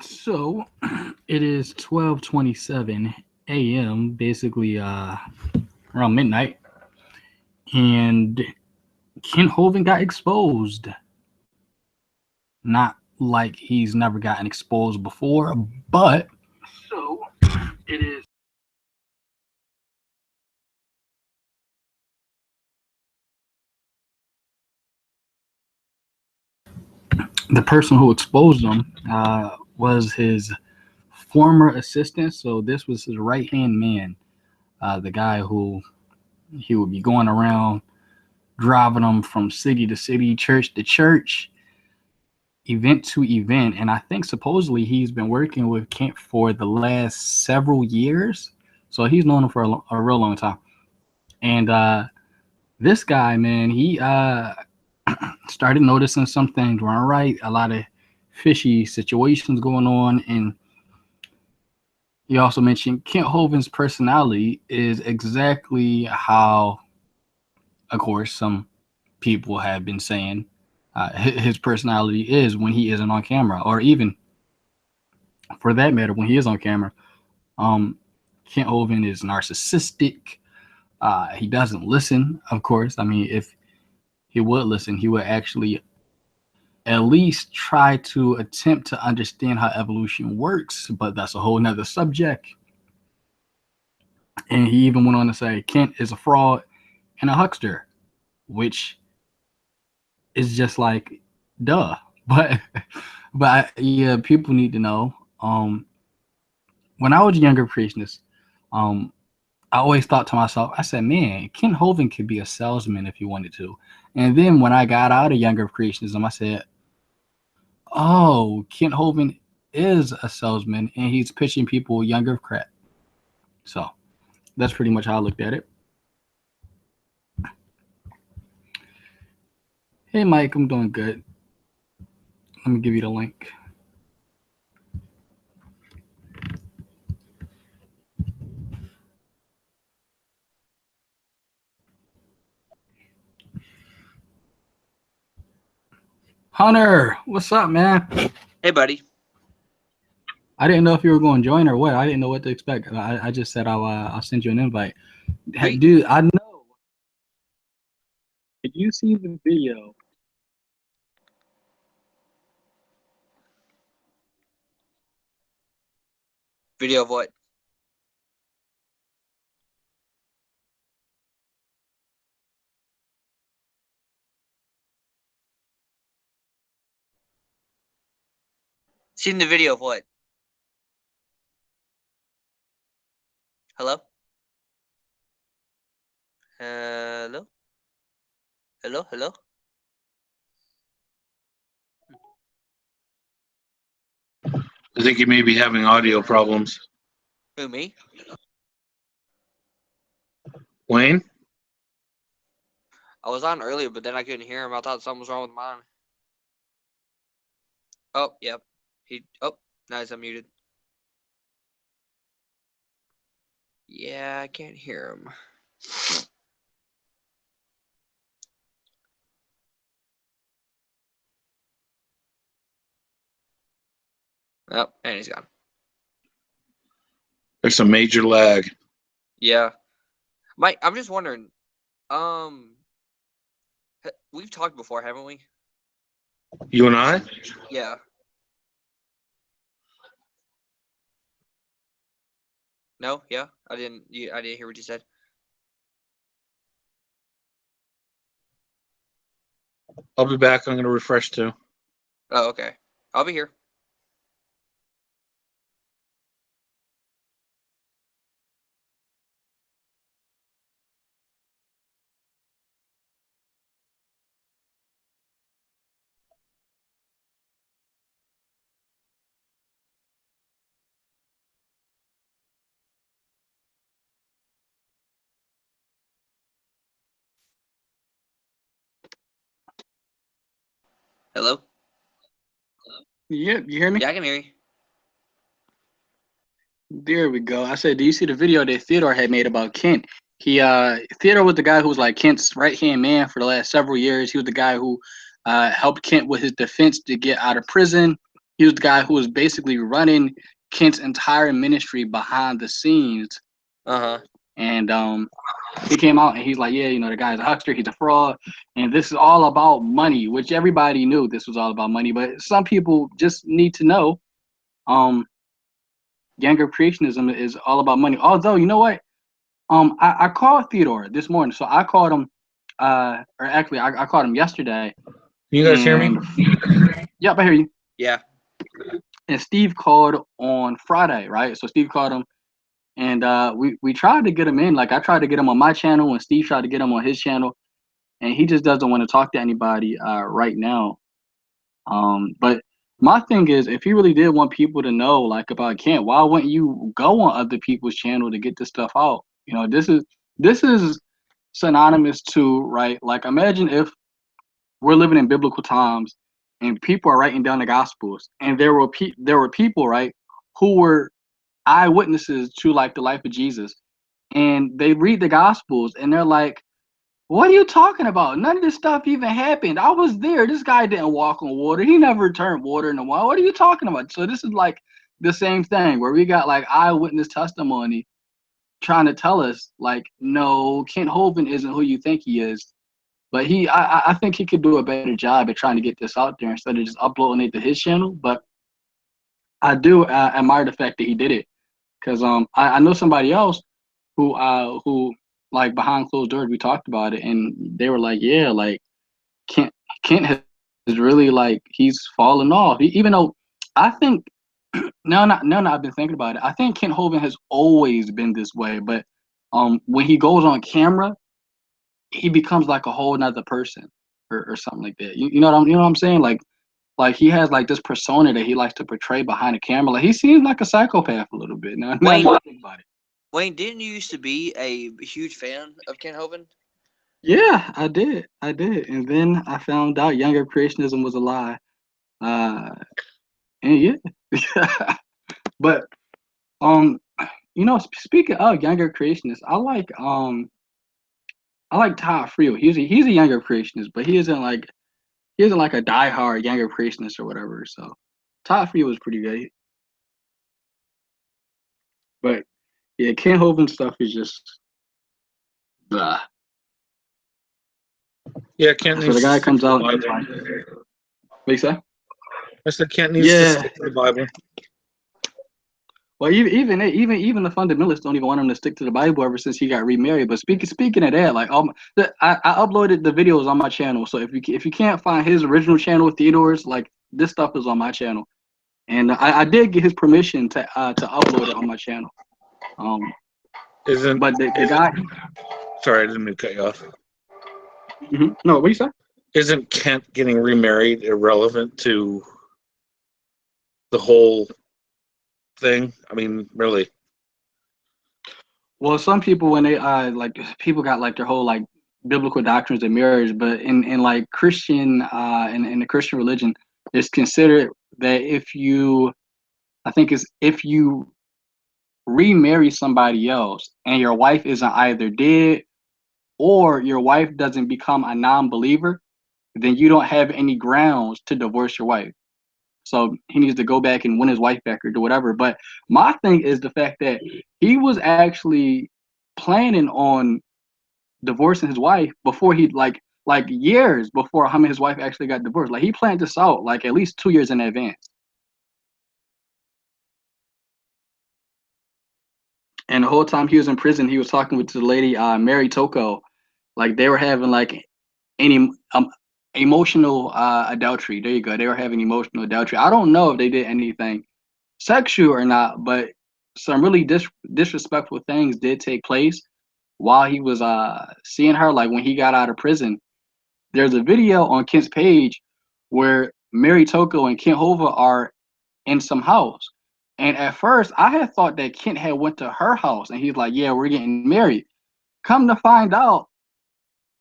So it is 12:27 a.m., basically around midnight, and Ken Hovind got exposed. Not like he's never gotten exposed before, but so it is. The person who exposed him was his former assistant. So this was his right hand man, the guy who he would be going around driving them from city to city, church to church, event to event. And I think supposedly he's been working with Kent for the last several years. So he's known him for a real long time. And this guy, man, he started noticing some things weren't right. A lot of fishy situations going on. And he also mentioned Kent Hovind's personality is exactly how, of course, some people have been saying his personality is when he isn't on camera, or even for that matter, when he is on camera. Um, Kent Hovind is narcissistic. He doesn't listen, of course. I mean, if he would listen, he would actually at least try to attempt to understand how evolution works, but that's a whole nother subject. And he even went on to say Kent is a fraud and a huckster, which is just like, duh. But yeah, people need to know. When I was a younger creationist, um, I always thought to myself, I said, man, Ken Hovind could be a salesman if he wanted to. And then when I got out of younger creationism, I said, oh, Ken Hovind is a salesman and he's pitching people younger crap. So that's pretty much how I looked at it. Hey, Mike, I'm doing good. Let me give you the link. Hunter, what's up, man? Hey, buddy. I didn't know if you were going to join or what. I didn't know what to expect. I just said I'll send you an invite. Dude, I know. Did you see the video? Video of what? Seen the video of what? Hello? Hello? Hello? Hello? I think you may be having audio problems. Who, me? Wayne? I was on earlier, but then I couldn't hear him. I thought something was wrong with mine. Oh, yep. Now he's unmuted. Yeah, I can't hear him. Oh, and he's gone. There's a major lag. Yeah. Mike, I'm just wondering, we've talked before, haven't we? You and I? Yeah. No? Yeah? I didn't hear what you said. I'll be back. I'm going to refresh too. Oh, okay. I'll be here. Hello? Yeah, you hear me? Yeah, I can hear you. There we go. I said, do you see the video that Theodore had made about Kent? Theodore was the guy who was like Kent's right hand man for the last several years. He was the guy who helped Kent with his defense to get out of prison. he was the guy who was basically running Kent's entire ministry behind the scenes. And he came out and he's like, yeah, the guy's a huckster, he's a fraud, and this is all about money, which everybody knew this was all about money, but some people just need to know younger creationism is all about money. Although, you know what? I called Theodore this morning, so I called him, or actually, I called him yesterday. You guys hear me? Yep, I hear you. Yeah. And Steve called on Friday, right? So Steve called him, and we tried to get him in. Like I tried to get him on my channel, and Steve tried to get him on his channel, and he just doesn't want to talk to anybody right now. But my thing is, if he really did want people to know, like about Kent, why wouldn't you go on other people's channel to get this stuff out? This is synonymous to, right? Like imagine if we're living in biblical times and people are writing down the gospels, and there were people, right, who were eyewitnesses to like the life of Jesus, and they read the gospels and they're like, what are you talking about? None of this stuff even happened. I was there. This guy didn't walk on water. He never turned water into wine. What are you talking about? So this is like the same thing where we got like eyewitness testimony trying to tell us like, no, Kent Hovind isn't who you think he is. But I think he could do a better job at trying to get this out there instead of just uploading it to his channel. But I do admire the fact that he did it, because I know somebody else who like behind closed doors, we talked about it, and they were like, yeah, like Kent has really like he's fallen off. Even though I think now I've been thinking about it, I think Kent Hovind has always been this way, but when he goes on camera, he becomes like a whole nother person or something like that. You know what I'm saying? Like he has like this persona that he likes to portray behind the camera. Like he seems like a psychopath a little bit. Now I think about it. Wayne, didn't you used to be a huge fan of Kent Hovind? Yeah, I did. And then I found out younger creationism was a lie. And yeah. But speaking of younger creationists, I like Todd Friel. He's a younger creationist, but he isn't like a diehard younger creationist or whatever. So Todd Friel was pretty good. But yeah, Kent Hovind stuff is just blah. Yeah, Kent So needs the guy to comes out stick and to the like, Bible. what you say? I said Kent needs to Yeah. stick to the Bible. Well, even the fundamentalists don't even want him to stick to the Bible ever since he got remarried. But speaking of that, like I uploaded the videos on my channel. So if you can't find his original channel, Theodore's, like this stuff is on my channel, and I did get his permission to upload it on my channel. But the guy. Sorry, I didn't mean to cut you off. No, what do you say? Isn't Kent getting remarried irrelevant to the whole thing? I mean, really. Well, some people, when they like people got like their whole like biblical doctrines of marriage, but in like Christian in the Christian religion, it's considered that if you remarry somebody else and your wife isn't either dead or your wife doesn't become a non-believer, then you don't have any grounds to divorce your wife. So he needs to go back and win his wife back or do whatever. But my thing is the fact that he was actually planning on divorcing his wife before he like years before him and his wife actually got divorced. Like he planned this out like at least 2 years in advance. And the whole time he was in prison, he was talking with the lady, Mary Toko. Like they were having like any emotional adultery. There you go. They were having emotional adultery. I don't know if they did anything sexual or not, but some really disrespectful things did take place while he was seeing her. Like when he got out of prison, there's a video on Kent's page where Mary Toko and Kent Hova are in some house. And at first, I had thought that Kent had went to her house, and he's like, "Yeah, we're getting married." Come to find out,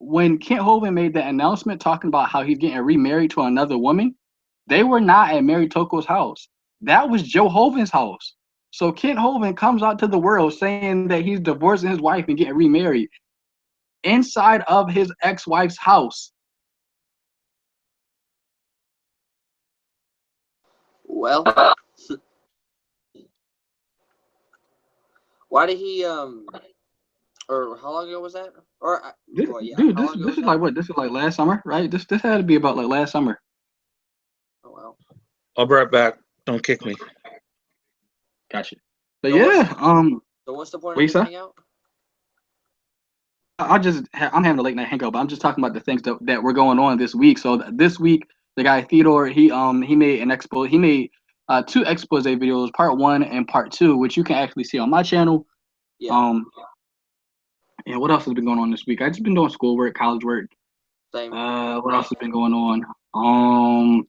when Kent Hovind made that announcement talking about how he's getting remarried to another woman, they were not at Mary Toko's house. That was Joe Hovind's house. So Kent Hovind comes out to the world saying that he's divorcing his wife and getting remarried inside of his ex-wife's house. Well, why did he or how long ago was that? Or This, well, yeah, dude, how this long ago this was is that? like what? This is like last summer, right? This had to be about like last summer. Oh wow. I'll be right back. Don't kick me. Gotcha. But So what's yeah, so what's the point what of you this say? hangout? I'm having a late night hangout, but I'm just talking about the things that were going on this week. So this week, the guy Theodore, he made an expo. He made two expose videos, part one and part two, which you can actually see on my channel. Yeah, Um, and what else has been going on this week? I just been doing schoolwork, college work. same. What else has been going on?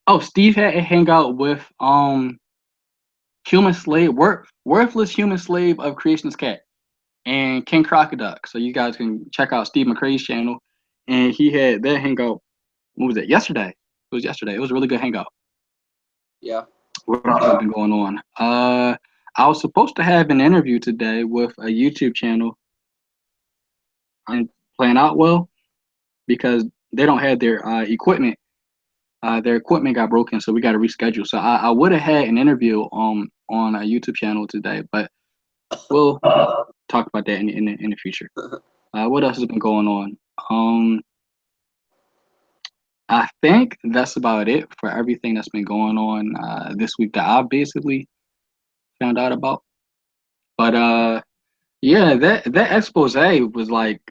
Oh, Steve had a hangout with human slave, worthless human slave of creationist cat, and King Crocodile. So you guys can check out Steve McCrae's channel, and he had that hangout. What was it? Yesterday. It was yesterday. It was a really good hangout. Yeah. What else has been going on? I was supposed to have an interview today with a YouTube channel. I didn't plan out well because they don't have their equipment. Their equipment got broken, so we got to reschedule. So I would have had an interview on a YouTube channel today, but we'll talk about that in the future. What else has been going on? I think that's about it for everything that's been going on this week that I basically found out about. But yeah, that expose was like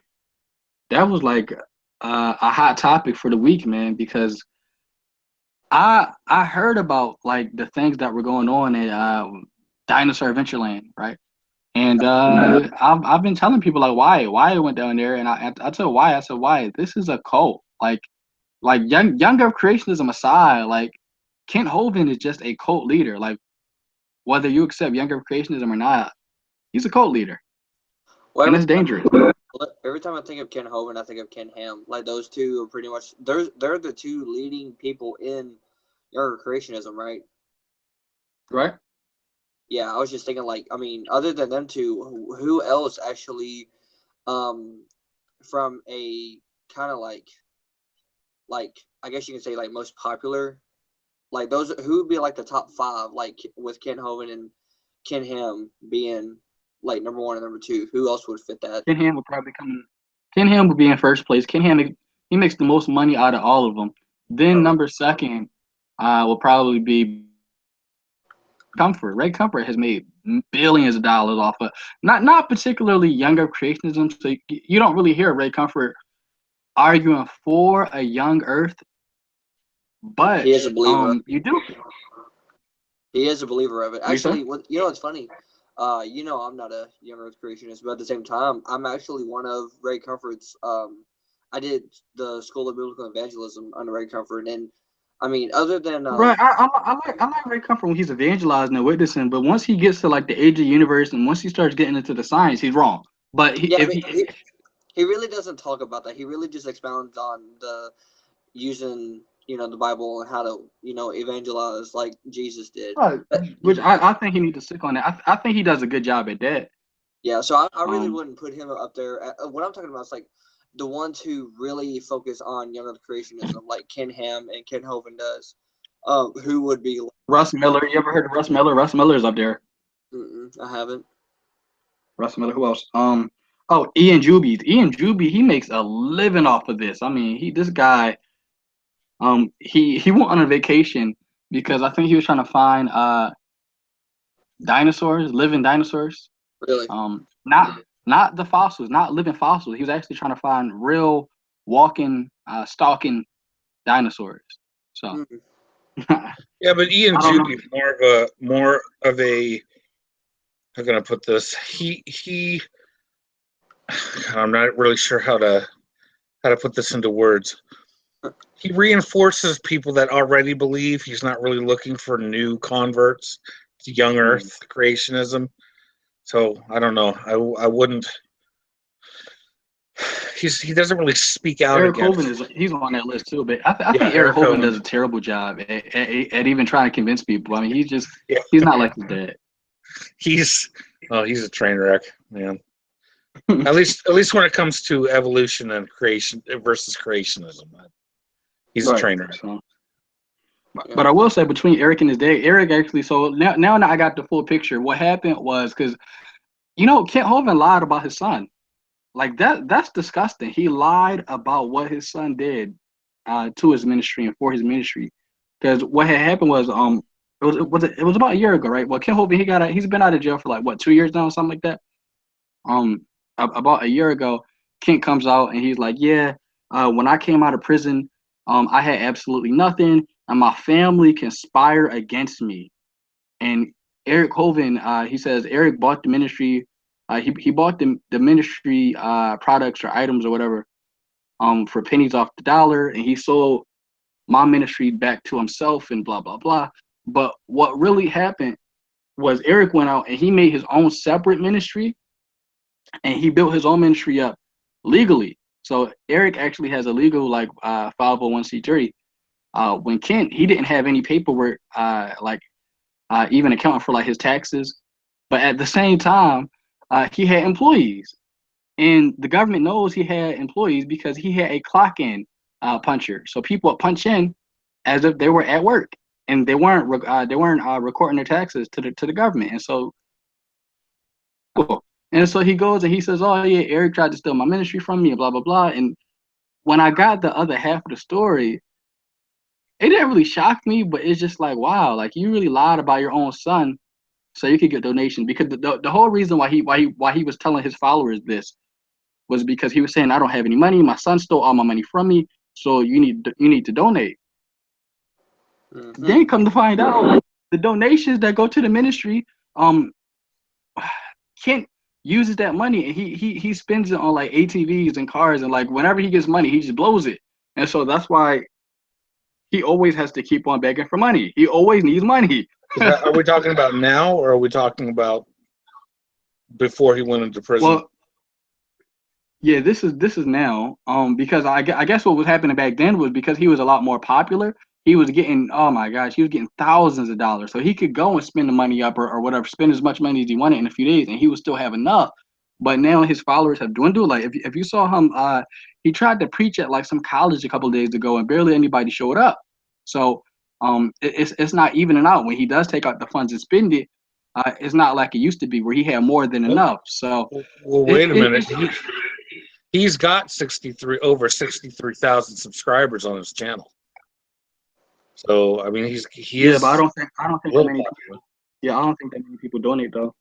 a hot topic for the week, man, because I heard about like the things that were going on at Dinosaur Adventureland, right? And I've been telling people like why I went down there, and I told why I said why this is a cult, like young Earth creationism aside, like Kent Hovind is just a cult leader. Like whether you accept young Earth creationism or not, he's a cult leader, Well, and it's dangerous. every time I think of Ken Hovind, I think of Ken Ham. Like those two are pretty much they're the two leading people in your creationism, right? Right? Yeah, I was just thinking like I mean, other than them two, who else actually um from a kind of like I guess you can say like most popular like those who would be like the top five like with Ken Hovind and Ken Ham being like number one and number two. Who else would fit that? Ken Ham would probably come in. Ken Ham would be in first place. Ken Ham, he makes the most money out of all of them. Then number second will probably be Comfort. Ray Comfort has made billions of dollars off of not particularly younger creationism. So you don't really hear Ray Comfort arguing for a young Earth, but He is a believer. you do. He is a believer of it. What you say? Actually, what you know, it's funny. I'm not a young Earth creationist, but at the same time, I'm actually one of Ray Comfort's. I did the School of Biblical Evangelism under Ray Comfort, and I mean, other than Right, I like Ray Comfort when he's evangelizing and witnessing, but once he gets to like the age of the universe and once he starts getting into the science, he's wrong. But yeah, I mean, he really doesn't talk about that. He really just expounds on the using the Bible and how to evangelize like Jesus did. right, But, which I think he needs to stick on that. I think he does a good job at that. yeah, so I really Um, wouldn't put him up there. What I'm talking about is like the ones who really focus on young Earth creationism, like Ken Ham and Ken Hovind does. Who would be? Russ Miller, you ever heard of Russ Miller? Russ Miller's up there. I haven't. Russ Miller, who else? Oh, Ian Juby. Ian Juby, he makes a living off of this. I mean, this guy, he went on a vacation because I think he was trying to find dinosaurs, living dinosaurs. Really? Not the fossils, not living fossils. He was actually trying to find real walking, stalking dinosaurs. So Yeah, but Ian I don't know. Juby's more of a how can I put this? He I'm not really sure how to put this into words. He reinforces people that already believe. He's not really looking for new converts to young Earth creationism. So I don't know. I wouldn't. He doesn't really speak out Eric against. Hovind he's on that list too, but I Yeah, think Eric Hovind Hovind. does a terrible job at even trying to convince people. I mean, he's Yeah. not like his dad. He's a train wreck, man. at least when it comes to evolution and creation versus creationism, he's a train wreck. So, Yeah. But I will say between Eric and his dad, Eric actually. So now I got the full picture. What happened was because Kent Hovind lied about his son. Like that's disgusting. He lied about what his son did to his ministry and for his ministry. Because what had happened was it was about a year ago, right? Well, Ken Hovind he's been out of jail for like what 2 years now, something like that. About a year ago, Kent comes out and he's like, yeah, when I came out of prison, I had absolutely nothing, and my family conspired against me. And Eric Hovind, he says Eric bought the ministry. He bought the ministry products or items or whatever for pennies off the dollar, and he sold my ministry back to himself and blah blah blah. But what really happened was Eric went out and he made his own separate ministry, and he built his own ministry up legally. So Eric actually has a legal 501c3. When Kent, he didn't have any paperwork even accounting for like his taxes, but at the same time, he had employees, and the government knows he had employees because he had a clock-in puncher. So people would punch in as if they were at work, and they weren't recording their taxes to the government, and so cool. And so he goes and he says, "Oh yeah, Eric tried to steal my ministry from me, and blah blah blah." And when I got the other half of the story, it didn't really shock me, but it's just like, wow, like you really lied about your own son so you could get donations. Because the whole reason why he was telling his followers this was because he was saying, I don't have any money, my son stole all my money from me, so you need to donate. Mm-hmm. Then come to find out, the donations that go to the ministry, Kent uses that money and he spends it on like ATVs and cars, and like whenever he gets money, he just blows it. And so that's why he always has to keep on begging for money. He always needs money. Are we talking about now, or are we talking about before he went into prison? Well, yeah, this is now. Because I guess what was happening back then was because he was a lot more popular. He was getting, oh my gosh, he was getting thousands of dollars. So he could go and spend the money up or whatever, spend as much money as he wanted in a few days, and he would still have enough. But now his followers have dwindled. Like if you saw him, he tried to preach at like some college a couple of days ago, and barely anybody showed up. So it's not evening out when he does take out the funds and spend it. It's not like it used to be where he had more than enough. So Well, wait a minute. He's got over 63,000 subscribers on his channel. So I mean, he yeah, is. but I don't think that real many. popular. Yeah, I don't think that many people donate though.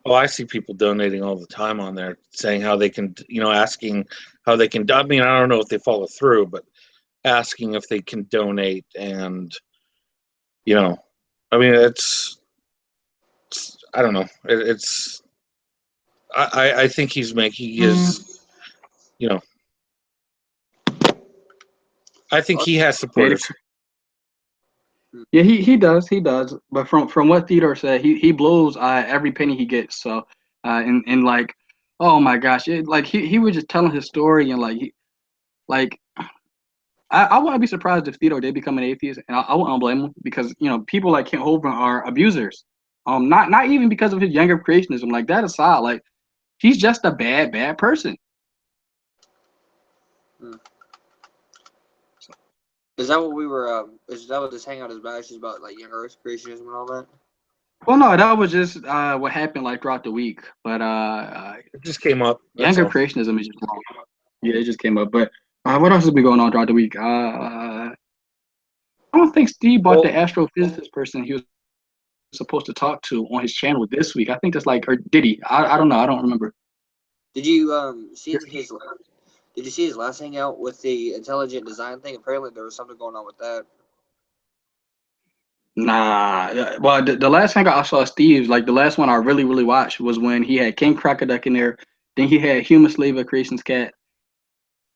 Oh, I see people donating all the time on there, saying how they can, asking how they can. I mean, I don't know if they follow through, but asking if they can donate, and I mean, I don't know. It's. I think he is, I think he has supporters. Yeah, he does. But from what Theodore said, he blows every penny he gets. So and like, oh my gosh, like he was just telling his story, and like I wouldn't be surprised if Theodore did become an atheist, and I wouldn't blame him because people like Kent Hovind are abusers. Not even because of his younger creationism. Like that aside, like he's just a bad person. Mm. Is that what we were? Is that what this hangout is about? It's just about like young Earth creationism and all that. Well, no, that was just what happened like throughout the week. But It just came up. younger creationism is just wrong. Yeah, it just came up. But what else has been going on throughout the week? I don't think Steve bought the astrophysicist person he was supposed to talk to on his channel this week. I think that's or did he? I don't know. I don't remember. Did you see his? Did you see his last hangout with the intelligent design thing? Apparently, there was something going on with that. Nah. Well, the last thing I saw Steve's, like the last one I really watched was when he had King Crocodile in there. Then he had Human Slave of Creation's Cat,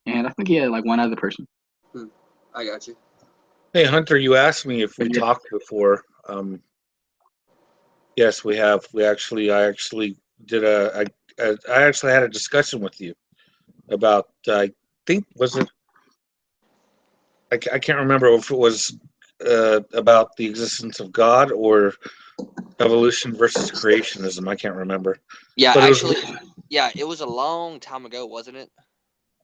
and I think he had like one other person. I got you. Hey Hunter, you asked me if we talked before. Yes, we have. I actually did I actually had a discussion with you about. I think was it. I can't remember if it was about the existence of God or evolution versus creationism. I can't remember. Yeah, But actually, it was a long time ago, wasn't it?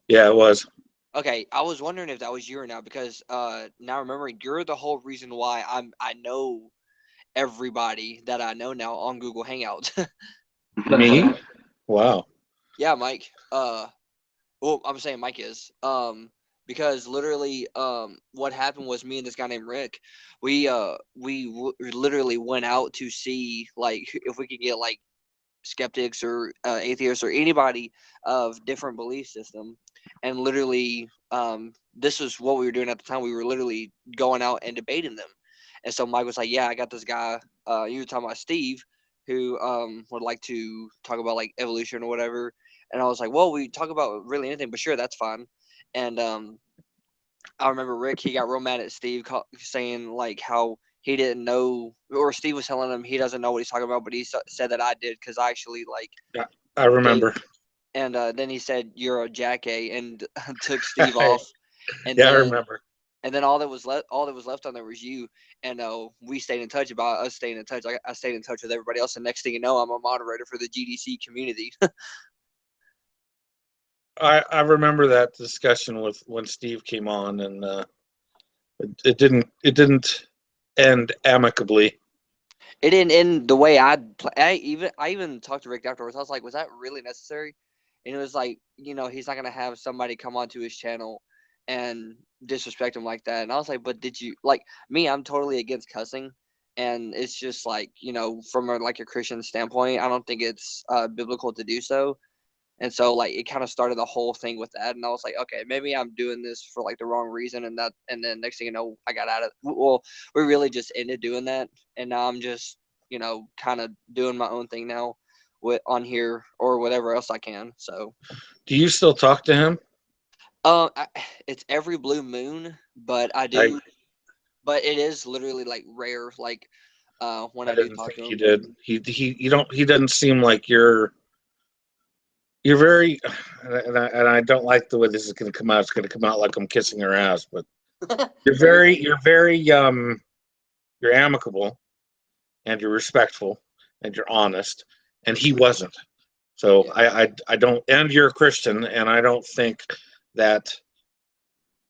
Yeah, it was. Okay, I was wondering if that was you or not because now remembering you're the whole reason why I know everybody that I know now on Google Hangouts. Me? Wow. Yeah, Mike. Well, I'm saying Mike is. Because literally, what happened was me and this guy named Rick, we literally went out to see like if we could get like skeptics or atheists or anybody of different belief system, and literally, this was what we were doing at the time. We were literally going out and debating them, and so Mike was like, "Yeah, I got this guy." You were talking about Steve, who would like to talk about like evolution or whatever, and I was like, "Well, we talk about really anything, but sure, that's fine." And I remember Rick, he got real mad at Steve, saying like how he didn't know, or Steve was telling him he doesn't know what he's talking about, but he said that I did because I actually like Yeah, I gave, remember. and then he said you're a jackass and took Steve off, and Yeah, I then remember. all that was left on there was you, and we stayed in touch about us staying in touch. I stayed in touch with everybody else, and next thing you know, I'm a moderator for the GDC community. I remember that discussion with when Steve came on, and it didn't end amicably. It didn't end the way I even talked to Rick afterwards. I was like, was that really necessary? And it was like, he's not gonna have somebody come onto his channel and disrespect him like that. And I was like, but did you like me? I'm totally against cussing, and it's just like from like a Christian standpoint, I don't think it's biblical to do so. And so like it kind of started the whole thing with that, and I was like, okay, maybe I'm doing this for like the wrong reason, and then next thing you know, I got out of. Well, we really just ended doing that, and now I'm just kind of doing my own thing now, with on here or whatever else I can. So, Do you still talk to him? I, it's every blue moon, but I I do, but it is literally like rare, like when I I do didn't talk think to you him. did. He doesn't seem like you're very, and I don't like the way this is going to come out. It's going to come out like I'm kissing her ass, but No, you're good. you're very you're amicable, and you're respectful, and you're honest, and he wasn't. So Yeah, I don't, and you're a Christian, and I don't think that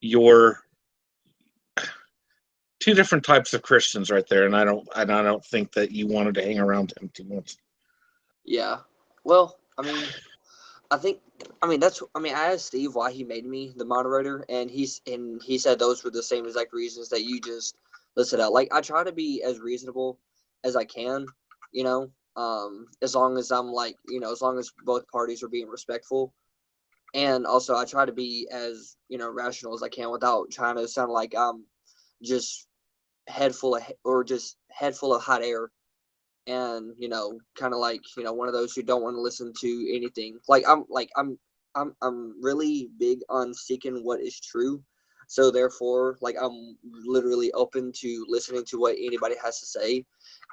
you're two different types of Christians right there, and I don't think that you wanted to hang around him too much. yeah. Well, I mean, I think, I asked Steve why he made me the moderator, and he said those were the same exact reasons that you just listed out. Like, I try to be as reasonable as I can, as long as I'm like, as long as both parties are being respectful. And also, I try to be as, rational as I can without trying to sound like I'm just just head full of hot air, and kind of like one of those who don't want to listen to anything. I'm really big on seeking what is true, so therefore like I'm literally open to listening to what anybody has to say,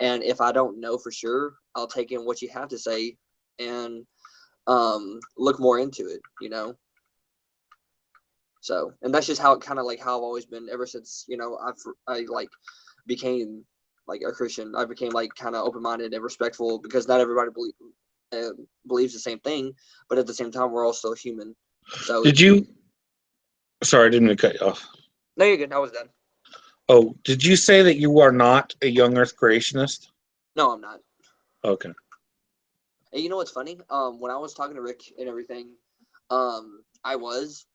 and if I don't know for sure, I'll take in what you have to say and look more into it. So, and that's just how it kind of like how I've always been ever since I like became like a Christian. I became like kind of open minded and respectful because not everybody believes the same thing, but at the same time we're all still human. So Did you? Sorry, I didn't mean to cut you off. no, you're good. I was done. Oh, did you say that you are not a young Earth creationist? No, I'm not. Okay. And you know what's funny? When I was talking to Rick and everything, I was,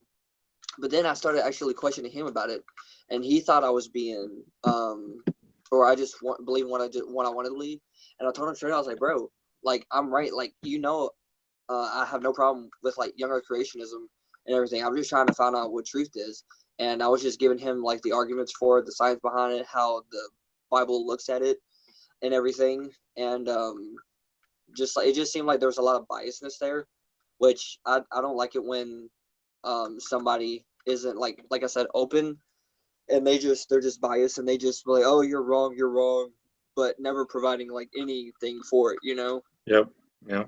but then I started actually questioning him about it, and he thought I was being or I just believe what I wanted to believe. And I told him straight, I was like, bro, like I'm right, like I have no problem with like younger creationism and everything. I'm just trying to find out what truth is, and I was just giving him like the arguments for it, the science behind it, how the Bible looks at it, and everything, and just like it just seemed like there was a lot of biasness there, which I don't like it when somebody isn't like I said open, and they're just biased, and they just be like, oh, you're wrong, but never providing like anything for it. Yep. Yeah.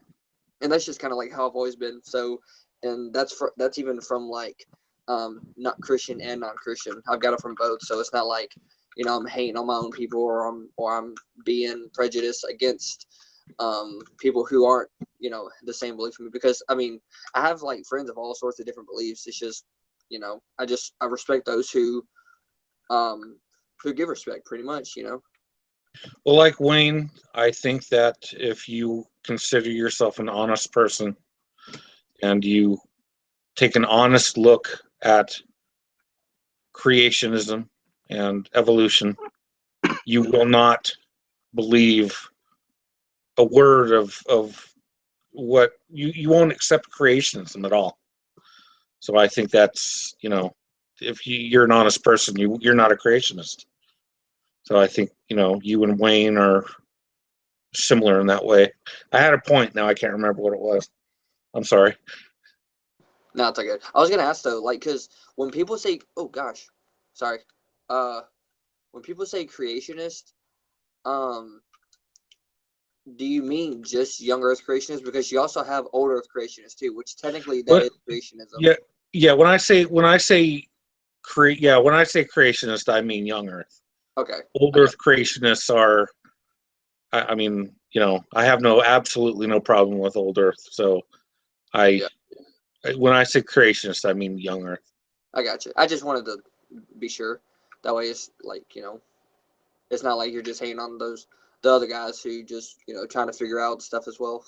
And that's just kind of like how I've always been. So, and that's even from like not Christian and non-Christian. I've got it from both, so it's not like I'm hating on my own people, or I'm being prejudiced against people who aren't the same belief as me, because I mean I have like friends of all sorts of different beliefs. It's just I respect those who give respect, pretty much. Well, like Wayne, I think that if you consider yourself an honest person and you take an honest look at creationism and evolution, you will not believe a word of what you won't accept creationism at all. So I think that's, if you're an honest person, you're not a creationist. So I think, you and Wayne are similar in that way. I had a point, now I can't remember what it was. I'm sorry. No, it's okay. I was gonna ask though, like, because when people say, "Oh gosh, sorry," uh, when people say creationist, um, do you mean just young Earth creationists? Because you also have old Earth creationists too, which technically that But is creationism. yeah, yeah. When I say creationist, I mean young Earth. Okay. Old Earth creationists are. I mean, I have absolutely no problem with old Earth. So I, Yeah, when I say creationist, I mean young Earth. I got you. I just wanted to be sure. That way, it's like it's not like you're just hating on the other guys who just trying to figure out stuff as well.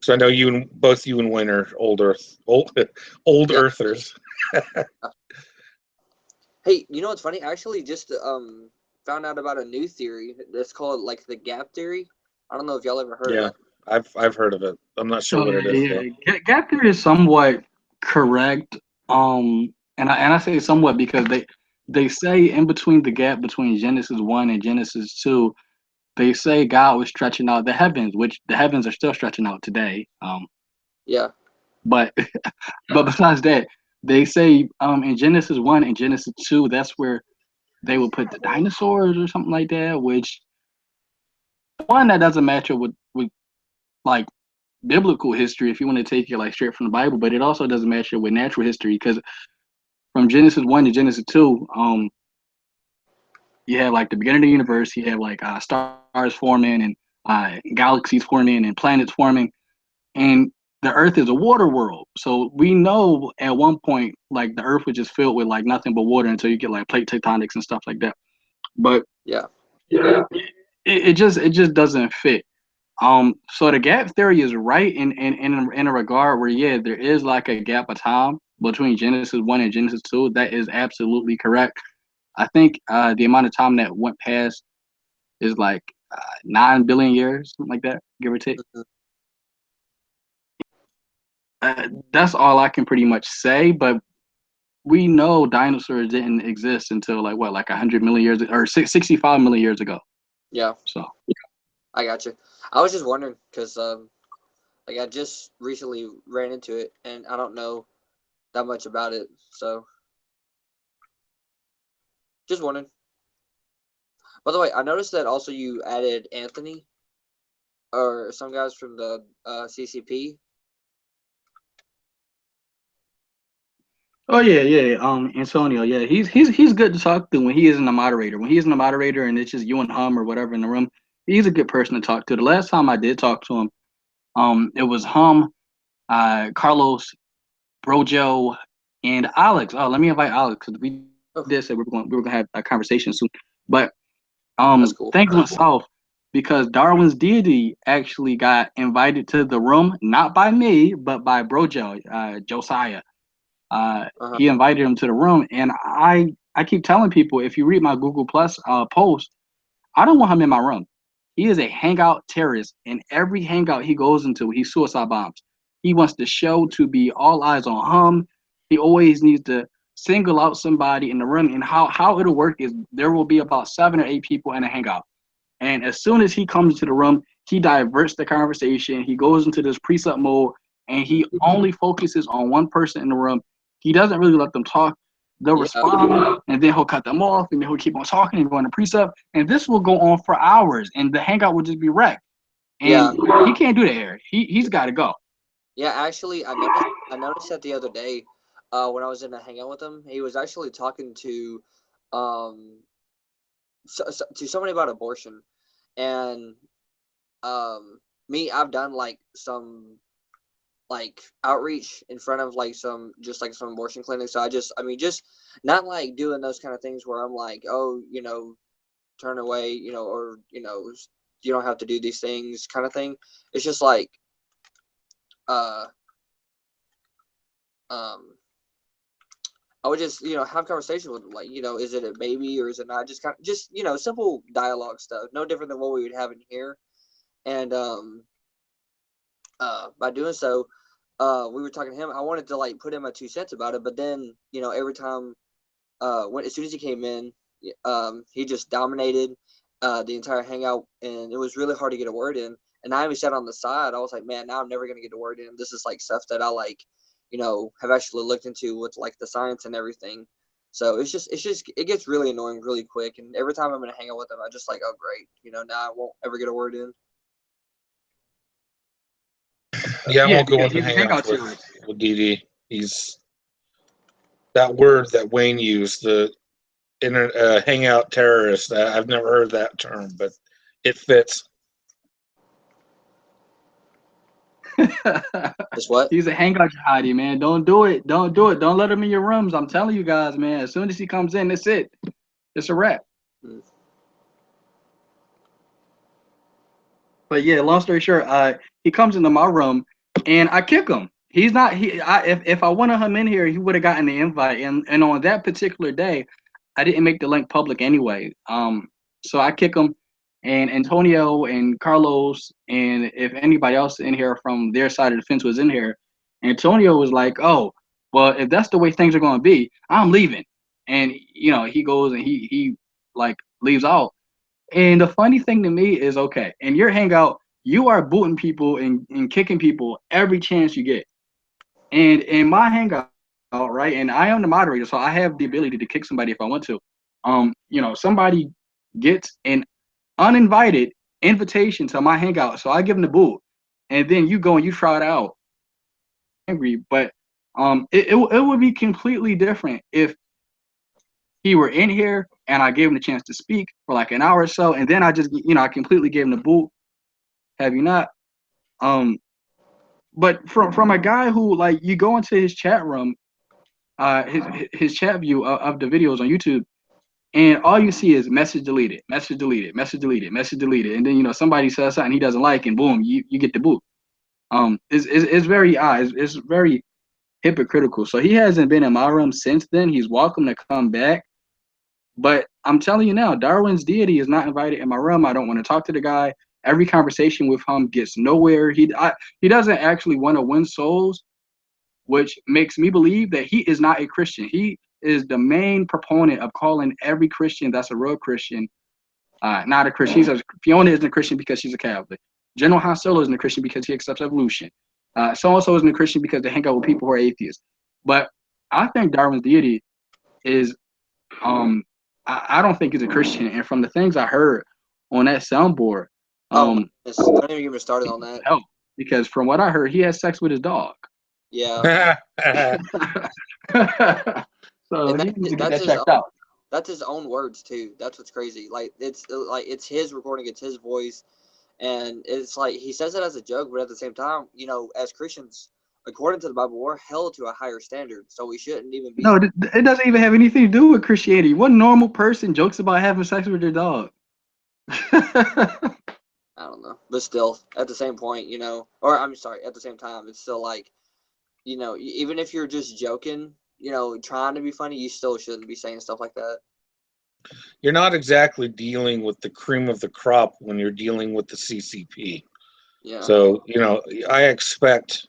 So I know both you and Wayne are old Earth, old Yeah. Earthers. Hey, you know what's funny? I actually just found out about a new theory that's called like the gap theory. I don't know if y'all ever heard of Yeah, that. I've heard of it. I'm not sure So what it is though. yeah, gap theory is somewhat correct. And I say somewhat because they say in between the gap between Genesis 1 and Genesis 2, they say God was stretching out the heavens, which the heavens are still stretching out today. Yeah. But but besides that, they say in Genesis 1 and Genesis 2, that's where they would put the dinosaurs or something like that, which one that doesn't match up with like biblical history if you want to take it like straight from the Bible, but it also doesn't match up with natural history because from Genesis 1 to Genesis 2, you have like the beginning of the universe, you have like stars forming and galaxies forming and planets forming, and the Earth is a water world. So we know at one point like the Earth was just filled with like nothing but water until you get like plate tectonics and stuff like that. But Yeah. it just doesn't fit. So the gap theory is right in a regard where yeah, there is like a gap of time between Genesis 1 and Genesis 2. That is absolutely correct. I think the amount of time that went past is like 9 billion years, something like that, give or take. Mhm. That's all I can pretty much say. But we know dinosaurs didn't exist until like what, like 100 million years or 65 million years ago. Yeah. So I got you. I was just wondering because like I just recently ran into it and I don't know that much about it, so just wondering. By the way, I noticed that also you added Anthony or some guys from the CCP. oh yeah, yeah. Antonio, yeah, he's good to talk to when he isn't a moderator. When he isn't a moderator and it's just you and him or whatever in the room, he's a good person to talk to. The last time I did talk to him, it was him, Carlos, Brojo, and Alex. Oh, let me invite Alex because we did say Oh, we were gonna have a conversation soon. But that's cool. things went south because Darwin's deity actually got invited to the room, not by me, but by Brojo, Josiah. Uh-huh. He invited him to the room, and I keep telling people if you read my Google Plus post, I don't want him in my room. He is a hangout terrorist, and every hangout he goes into, he suicide bombs. He wants the show to be all eyes on him. He always needs to single out somebody in the room, and how it'll work is there will be about 7 or 8 people in a hangout. And as soon as he comes into the room, he diverts the conversation. He goes into this preset mode and he only focuses on one person in the room. He doesn't really let them talk. They'll Yeah. respond and then he'll cut them off and then he'll keep on talking and go into preset. And this will go on for hours and the hangout will just be wrecked. Yeah. And he can't do that here. He's got to go. Yeah. Actually, I noticed that the other day, when I was in a hangout with him, he was actually talking to, um, to somebody about abortion, and um, me, I've done like some like outreach in front of like some abortion clinics. So I mean, just not like doing those kind of things where I'm like, oh, turn away, or you don't have to do these things kind of thing. It's just like, uh, um, I would just have conversation with them, like, is it a baby or is it not? Just kind of simple dialogue stuff, no different than what we would have in here. And by doing so, we were talking to him. I wanted to like put in my 2 cents about it, but then every time as soon as he came in, he just dominated the entire hangout, and it was really hard to get a word in. And I even sat on the side. I was like, man, now I'm never gonna get a word in. This is like stuff that I like, have actually looked into with like the science and everything. So it gets really annoying really quick. And every time I'm gonna hang out with him, I just like, oh great, now I won't ever get a word in. Yeah, I Yeah, won't go because into he's a hangout hangouts killer. with DD. He's that word that Wayne used, the hangout terrorist. I've never heard that term, but it fits. Just what? He's a hangout jihadi, man. Don't do it. Don't do it. Don't let him in your rooms. I'm telling you guys, man. As soon as he comes in, that's it. It's a wrap. Mm. But yeah, long story short, he comes into my room and I kick him. He's not if I wanted him in here, he would have gotten the invite. And on that particular day, I didn't make the link public anyway. So I kick him, and Antonio and Carlos and if anybody else in here from their side of the fence was in here, Antonio was like, "Oh, well, if that's the way things are going to be, I'm leaving." And he goes and he like leaves out. And the funny thing to me is, okay, in your hangout, you are booting people and kicking people every chance you get. And in my hangout, right, and I am the moderator, so I have the ability to kick somebody if I want to. Somebody gets an uninvited invitation to my hangout, so I give them the boot, and then you go and you try it out. Angry, but it would be completely different if he were in here and I gave him the chance to speak for like an hour or so, and then I just I completely gave him the boot. Have you not? But from a guy who like you go into his chat room, his chat view of the videos on YouTube, and all you see is message deleted, message deleted, message deleted, message deleted, and then somebody says something he doesn't like, and boom, you get the boot. It's very odd. It's very hypocritical. So he hasn't been in my room since then. He's welcome to come back. But I'm telling you now, Darwin's deity is not invited in my room. I don't want to talk to the guy. Every conversation with him gets nowhere. He doesn't actually want to win souls, which makes me believe that he is not a Christian. He is the main proponent of calling every Christian that's a real Christian not a Christian. Fiona isn't a Christian because she's a Catholic. General Han Solo isn't a Christian because he accepts evolution. So-and-so isn't a Christian because they hang out with people who are atheists. But I think Darwin's deity is I don't think he's a Christian. And from the things I heard on that soundboard, Don't even get me started on that. help, because from what I heard, he has sex with his dog. Yeah. So And he needs to get that's that checked out. That's his own words too. That's what's crazy. Like it's his recording, it's his voice, and it's like he says it as a joke, but at the same time, as Christians, according to the Bible, we're held to a higher standard, so we shouldn't even be. No, it doesn't even have anything to do with Christianity. What normal person jokes about having sex with their dog? I don't know, but still, at the same point, or I'm sorry, at the same time, it's still like, even if you're just joking, trying to be funny, you still shouldn't be saying stuff like that. You're not exactly dealing with the cream of the crop when you're dealing with the CCP. Yeah. So, I expect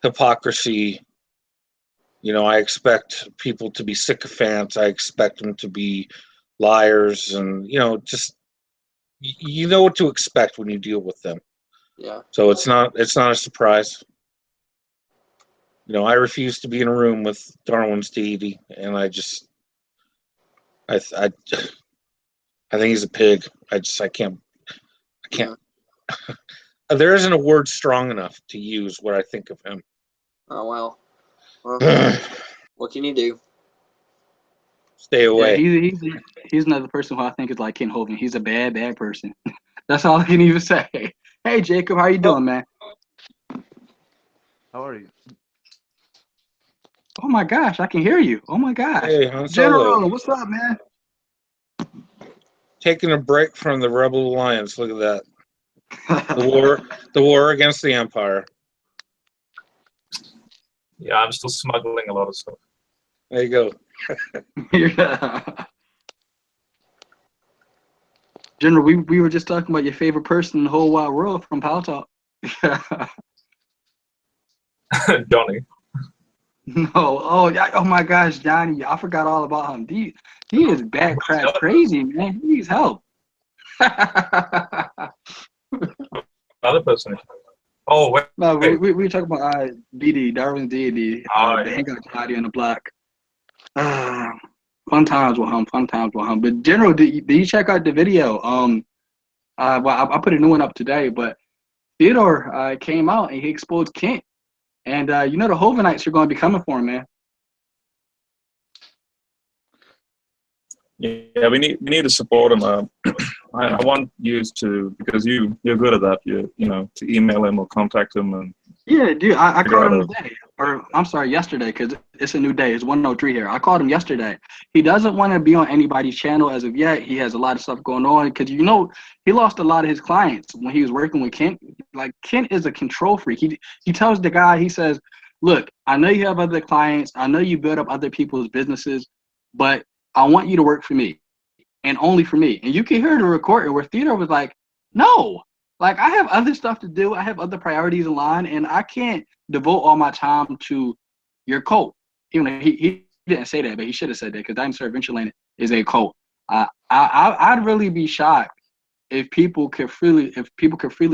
hypocrisy. I expect people to be sycophants. I expect them to be liars, and just you know what to expect when you deal with them. Yeah. So it's not a surprise. I refuse to be in a room with Darwin's deity, and I think he's a pig. I can't. Yeah. There isn't a word strong enough to use what I think of him. Oh well. Well, what can you do? Stay away. Yeah, he's another person who I think is like Ken Hovind. He's a bad person. That's all I can even say. Hey Jacob, how you doing, man? How are you? Oh my gosh, I can hear you. Oh my gosh. Hey, Han Solo. General, what's up, man? Taking a break from the Rebel Alliance. Look at that. The war against the Empire. Yeah, I'm still smuggling a lot of stuff. There you go. Yeah. General, we were just talking about your favorite person in the whole wide world from Power Talk. Johnny. No, oh yeah, oh my gosh, Johnny, I forgot all about him. He is back crack crazy, man. He needs help. Other person. Oh, wait. No, we were talking about DD, Darwin's deity, Oh, the yeah. hangout party on the block. Fun times with him, fun times with him. But General, did you check out the video? Well, I put a new one up today, but Theodore came out and he exposed Kent. And you know the Hovenites are going to be coming for him, man. Yeah, we need to support him. I want you to, because you're good at that. You know, to email him or contact him and Yeah, dude, I figure called out him today, or I'm sorry, yesterday, because it's a new day. It's 1:03 here. I called him yesterday. He doesn't want to be on anybody's channel as of yet. He has a lot of stuff going on because you know he lost a lot of his clients when he was working with Kent. Like Kent is a control freak. He tells the guy, he says, "Look, I know you have other clients. I know you build up other people's businesses, but I want you to work for me, and only for me." And you can hear the recording where Theodore was like, "No." Like I have other stuff to do. I have other priorities in line, and I can't devote all my time to your cult. Even though he didn't say that, but he should have said that because Dinosaur Adventureland is a cult. I'd really be shocked if people could freely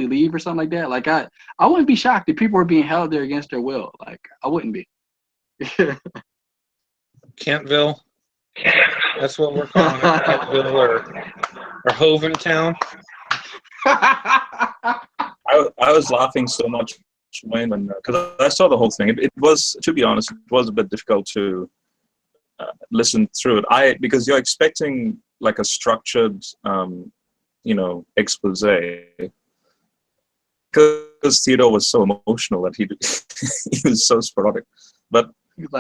leave or something like that. Like I wouldn't be shocked if people were being held there against their will. Like I wouldn't be. Kentville. That's what we're calling it. Kentville or Hoventown. I was laughing so much when because I saw the whole thing. It was, to be honest, it was a bit difficult to listen through it. Because you're expecting like a structured, expose. Because Theodore was so emotional that he was so sporadic. But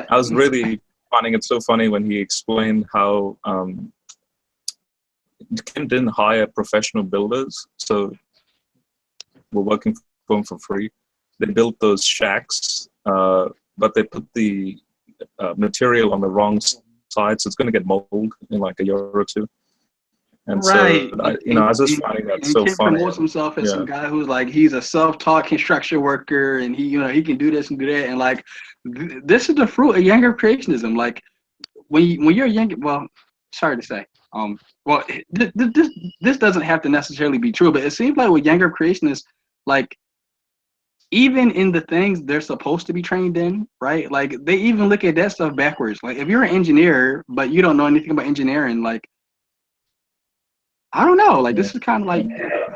I was really finding it so funny when he explained how Ken didn't hire professional builders, so we're working for him for free. They built those shacks, but they put the material on the wrong side, so it's going to get mold in like a year or two. And right. So, I was just finding that so Ken funny. promotes himself as some guy who's like he's a self-taught construction worker, and he can do this and do that, and like this is the fruit of younger creationism. Like when you're young, well, sorry to say, well, this doesn't have to necessarily be true, but it seems like with younger creationists, like even in the things they're supposed to be trained in, right? Like they even look at that stuff backwards. Like if you're an engineer but you don't know anything about engineering, like I don't know. Like this is kind of like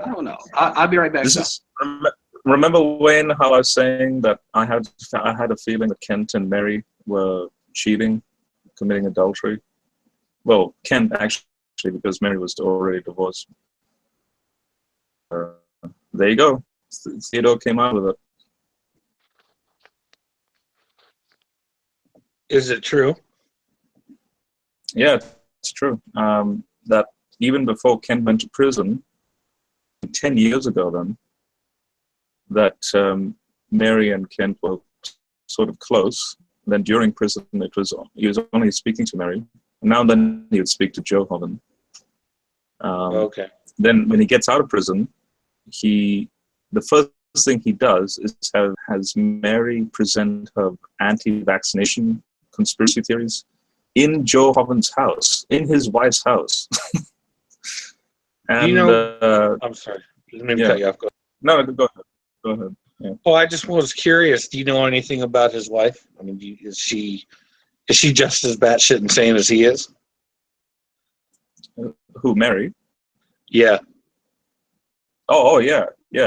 I don't know. I'll be right back. Remember Wayne, how I was saying that I had a feeling that Kent and Mary were cheating, committing adultery. Well, Kent actually, because Mary was already divorced. There you go. Theodore came out with it. Is it true? Yeah, it's true. That even before Kent went to prison, 10 years ago then, that Mary and Kent were sort of close. Then during prison, he was only speaking to Mary. Now and then he would speak to Joe Hoven. Okay. Then when he gets out of prison, the first thing he does is has Mary present her anti-vaccination conspiracy theories in Joe Hoven's house, in his wife's house. And I'm sorry. Let me cut you off. No, go ahead. Go ahead. Yeah. Oh, I just was curious. Do you know anything about his wife? I mean, is she just as batshit insane as he is? Who, Mary? Yeah. Oh yeah.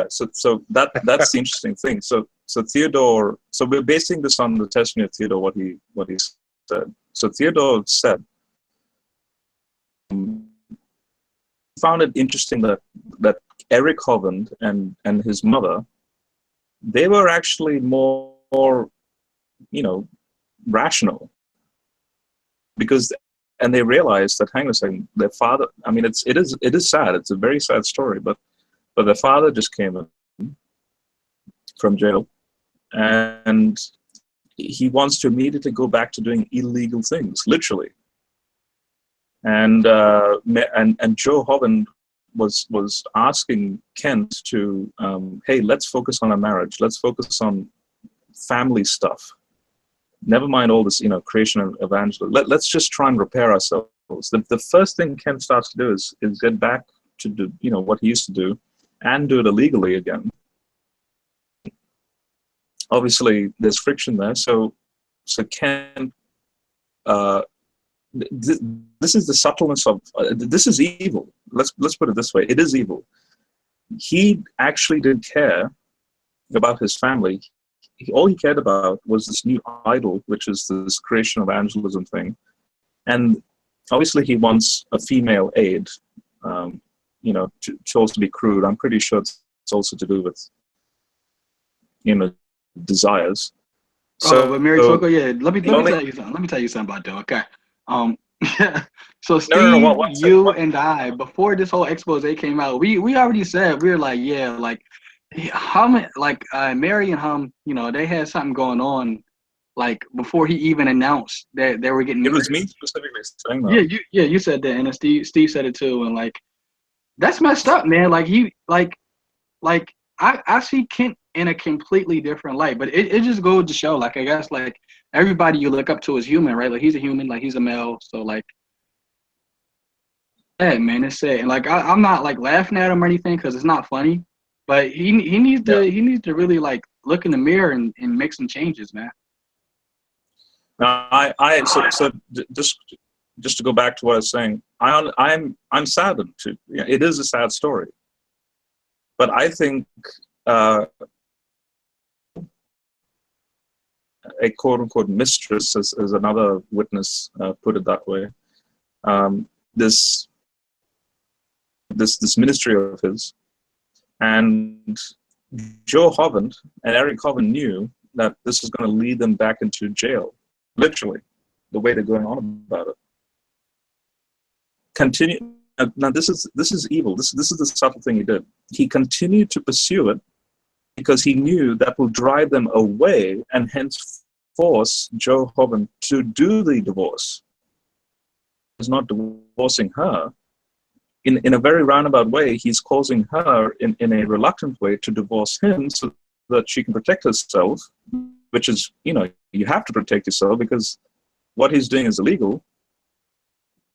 So that's the interesting thing. So Theodore. So we're basing this on the testimony of Theodore. What he said. So Theodore said, found it interesting that Eric Hovind and his mother, they were actually more more, rational, because, and they realized that, hang on a second, their father, I mean, it is sad. It's a very sad story, but their father just came in from jail, and he wants to immediately go back to doing illegal things, literally. And Joe Hovan was asking Kent to, hey, let's focus on our marriage. Let's focus on family stuff. Never mind all this, creation of evangelism. Let's just try and repair ourselves. The first thing Kent starts to do is get back to do, what he used to do, and do it illegally again. Obviously, there's friction there. So Kent, this is the subtleness of this is evil. Let's put it this way: it is evil. He actually didn't care about his family. All he cared about was this new idol, which is this creation evangelism thing. And obviously, he wants a female aid. To also be crude. I'm pretty sure it's also to do with, desires. So, but Mary Toko, yeah. Let me tell you something. Let me tell you something about that. Okay. So Steve, you and I, before this whole expose came out, we already said, we were like, yeah, like Hum, like Mary and Hum, they had something going on, like before he even announced that they were getting married. It was me specifically saying that. Yeah, you said that, and then Steve said it too, and like that's messed up, man. Like he like I see Kent in a completely different light, but it just goes to show, like, I guess, like, everybody you look up to is human, right? Like, he's a human, like, he's a male, so, like, yeah, man, it's sad. And, like, I'm not, like, laughing at him or anything because it's not funny, but he needs to really, like, look in the mirror and make some changes, man. So just to go back to what I was saying, I'm saddened too. Yeah, it is a sad story, but I think a quote-unquote mistress, as another witness put it that way, this ministry of his, and Joe Hovan and Eric Hovan knew that this was going to lead them back into jail, literally, the way they're going on about it. Continue. Now this is evil. This is the subtle thing he did. He continued to pursue it because he knew that will drive them away and hence force Joe Hovan to do the divorce. He's not divorcing her. In a very roundabout way, he's causing her in a reluctant way to divorce him so that she can protect herself, which is, you have to protect yourself because what he's doing is illegal.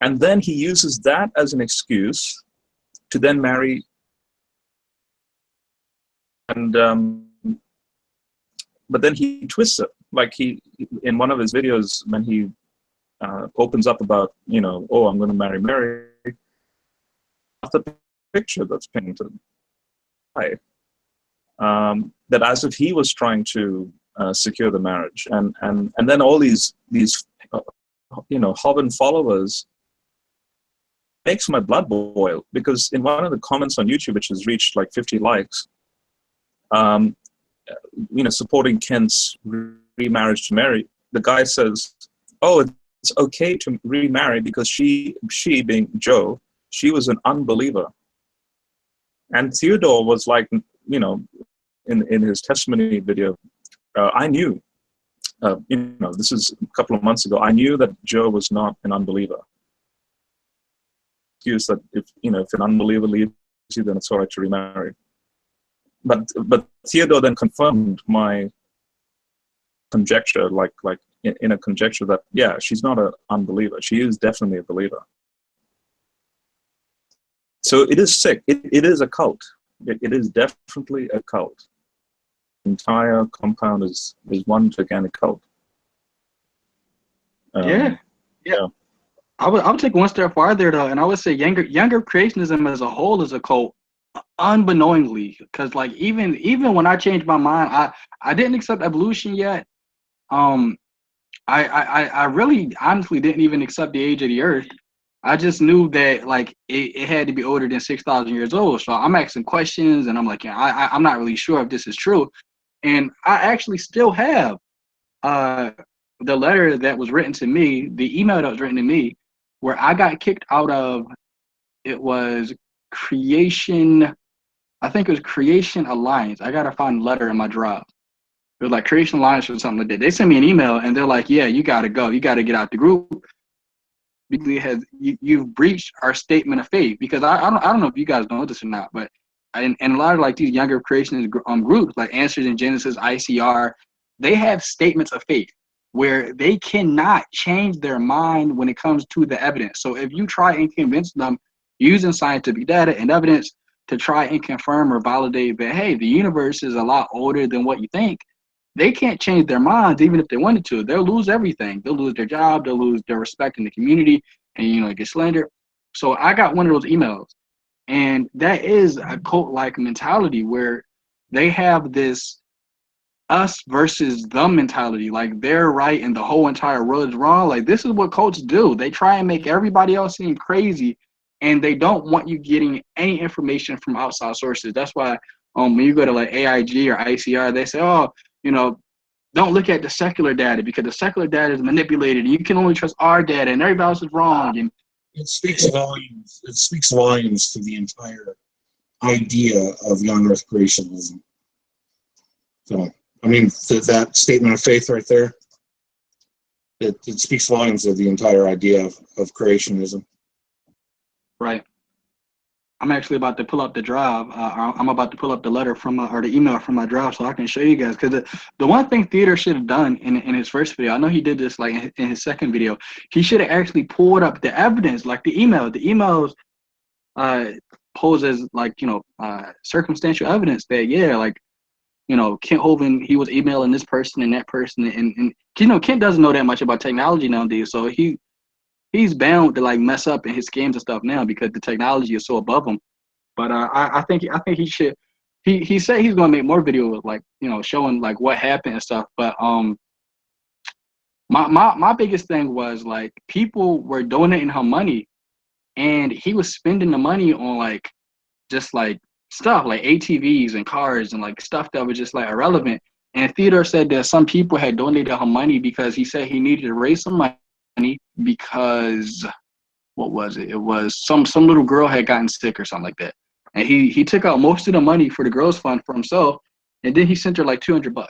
And then he uses that as an excuse to then marry. And but then he twists it. Like in one of his videos, when he opens up about, oh, I'm going to marry Mary, the picture that's painted, that as if he was trying to secure the marriage, and then all these Hovan followers, makes my blood boil, because in one of the comments on YouTube, which has reached like 50 likes, supporting Kent's remarriage to Mary, the guy says, oh, it's okay to remarry because she being Joe, she was an unbeliever. And Theodore was like, in his testimony video, I knew, this is a couple of months ago, I knew that Joe was not an unbeliever. Excuse that if an unbeliever leaves you, then it's all right to remarry. But Theodore then confirmed my conjecture, like in a conjecture that, yeah, she's not an unbeliever. She is definitely a believer. So it is sick. It is a cult. It is definitely a cult. The entire compound is one gigantic cult. Yeah. I would take one step farther though, and I would say younger creationism as a whole is a cult, unbeknowingly. Because like even when I changed my mind, I didn't accept evolution yet. I really honestly didn't even accept the age of the Earth. I just knew that like it had to be older than 6,000 years old. So I'm asking questions, and I'm like, I'm not really sure if this is true. And I actually still have the letter that was written to me, the email that was written to me, where I got kicked out of. It was Creation. I think it was Creation Alliance. I gotta find a letter in my drive. It was like Creation Alliance or something like that. They sent me an email and they're like, "Yeah, you gotta go. You gotta get out the group because you've breached our statement of faith." Because I don't know if you guys know this or not, but and a lot of like these younger creationist groups like Answers in Genesis, ICR, they have statements of faith where they cannot change their mind when it comes to the evidence. So if you try and convince them using scientific data and evidence to try and confirm or validate that, hey, the universe is a lot older than what you think, they can't change their minds even if they wanted to. They'll lose everything. They'll lose their job. They'll lose their respect in the community, and get slandered. So I got one of those emails, and that is a cult-like mentality where they have this us versus them mentality. Like they're right and the whole entire world is wrong. Like this is what cults do. They try and make everybody else seem crazy, and they don't want you getting any information from outside sources. That's why when you go to like AIG or ICR, they say, oh, don't look at the secular data because the secular data is manipulated. You can only trust our data, and everybody else is wrong. And it speaks volumes. It speaks volumes to the entire idea of young Earth creationism. So, I mean, that statement of faith right there, it speaks volumes of the entire idea of creationism. right. I'm actually about to pull up the drive. I'm about to pull up the letter or the email from my drive so I can show you guys. Because the one thing Theodore should have done in his first video, I know he did this like in his second video, he should have actually pulled up the evidence, like the email. The emails pose as like, circumstantial evidence that, yeah, like, Kent Hovind, he was emailing this person and that person. And Kent doesn't know that much about technology nowadays. So he's bound to like mess up in his scams and stuff now because the technology is so above him. But I think he should. He said he's gonna make more videos like showing like what happened and stuff. But my biggest thing was like people were donating him money, and he was spending the money on like just like stuff like ATVs and cars and like stuff that was just like irrelevant. And Theodore said that some people had donated him money because he said he needed to raise some money because what was it? It was some little girl had gotten sick or something like that. And he took out most of the money for the girls fund for himself, and then he sent her like $200.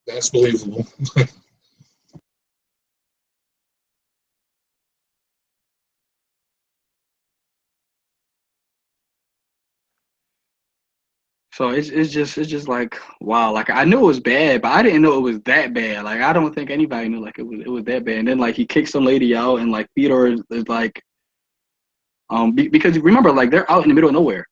That's believable. So it's just like wow, like I knew it was bad, but I didn't know it was that bad. Like I don't think anybody knew like it was that bad. And then like he kicked some lady out, and like Theodore is like because remember like they're out in the middle of nowhere.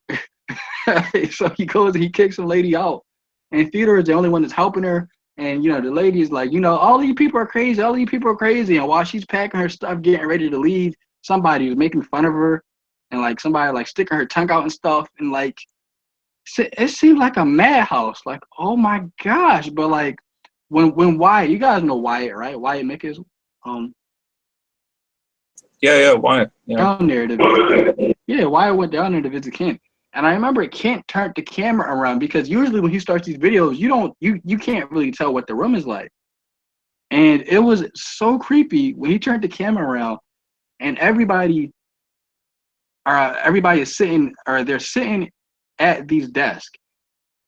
So he kicks some lady out, and Theodore is the only one that's helping her. And the lady is like, all these people are crazy, all these people are crazy. And while she's packing her stuff, getting ready to leave, somebody was making fun of her, and like somebody like sticking her tongue out and stuff, and like it seemed like a madhouse. Like, oh my gosh! But like when Wyatt, you guys know Wyatt, right? Wyatt Mickens, Yeah, Wyatt. Yeah. down there to Wyatt went down there to visit Kent. And I remember Kent turned the camera around because usually when he starts these videos, you can't really tell what the room is like. And it was so creepy when he turned the camera around and everybody is sitting or they're sitting at these desks.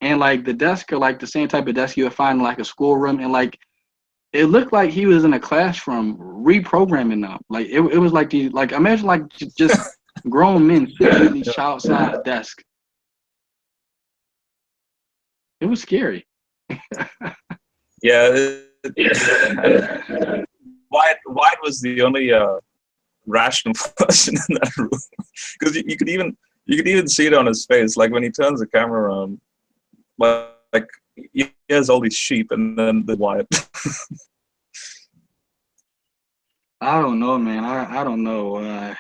And like the desks are like the same type of desk you would find in like a schoolroom, and like it looked like he was in a classroom reprogramming them. Like it was like imagine like just grown men sitting at these child-sized desks. It was scary. Yeah. Wyatt was the only rational person in that room because you could even see it on his face. Like when he turns the camera around, like he has all these sheep, and then the Wyatt. I don't know, man. I don't know.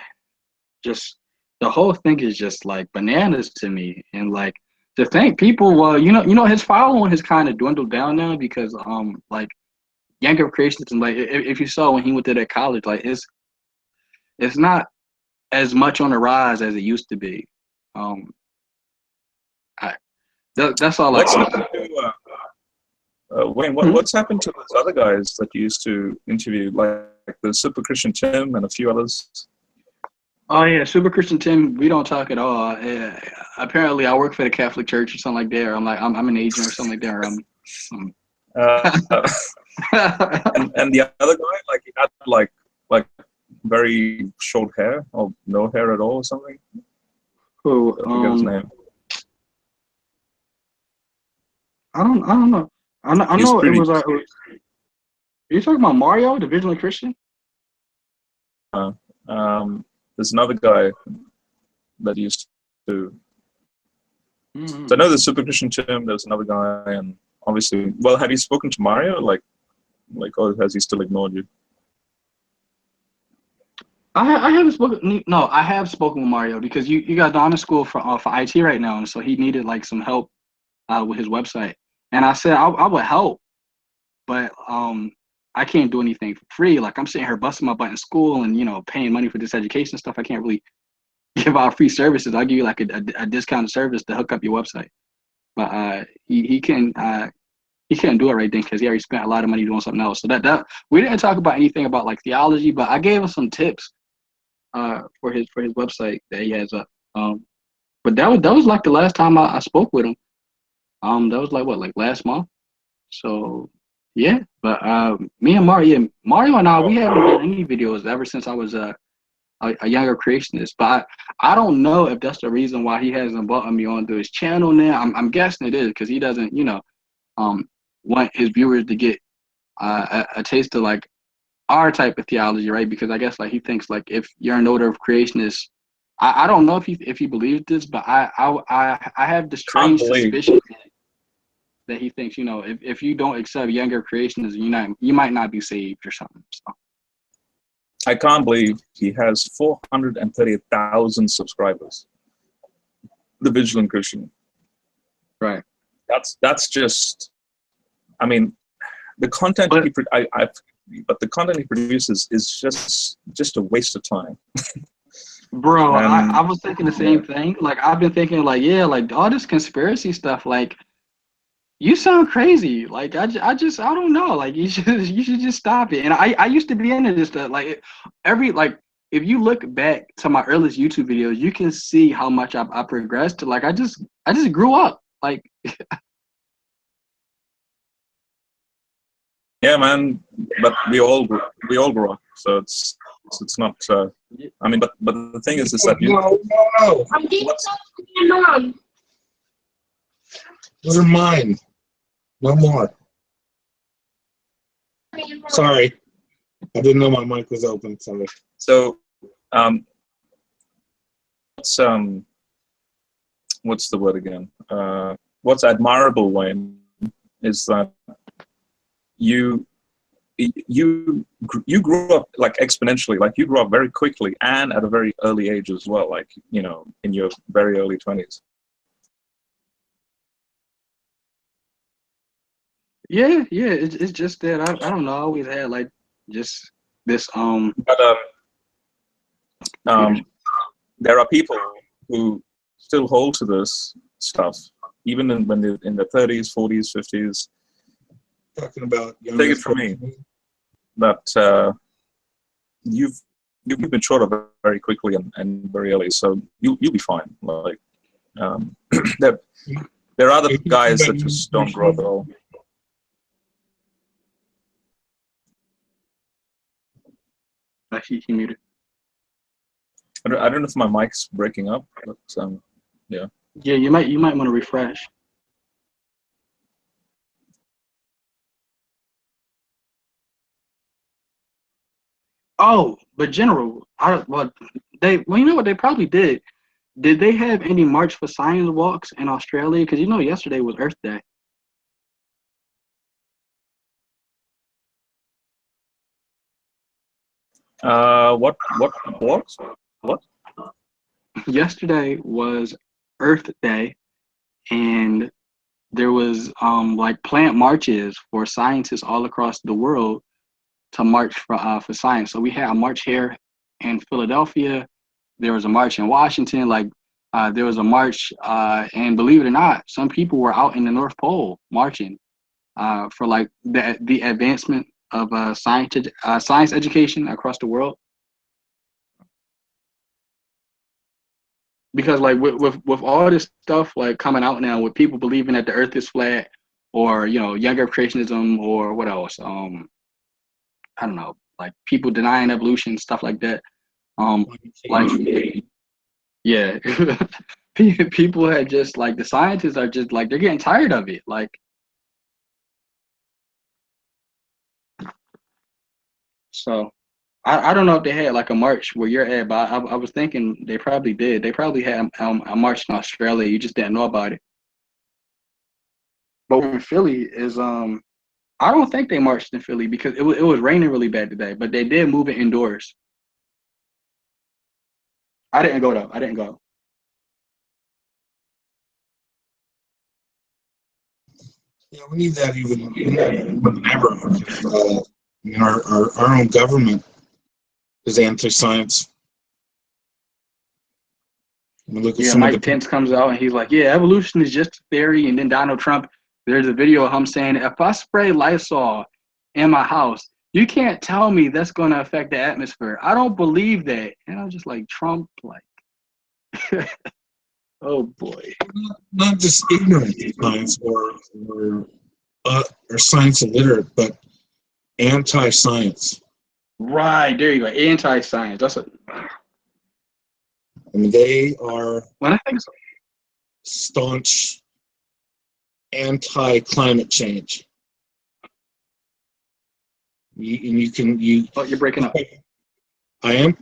Just the whole thing is just like bananas to me, and like to think people. Well, his following has kind of dwindled down now because like younger creationists, and like if you saw when he went to that college, like it's not as much on the rise as it used to be. Um, I That's all What's I. happened to Wayne? Hmm? What's happened to those other guys that you used to interview, like the Super Christian Tim and a few others? Oh yeah, Super Christian Tim. We don't talk at all. Apparently, I work for the Catholic Church or something like that. Or I'm an agent or something like that. Or Uh, and the other guy, like he had like very short hair or no hair at all or something. who? I forget his name. I don't know. I He's know it pretty. was. Are you talking about Mario, the Vigilant Christian? There's another guy that used to. Mm-hmm. So I know the Super Christian Tim. There's another guy, and obviously, well, have you spoken to Mario? Like, or has he still ignored you? I haven't spoken. No, I have spoken with Mario because you got Don in school for IT right now, and so he needed like some help with his website, and I said I would help, but I can't do anything for free. Like I'm sitting here busting my butt in school and paying money for this education stuff. I can't really give out free services. I'll give you like a discounted service to hook up your website, but he can. He couldn't do it right then because he already spent a lot of money doing something else. So that we didn't talk about anything about like theology, but I gave him some tips for his website that he has up. But that was like the last time I spoke with him. That was like what, like last month. So yeah, but me and Mario and I, we haven't done any videos ever since I was a younger creationist. But I don't know if that's the reason why he hasn't brought me onto his channel now. I'm guessing it is because he doesn't want his viewers to get a taste of like our type of theology, right? Because I guess like he thinks like if you're an order of creationists, I don't know if he believes this, but I have the Can't strange believe. suspicion that he thinks if you don't accept younger creationists, you might not be saved or something. So. I can't believe he has 430,000 subscribers. The Vigilant Christian. Right. That's just. I mean, the content but the content he produces is just a waste of time. Bro, I was thinking the same thing. Like I've been thinking like, yeah, like all this conspiracy stuff, like you sound crazy. Like I don't know. Like you should just stop it. And I used to be into this stuff. Like if you look back to my earliest YouTube videos, you can see how much I progressed. Like I just grew up. Like yeah, man. But we all grow up. So it's not. I mean, but the thing is that you. No. I'm getting something from your mom. Those are mine. No more. Sorry. I didn't know my mic was open. Sorry. So, what's the word again? What's admirable, Wayne, is that you grew up like exponentially, like you grew up very quickly and at a very early age as well, like in your very early 20s. yeah, it's just that I don't know. I always had like just this But there are people who still hold to this stuff, even when they're in their 30s, 40s, 50s. Talking about Take it from me that you've matured very quickly and very early, so you'll be fine. Like there are other guys that just don't grow up at all. He muted. I don't know if my mic's breaking up, but yeah. Yeah, you might want to refresh. Oh, but General, you know what they probably did. Did they have any March for Science walks in Australia? Because yesterday was Earth Day. What walks? What? Yesterday was Earth Day, and there was like plant marches for scientists all across the world to march for science. So we had a march here in Philadelphia. There was a march in Washington. Like there was a march, and believe it or not, some people were out in the North Pole marching for like the advancement of science education across the world. Because like with all this stuff like coming out now, with people believing that the Earth is flat, or younger creationism, or what else? I don't know, like people denying evolution, stuff like that. Like yeah, people had just like the scientists are just like they're getting tired of it. Like so, I don't know if they had like a march where you're at, but I was thinking they probably did. They probably had a march in Australia. You just didn't know about it. But in Philly is I don't think they marched in Philly because it was raining really bad today. But they did move it indoors. I didn't go though. I didn't go. Yeah, we need that even more than ever. Our own government is anti-science. I mean, look at Yeah, some of Mike the. Pence comes out and he's like, "Yeah, evolution is just a theory." And then Donald Trump, there's a video of him saying, "If I spray Lysol in my house, you can't tell me that's going to affect the atmosphere. I don't believe that." And I'm just like, Trump, like, oh boy. Not just ignorant to science or science illiterate, but anti-science. Right, there you go. Anti-science. That's a. I mean, they are When I think so. staunch anti-climate change. You. Oh, you're breaking up. I am.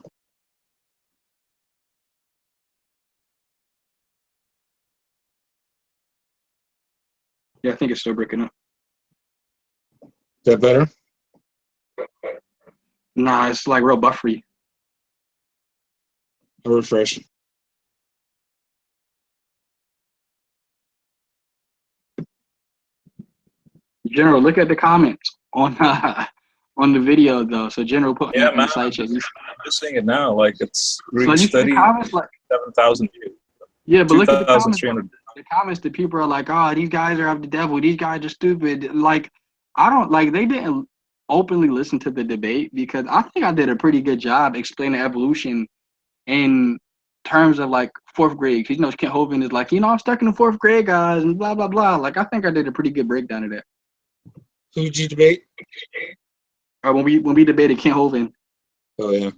Yeah, I think it's still breaking up. Is that better? Nah, it's like real buffery. I'll refresh. General, look at the comments on the video though. So General put Yeah, in man. the side chat. I'm just seeing it now. Like it's So you reached see the comments like 37,000 views. yeah, but look at the comments. 2,300. The comments that people are like, "Oh, these guys are of the devil. These guys are stupid." Like, I don't like. They didn't openly listen to the debate because I think I did a pretty good job explaining evolution in terms of like fourth grade. Because Kent Hovind is like, I'm stuck in the fourth grade, guys, and blah blah blah. Like, I think I did a pretty good breakdown of that. Who did you debate? Or when we debated Kent Hovind. Oh yeah.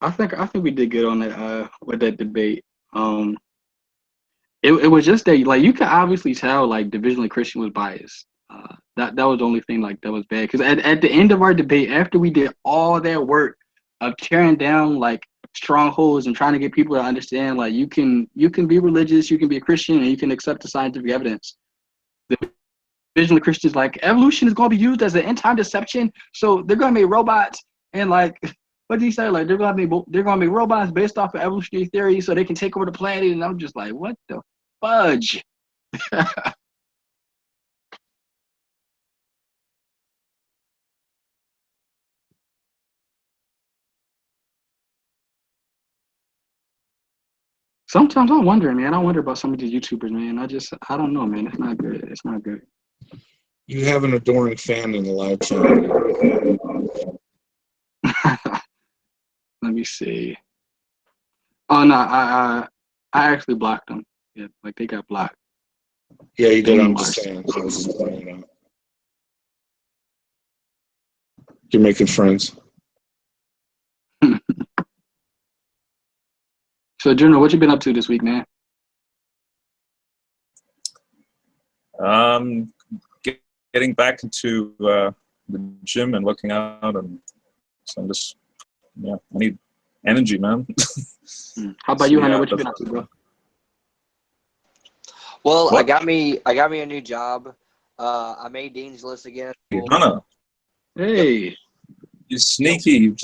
I think we did good on that with that debate. It was just that like you could obviously tell like Divisionally Christian was biased. That was the only thing like that was bad because at the end of our debate, after we did all that work of tearing down like strongholds and trying to get people to understand like you can be religious, you can be a Christian, and you can accept the scientific evidence. The Divisionally Christians like evolution is going to be used as an end time deception, so they're going to make robots and like. What did he say? Like they're gonna be robots based off of evolutionary theory, so they can take over the planet. And I'm just like, what the fudge? Sometimes I'm wondering, man. I wonder about some of these YouTubers, man. I don't know, man. It's not good. It's not good. You have an adoring fan in the live chat. Let me see. Oh no, I actually blocked them. Yeah, like they got blocked. Yeah, you did. I'm just saying. So I was just pointing it out. You're making friends. So, General, what you been up to this week, man? Getting back into the gym and working out, and so I'm just I need energy, man. How about you, Hunter? What you been up to, bro? Well, What? I got me a new job. I made Dean's List again. Hunter, Hey. you're sneaky.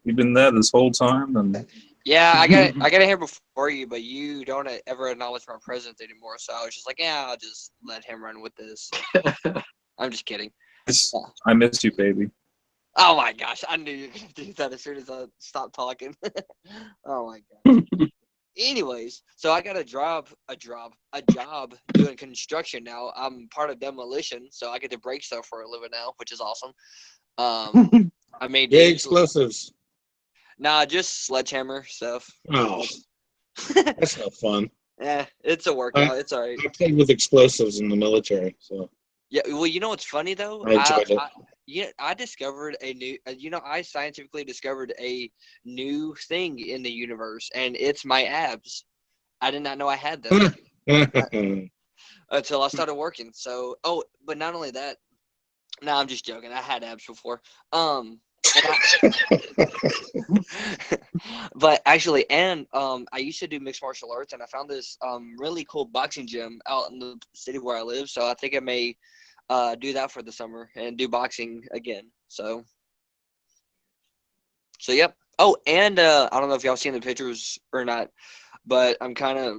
You've been there this whole time, and Yeah, I got here before you, but you don't ever acknowledge my presence anymore. So I was just like, I'll just let him run with this. I'm just kidding. I miss you, baby. Oh my gosh, I knew you were gonna do that as soon as I stopped talking. Oh my gosh. Anyways, so I got a job doing construction now. I'm part of demolition, so I get to break stuff for a living now, which is awesome. I made Yay, explosives. Nah, just sledgehammer stuff. Oh, that's not fun. Yeah, it's a workout. It's all right. I played with explosives in the military, so Yeah, well, you know what's funny though? I enjoyed it. I discovered a new, I scientifically discovered a new thing in the universe, and it's my abs. I did not know I had them until I started working. So, but not only that, no, I'm just joking. I had abs before. But actually, I used to do mixed martial arts, and I found this really cool boxing gym out in the city where I live. So I think I may do that for the summer and do boxing again. So yep. Oh, and I don't know if y'all seen the pictures or not, but I'm kind of,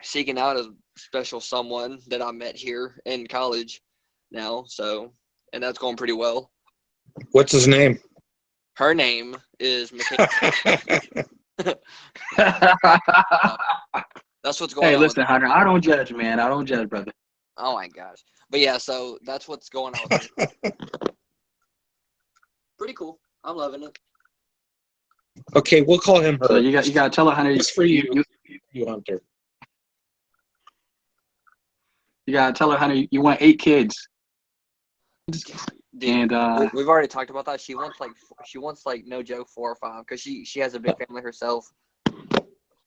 seeking out a special someone that I met here in college now. So, and that's going pretty well. What's his name? Her name is Michaela. That's what's going on. Hey, listen, Hunter, I don't judge, man. I don't judge, brother. Oh my gosh. But yeah, so that's what's going on with me. Pretty cool. I'm loving it. Okay, we'll call him her. So you got to tell her, Hunter. Just for you, Hunter. You got to tell her, Hunter, you want 8 kids. Dude, And we've already talked about that. She wants like no joke 4 or 5 because she has a big family herself.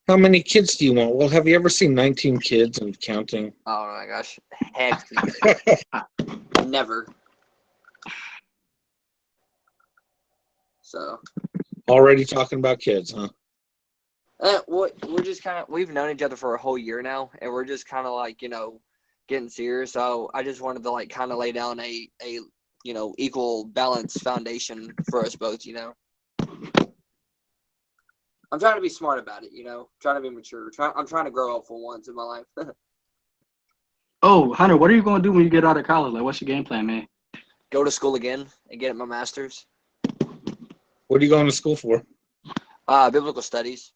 How many kids do you want? Well, have you ever seen 19 kids and counting? Oh my gosh, heck, never. So Already talking about kids, huh? we're just we've known each other for a whole year now, and we're just kind of like getting serious. So I just wanted to like kind of lay down a equal balance foundation for us both. I'm trying to be smart about it. Trying to be mature. I'm trying to grow up for once in my life. oh, Hunter, what are you going to do when you get out of college? Like, what's your game plan, man? Go to school again and get my master's. What are you going to school for? Biblical studies.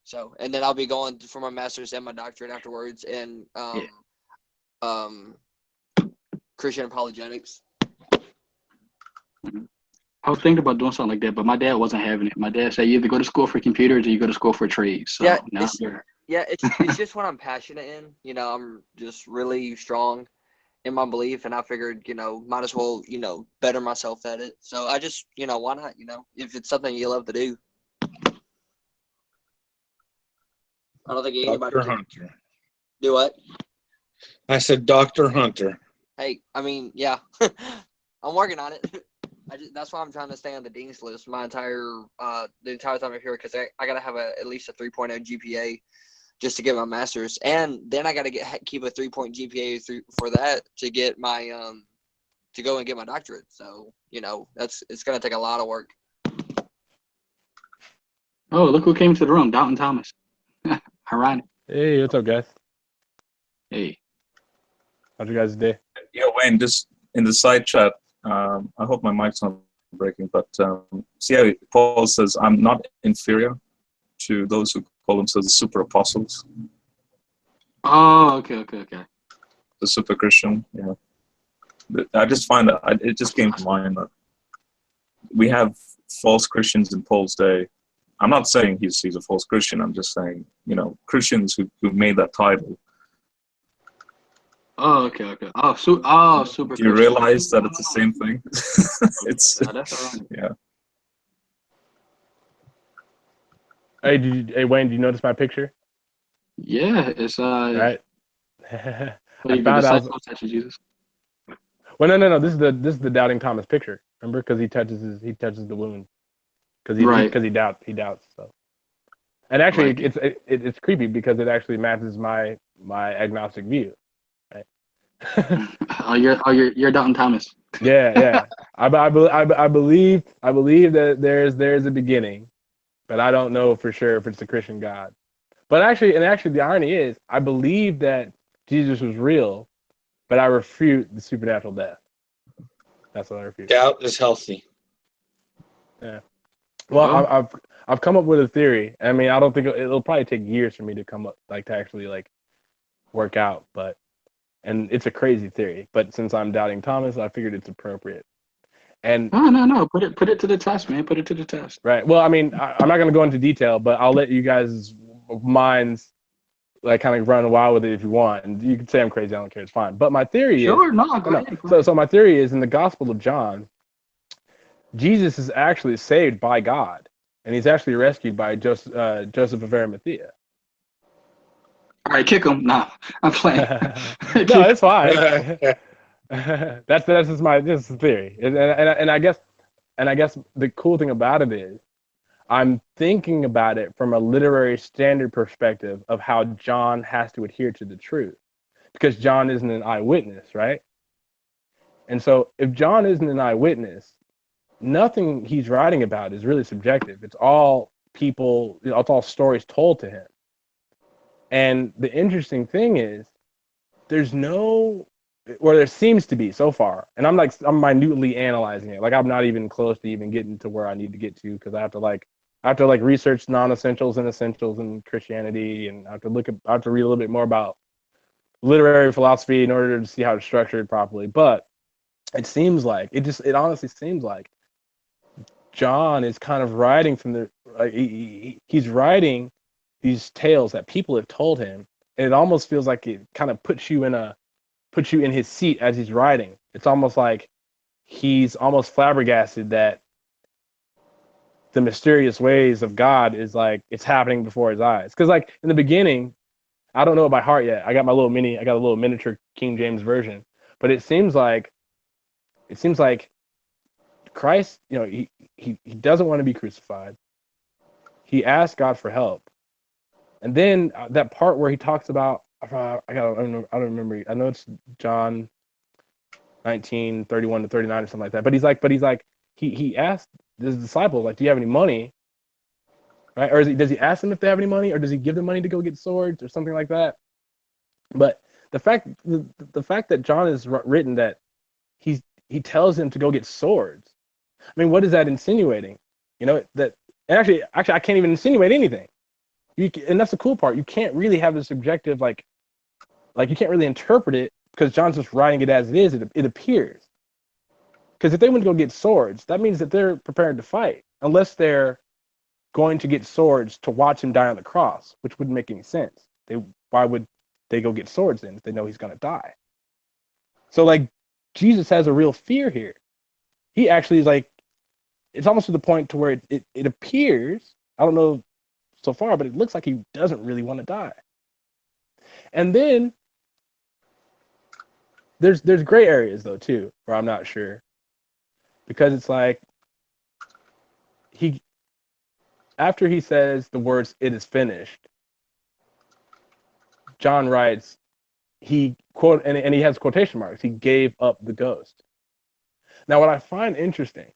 So, and then I'll be going for my master's and my doctorate afterwards in Christian apologetics. I was thinking about doing something like that, but my dad wasn't having it. My dad said you either go to school for computers or you go to school for trades. So Yeah, now it's just what I'm passionate in. I'm just really strong in my belief, and I figured, might as well, better myself at it. So I just, why not? If it's something you love to do. I don't think anybody Dr. Hunter. Do what? I said Dr. Hunter. Hey, I mean, yeah, I'm working on it. That's why I'm trying to stay on the dean's list the entire time I'm here, because I gotta have at least a 3.0 GPA just to get my master's, and then I gotta keep a 3-point GPA for that to get my to go and get my doctorate. So it's gonna take a lot of work. Oh, look who came to the room, Dalton Thomas. Ironic. Hey, what's up, guys? Hey. How's your guys' day? Yeah, Wayne, just in the side chat, I hope my mic's not breaking, but see how Paul says, I'm not inferior to those who call themselves the super apostles. Oh, okay. The super Christian, yeah. I just find that it just came to mind that we have false Christians in Paul's day. I'm not saying he's a false Christian. I'm just saying, Christians who made that title. Oh, okay. Super. Do you realize that it's the same thing? It's that's ironic. Yeah. Hey, Wayne, do you notice my picture? Yeah, it's Right. I I found out. Jesus. Well, no. This is the doubting Thomas picture. Remember, because he touches the wound. Because he doubts. So, and actually, Right. it's creepy because it actually matches my agnostic view. Right. you're Dalton Thomas. Yeah. I believe that there's a beginning, but I don't know for sure if it's the Christian God. But actually, the irony is, I believe that Jesus was real, but I refute the supernatural death. That's what I refute. Doubt is healthy. Yeah. Well, I've come up with a theory. I mean, I don't think it'll probably take years for me to come up, like, to actually like work out, and it's a crazy theory. But since I'm doubting Thomas, I figured it's appropriate. And no. Put it to the test, man. Put it to the test. right. Well, I mean, I'm not going to go into detail, but I'll let you guys' minds like kind of run wild with it if you want. And you can say I'm crazy. I don't care. It's fine. But my theory Go ahead. So my theory is in the Gospel of John, Jesus is actually saved by God, and he's actually rescued by Joseph of Arimathea. All right, kick him. Nah, I'm playing. No, it's fine. That's just this is theory, and I guess the cool thing about it is I'm thinking about it from a literary standard perspective of how John has to adhere to the truth, because John isn't an eyewitness, right? And so if John isn't an eyewitness, nothing he's writing about is really subjective. It's all people, it's all stories told to him. And the interesting thing is there seems to be so far, and I'm minutely analyzing it. Like, I'm not even close to even getting to where I need to get to, because I have to research non-essentials and essentials in Christianity, and I have to read a little bit more about literary philosophy in order to see how it's structured properly. But it honestly seems like John is kind of writing from he's writing these tales that people have told him, and it almost feels like it kind of puts you in his seat as he's writing. It's almost like he's almost flabbergasted that the mysterious ways of God is like it's happening before his eyes. Because like in the beginning, I don't know it by heart yet. I got a little miniature King James version, but it seems like Christ, he doesn't want to be crucified. He asked God for help. And then that part where he talks about, I don't remember. I know it's John 19:31 to 39 or something like that. But he's like, he asked his disciples, like, do you have any money? Right? Or does he ask them if they have any money, or does he give them money to go get swords or something like that? But the fact that John has written that he tells them to go get swords. I mean, what is that insinuating? Actually, I can't even insinuate anything. And that's the cool part. You can't really have a subjective, like you can't really interpret it, because John's just writing it as it is. It appears. Because if they went to go get swords, that means that they're prepared to fight, unless they're going to get swords to watch him die on the cross, which wouldn't make any sense. Why would they go get swords then if they know he's going to die? So like, Jesus has a real fear here. He actually is like, it's almost to the point to where it appears, I don't know so far, but it looks like he doesn't really want to die. And then there's gray areas though too, where I'm not sure, because it's like after he says the words "it is finished," John writes, he has quotation marks, he gave up the ghost. Now, what I find interesting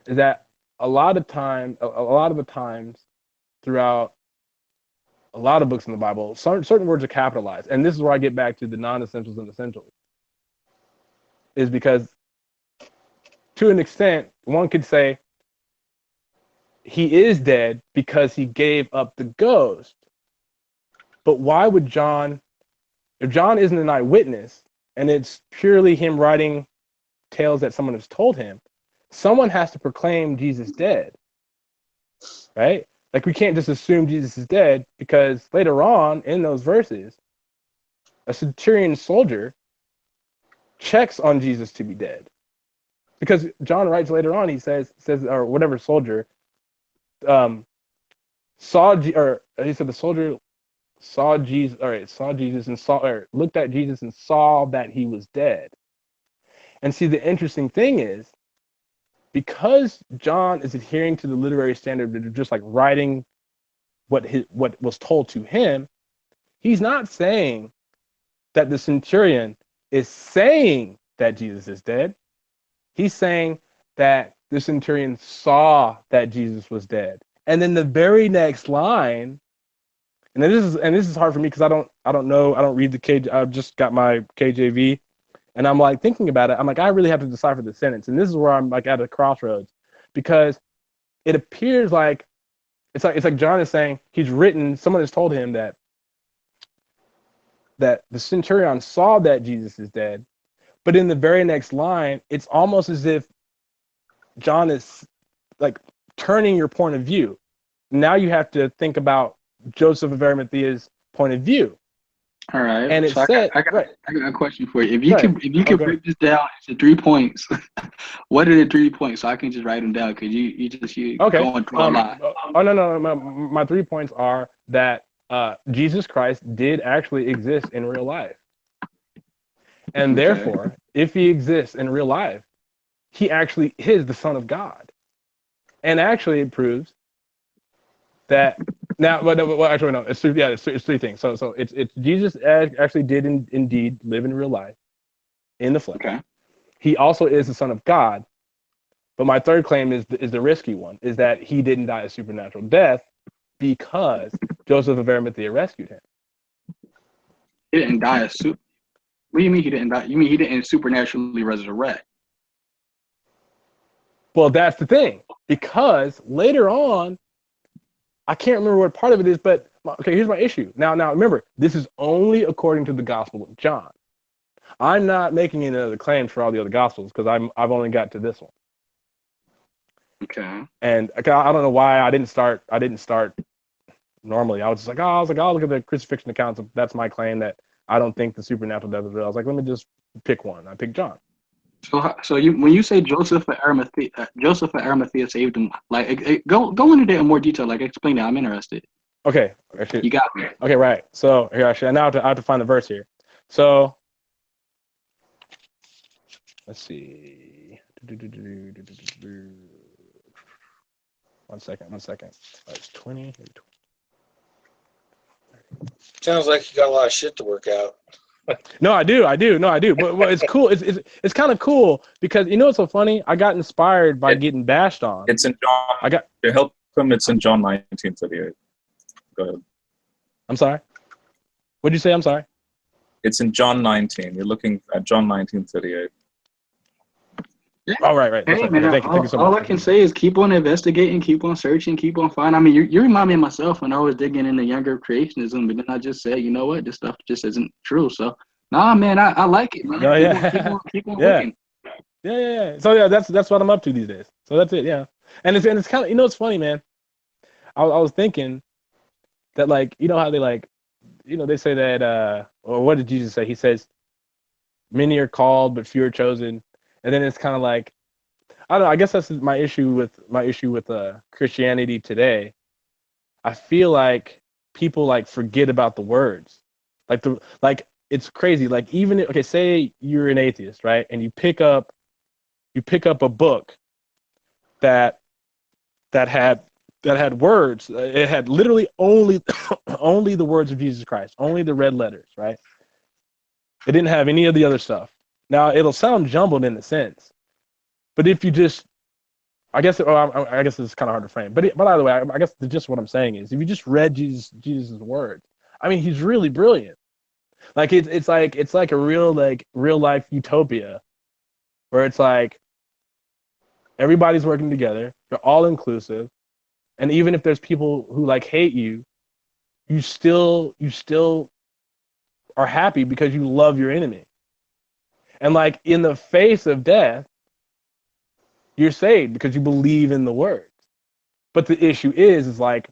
is that a lot of the times throughout a lot of books in the Bible, certain words are capitalized. And this is where I get back to the non-essentials and essentials. Is because, to an extent, one could say he is dead because he gave up the ghost. But why would John, if John isn't an eyewitness and it's purely him writing tales that someone has told him, someone has to proclaim Jesus dead, right? Like, we can't just assume Jesus is dead, because later on in those verses, a centurion soldier checks on Jesus to be dead. Because John writes later on, he says, or whatever soldier, the soldier saw Jesus and looked at Jesus and saw that he was dead. And see, the interesting thing is, because John is adhering to the literary standard of just like writing what was told to him, he's not saying that the centurion is saying that Jesus is dead. He's saying that the centurion saw that Jesus was dead. And then the very next line, and this is hard for me because I don't read the KJ. I've just got my KJV, And I'm like thinking about it. I'm like, I really have to decipher the sentence. And this is where I'm like at a crossroads, because it appears like it's like John is saying someone has told him that the centurion saw that Jesus is dead, but in the very next line, it's almost as if John is like turning your point of view. Now you have to think about Joseph of Arimathea's point of view. All right. And it so said, I got a question for you. If you Go could break this down into 3 points, what are the 3 points? So I can just write them down, because you okay. going through a lot. Oh no. My 3 points are that Jesus Christ did actually exist in real life. And therefore, if he exists in real life, he actually is the Son of God. And actually it proves that now, well, actually, no, it's 3 things. So it's Jesus actually did indeed live in real life in the flesh. Okay. He also is the Son of God. But my third claim is the risky one, is that he didn't die a supernatural death because Joseph of Arimathea rescued him. He didn't die a super. What do you mean he didn't die? You mean he didn't supernaturally resurrect? Well, that's the thing, because later on, I can't remember what part of it is, but okay, here's my issue. Now remember, this is only according to the Gospel of John. I'm not making any other claims for all the other Gospels, because I've only got to this one. Okay. And I don't know why I didn't start normally. I was just like, I'll look at the crucifixion accounts. That's my claim, that I don't think the supernatural death is real. I was like, let me just pick one. I picked John. So when you say Joseph of Arimathea saved him, like go into that in more detail. Like, explain that. I'm interested. Okay, actually, You got me. okay, right. So here, actually, now I have to find the verse here. So let's see. One second. It's 20. Sounds like you got a lot of shit to work out. No, I do. But it's cool. It's kind of cool, because you know what's so funny? I got inspired by getting bashed on. It's in John. To help him, it's in John 19:38. Go ahead. I'm sorry. What did you say? I'm sorry. It's in John 19. You're looking at John 19:38. Yeah. Oh, right. Hey, Okay, man, thank you so much. All I can say is keep on investigating, keep on searching, keep on finding. I mean, you remind me of myself when I was digging into younger creationism, but then I just said, you know what, this stuff just isn't true. So, nah, man, I like it, man. No, yeah. Keep on Yeah. looking. Yeah. So yeah, that's what I'm up to these days. So that's it. Yeah. And it's kind of, you know, it's funny, man. I was thinking that, like, you know how they, like, you know, they say that, or what did Jesus say? He says, many are called, but few are chosen. And then it's kind of like, I don't know. I guess that's my issue with Christianity today. I feel like people like forget about the words, like it's crazy. Like, even okay, say you're an atheist, right? And you pick up a book that had words. It had literally only only the words of Jesus Christ, only the red letters, right? It didn't have any of the other stuff. Now it'll sound jumbled in a sense, but if you just, I guess it's kind of hard to frame. But either way, I guess just what I'm saying is, if you just read Jesus' words, I mean, he's really brilliant. Like it's like a real life utopia, where it's like everybody's working together, they're all inclusive, and even if there's people who like hate you, you still are happy because you love your enemy. And like in the face of death, you're saved because you believe in the words. But the issue is like,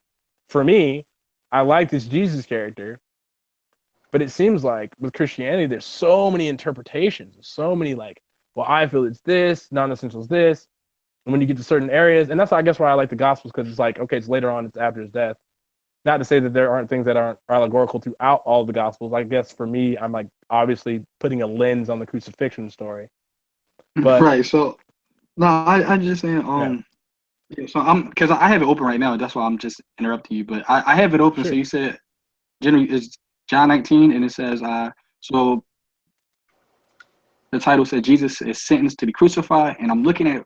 for me, I like this Jesus character, but it seems like with Christianity, there's so many interpretations, so many like, well, I feel it's this, non-essential is this. And when you get to certain areas, and that's, I guess, why I like the Gospels, because it's like, okay, it's later on, it's after his death. Not to say that there aren't things that aren't allegorical throughout all of the Gospels. I guess for me, I'm like obviously putting a lens on the crucifixion story. But right. So, no, I just saying, yeah, so because I have it open right now. That's why I'm just interrupting you. But I have it open. Sure. So you said, generally, is John 19, and it says, so the title said Jesus is sentenced to be crucified, and I'm looking at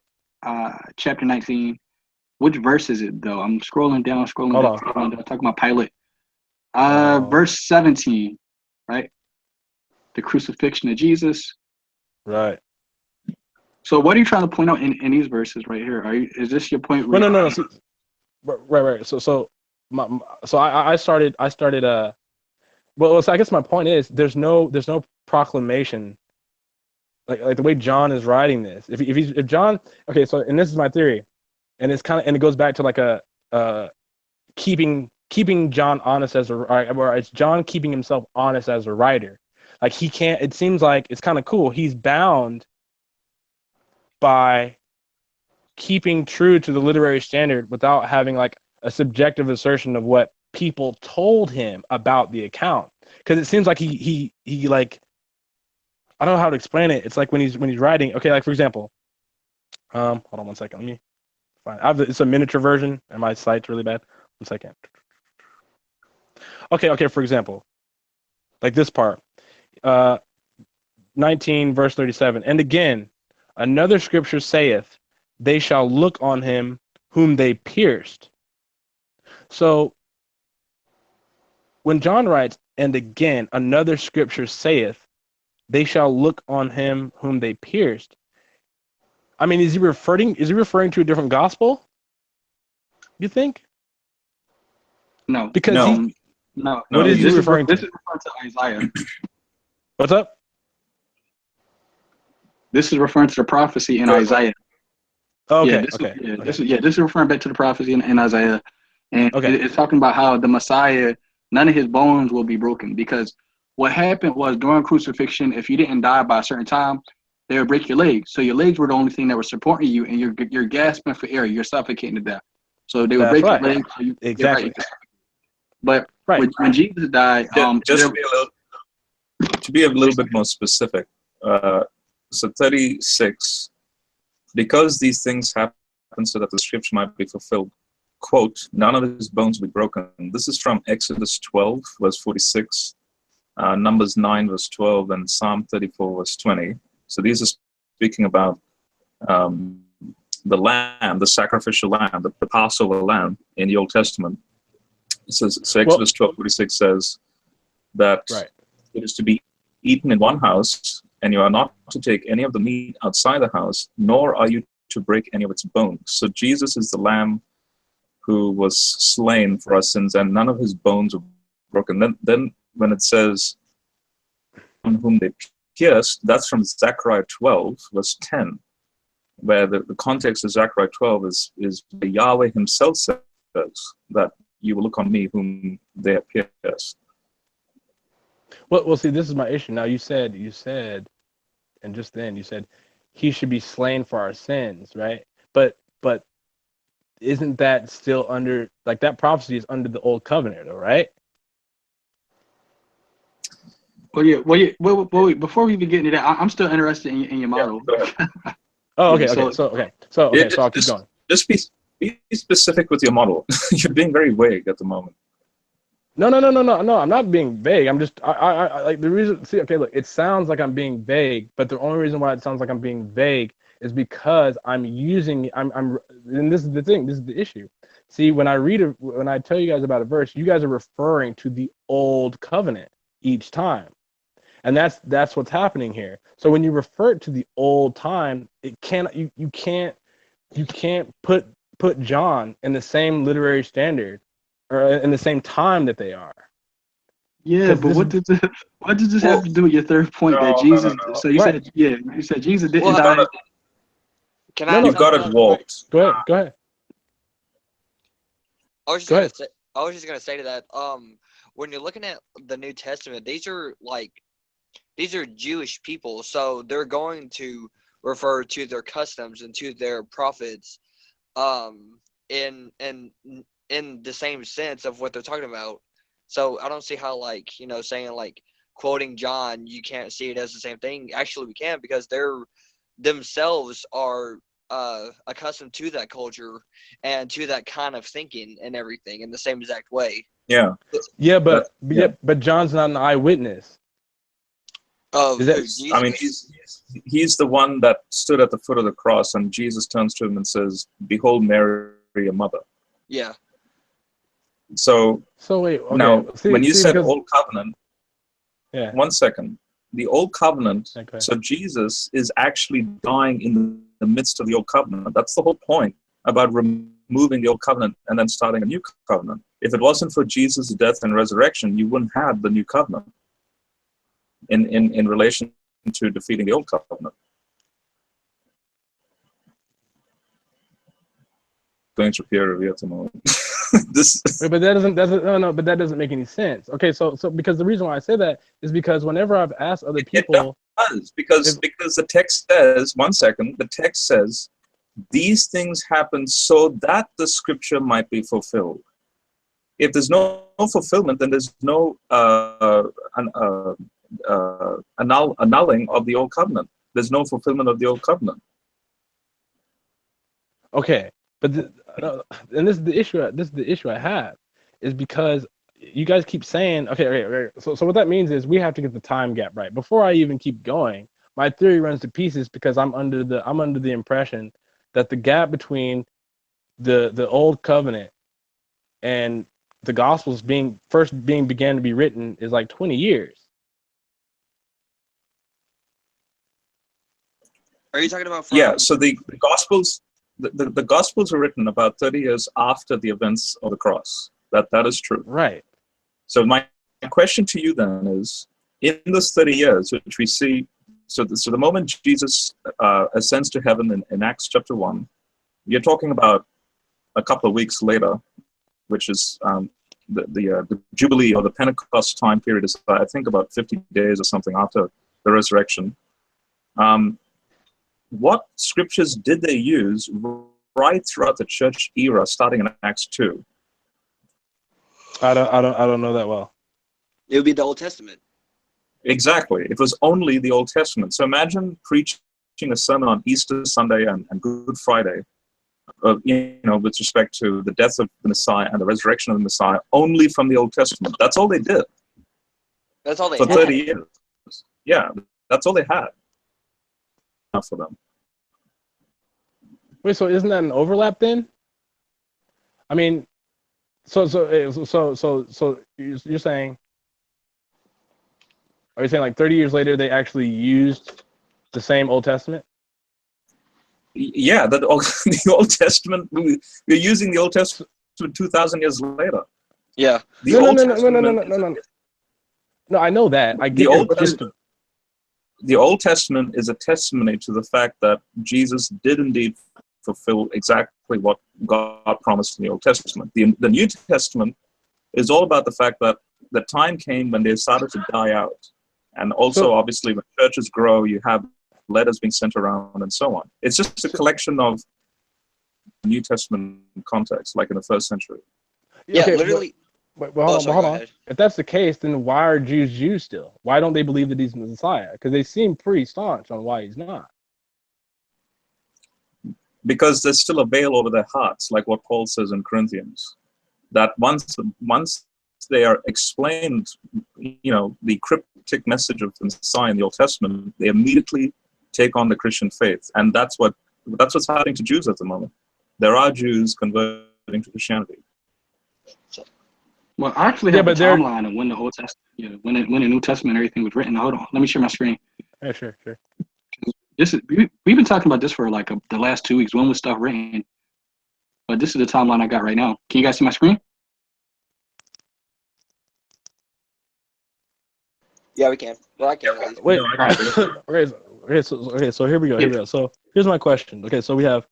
chapter 19. Which verse is it though? I'm scrolling down, talking about Pilate. Verse 17, right? The crucifixion of Jesus. Right. So what are you trying to point out in these verses right here? Is this your point? No. See, right. So I started. Well, so I guess my point is there's no proclamation like the way John is writing this. If John, okay, so and this is my theory, and it goes back to like a keeping John honest as or it's John keeping himself honest as a writer. Like he can't. It seems like it's kind of cool. He's bound by keeping true to the literary standard without having like a subjective assertion of what people told him about the account. Because it seems like he like, I don't know how to explain it. It's like when he's writing. Okay, like for example, hold on one second. Let me find. It's a miniature version, and my site's really bad. 1 second. Okay. For example, like this part, 19 verse 37. And again, another scripture saith, they shall look on him whom they pierced. So when John writes, and again, another scripture saith, they shall look on him whom they pierced. I mean, is he referring to a different gospel? You think? No. Because no. What is he referring to? This is referring to Isaiah. What's up? This is referring to the prophecy in Isaiah. Oh, okay. This is referring back to the prophecy in Isaiah, and it's talking about how the Messiah, none of his bones will be broken, because what happened was during crucifixion, if you didn't die by a certain time, they would break your legs. So your legs were the only thing that was supporting you, and you're gasping for air, you're suffocating to death. So they would break your legs. So Exactly. But when Jesus died, to be a little bit more specific, so 36, because these things happen so that the scripture might be fulfilled, quote, none of his bones will be broken. This is from Exodus 12, verse 46, Numbers 9, verse 12, and Psalm 34, verse 20. So these are speaking about the lamb, the sacrificial lamb, the Passover lamb in the Old Testament. It says, so Exodus 12:46 says that it is to be eaten in one house, and you are not to take any of the meat outside the house, nor are you to break any of its bones. So Jesus is the lamb who was slain for our sins, and none of his bones were broken. Then when it says, on whom they pierced, that's from Zechariah 12, verse 10, where the context of Zechariah 12 is Yahweh himself says that you will look on me whom they have pierced. Well, see, this is my issue. Now you said, and just then you said, he should be slain for our sins, right? But isn't that still under, like, that prophecy is under the old covenant, though, right? Wait, before we even get into that, I'm still interested in your model. Okay. So I'll keep going. Just be specific with your model. You're being very vague at the moment. No, I'm not being vague. I'm just, I like the reason, see, okay, look, it sounds like I'm being vague, but the only reason why it sounds like I'm being vague is because I'm and this is the thing, this is the issue. See, when I tell you guys about a verse, you guys are referring to the old covenant each time. And that's what's happening here. So when you refer to the old time, you can't put John in the same literary standard or in the same time that they are. Yeah, but what does this have to do with your third point that Jesus? No. So you said Jesus didn't die. You've got it warped. Go ahead. I was just gonna say to that. When you're looking at the New Testament, these are Jewish people, so they're going to refer to their customs and to their prophets, in the same sense of what they're talking about. So I don't see how, like, saying, like, quoting John, you can't see it as the same thing. Actually, we can, because they're themselves are accustomed to that culture and to that kind of thinking and everything in the same exact way. Yeah. But John's not an eyewitness. I mean, he's the one that stood at the foot of the cross, and Jesus turns to him and says, "Behold, Mary, your mother." Yeah. So wait. Okay. Now, when you said because, Old Covenant, 1 second. the old covenant. Okay. So Jesus is actually dying in the midst of the old covenant. That's the whole point about removing the old covenant and then starting a new covenant. If it wasn't for Jesus' death and resurrection, you wouldn't have the new covenant in relation to defeating the old covenant. Going to peer review at the moment. Wait, but but that doesn't make any sense. Okay, so because the reason why I say that is because whenever I've asked other people, it does, because the text says, one second, the text says, these things happen so that the scripture might be fulfilled. If there's no fulfillment, then there's no annulling of the old covenant. There's no fulfillment of the old covenant. okay, but and this is the issue. This is the issue I have, is because you guys keep saying, okay. So what that means is we have to get the time gap right. Before I even keep going, my theory runs to pieces because I'm under the impression that the gap between the old covenant and the Gospels began to be written is like 20 years. Are you talking about from? Yeah. So the Gospels. The Gospels were written about 30 years after the events of the cross. That is true. Right. So my question to you then is, in those 30 years, which we see, so the moment Jesus ascends to heaven in Acts chapter 1, you're talking about a couple of weeks later, which is the Jubilee or the Pentecost time period is, I think, about 50 days or something after the resurrection. What scriptures did they use right throughout the church era, starting in Acts 2? I don't know that well. It would be the Old Testament. Exactly. It was only the Old Testament. So imagine preaching a sermon on Easter Sunday and Good Friday, with respect to the death of the Messiah and the resurrection of the Messiah, only from the Old Testament. That's all they did. That's all they for had. 30 years. Yeah, that's all they had. For them. Wait, so isn't that an overlap then? I mean, so you're saying, are you saying like 30 years later they actually used the same Old Testament? Yeah, the Old Testament. We're using the Old Testament 2,000 years later. Yeah. No, I know that. I get the Old it. Testament. The Old Testament is a testimony to the fact that Jesus did indeed fulfill exactly what God promised in the Old Testament. The New Testament is all about the fact that the time came when they started to die out. And also, obviously, when churches grow, you have letters being sent around and so on. It's just a collection of New Testament context, like in the first century. Yeah, okay, literally. But hold on. If that's the case, then why are Jews still? Why don't they believe that he's the Messiah? Because they seem pretty staunch on why he's not. Because there's still a veil over their hearts, like what Paul says in Corinthians, that once they are explained, the cryptic message of the Messiah in the Old Testament, they immediately take on the Christian faith, and that's what's happening to Jews at the moment. There are Jews converting to Christianity. Well, I actually have a timeline of when the Old Testament, when the New Testament and everything was written. Hold on, let me share my screen. Yeah, sure. We've been talking about this for like the last 2 weeks. When was stuff written? But this is the timeline I got right now. Can you guys see my screen? Yeah, we can. Well, I can at least. Wait. No, I can't. Okay. So here we go. So here's my question. Okay, so we have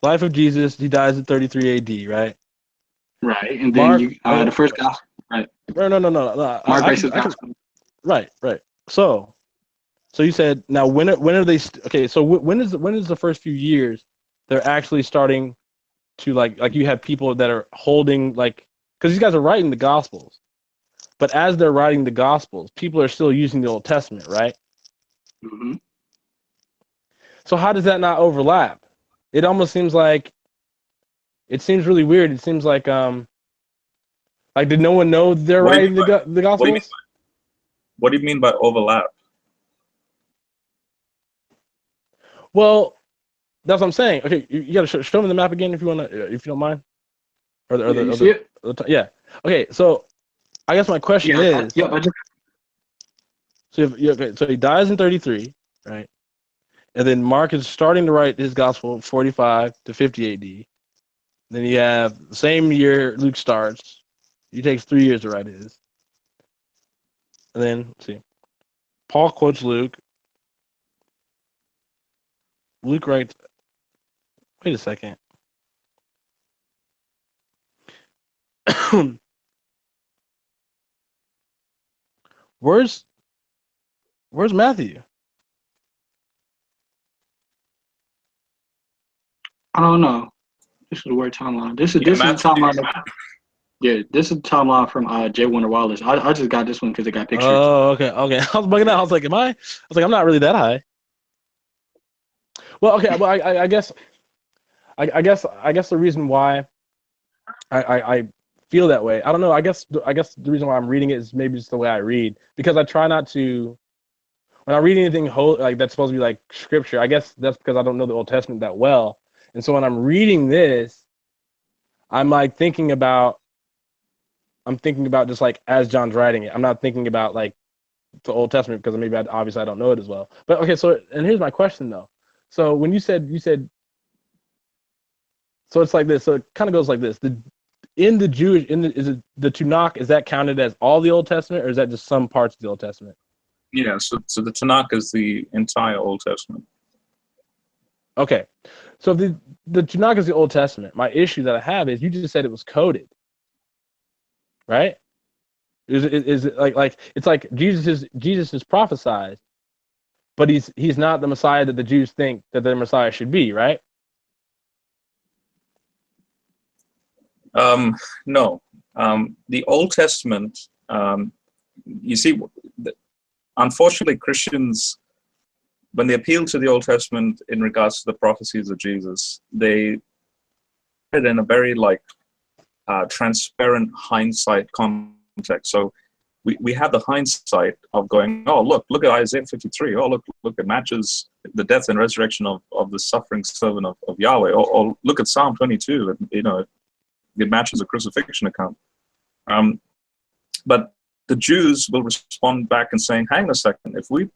life of Jesus. He dies at 33 AD, right? Right, and then Mark, the first gospel. Right. No. Mark writes his gospel. Right. So you said now when are they? Okay, so when is the first few years they're actually starting to like you have people that are holding because these guys are writing the Gospels, but as they're writing the Gospels, people are still using the Old Testament, right? Mm-hmm. So how does that not overlap? It almost seems like it seems really weird. It seems like did no one know they're writing the Gospels? What do you mean by overlap? Well, that's what I'm saying. Okay, you gotta show me the map again if you don't mind. See it? Yeah. Okay, so I guess my question is. Yeah. Okay, so he dies in 33, right? And then Mark is starting to write his gospel 45 to 50 AD. Then you have the same year Luke starts. He takes 3 years to write his. And then, let's see. Paul quotes Luke. Luke writes, wait a second. Where's Matthew? I don't know. This is the word timeline. This is the timeline. Yeah, this is the timeline from J. Wonder Wallace. I just got this one because it got pictures. Oh, okay. I was bugging out. I was like, I'm not really that high. Well, okay. Well, I guess the reason why I feel that way. I don't know. I guess the reason why I'm reading it is maybe just the way I read, because I try not to. When I read anything like that's supposed to be like scripture, I guess that's because I don't know the Old Testament that well. And so when I'm reading this, I'm like thinking about just like as John's writing it. I'm not thinking about like the Old Testament because maybe obviously I don't know it as well. But okay, so and here's my question though. So when you said so it's like this. So it kind of goes like this. Is it the Tanakh, is that counted as all the Old Testament, or is that just some parts of the Old Testament? Yeah, so the Tanakh is the entire Old Testament. Okay, so if the Tanakh is the Old Testament, my issue that I have is you just said it was coded, right? Is it like it's like Jesus is prophesied, but he's not the Messiah that the Jews think that the Messiah should be, right? No, the Old Testament. You see, unfortunately, Christians, when they appeal to the Old Testament in regards to the prophecies of Jesus, they put it in a very transparent hindsight context. So we have the hindsight of going, oh, look at Isaiah 53. Oh, look, it matches the death and resurrection of the suffering servant of Yahweh. Or look at Psalm 22. It matches a crucifixion account. But the Jews will respond back and saying, hang on a second, if we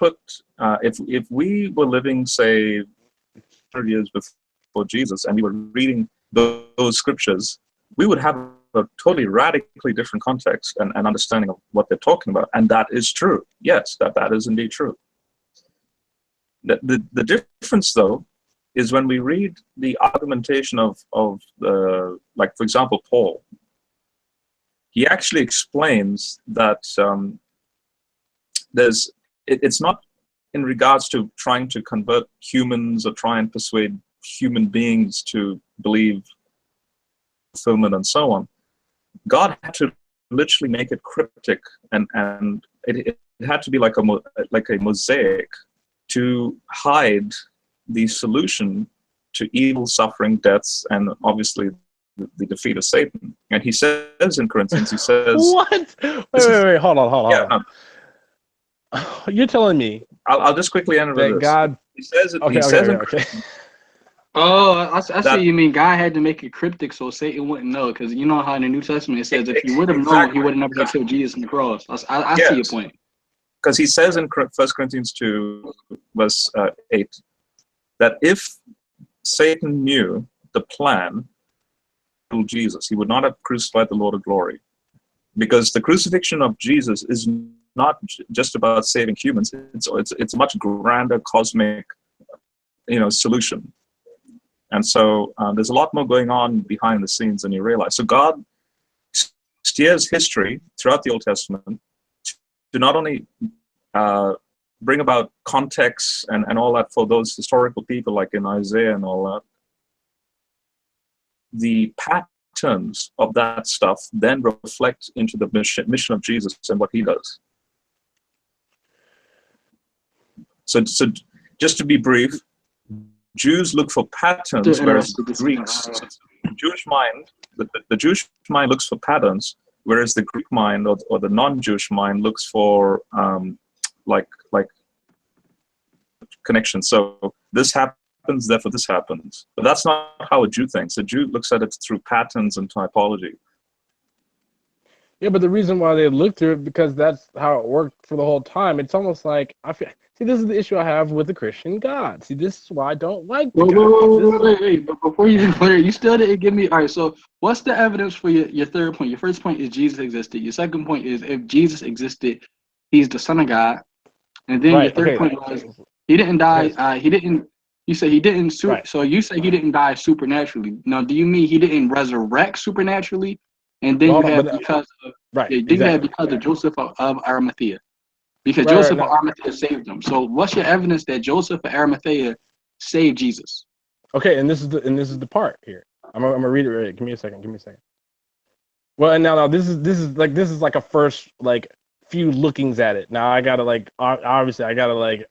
were living, say, 100 years before Jesus, and we were reading those scriptures, we would have a totally radically different context and understanding of what they're talking about. And that is true. Yes, that is indeed true. The difference, though, is when we read the argumentation of for example, Paul. He actually explains that it's not in regards to trying to convert humans or try and persuade human beings to believe fulfillment and so on. God had to literally make it cryptic, and it had to be like a mosaic to hide the solution to evil, suffering, deaths, and obviously the defeat of Satan. And he says in Corinthians, he says, what? Wait, hold on. You're telling me I'll just quickly end with this. God. He says Okay. Oh, I see. You mean God had to make it cryptic so Satan wouldn't know? Because you know how in the New Testament it says if he would have known, he would have never killed Jesus on the cross. I see your point. Because he says in 1 Corinthians 2, verse 8, that if Satan knew the plan to kill Jesus, he would not have crucified the Lord of glory. Because the crucifixion of Jesus is not just about saving humans; it's a much grander cosmic, solution. And so there's a lot more going on behind the scenes than you realize. So God steers history throughout the Old Testament to not only bring about context and all that for those historical people like in Isaiah and all that. The patterns of that stuff then reflect into the mission of Jesus and what he does. So just to be brief, Jews look for patterns, whereas the Greeks, the Jewish mind, the Jewish mind looks for patterns, whereas the Greek mind or the non-Jewish mind looks for like connections. So this happens, therefore this happens. But that's not how a Jew thinks. A Jew looks at it through patterns and typology. Yeah, but the reason why they look through it because that's how it worked for the whole time. It's almost like I feel. See, this is the issue I have with the Christian God. See, this is why I don't like the God. Wait. But before you even clear, you still didn't give me. All right. So, what's the evidence for your third point? Your first point is Jesus existed. Your second point is if Jesus existed, he's the Son of God. And then your Right. third Okay. point was he didn't die. Okay. He didn't. You say he didn't. Right. So you say he didn't die supernaturally. Now, do you mean he didn't resurrect supernaturally? And then Well, you hold on. have But because of right. then you have Exactly. because of Joseph of Arimathea. Because Right. Right. Joseph of Now. Arimathea saved him. So what's your evidence that Joseph of Arimathea saved Jesus? Okay. And this is the part here. I'm gonna read it. Right. Give me a second. Give me a second. Well, and now this is like a first like few lookings at it. Now I gotta like obviously I gotta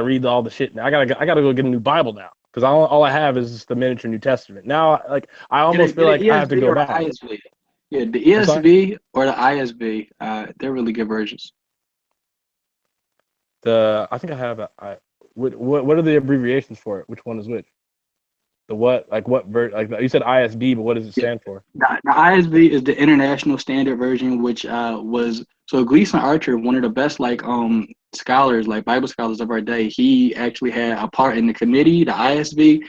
read all the shit. Now I gotta go get a new Bible now because all I have is just the miniature New Testament. Now like I almost feel Get an like I have to ESV go or back. ISV. Yeah, the I'm sorry. ESV or the ISV. They're really good versions. I think I have what are the abbreviations for it? Which one is which? The what like what like you said ISB, but what does it Yeah. stand for? The ISV is the International Standard Version, which was so Gleason Archer, one of the best scholars, like Bible scholars of our day. He actually had a part in the committee, the ISV,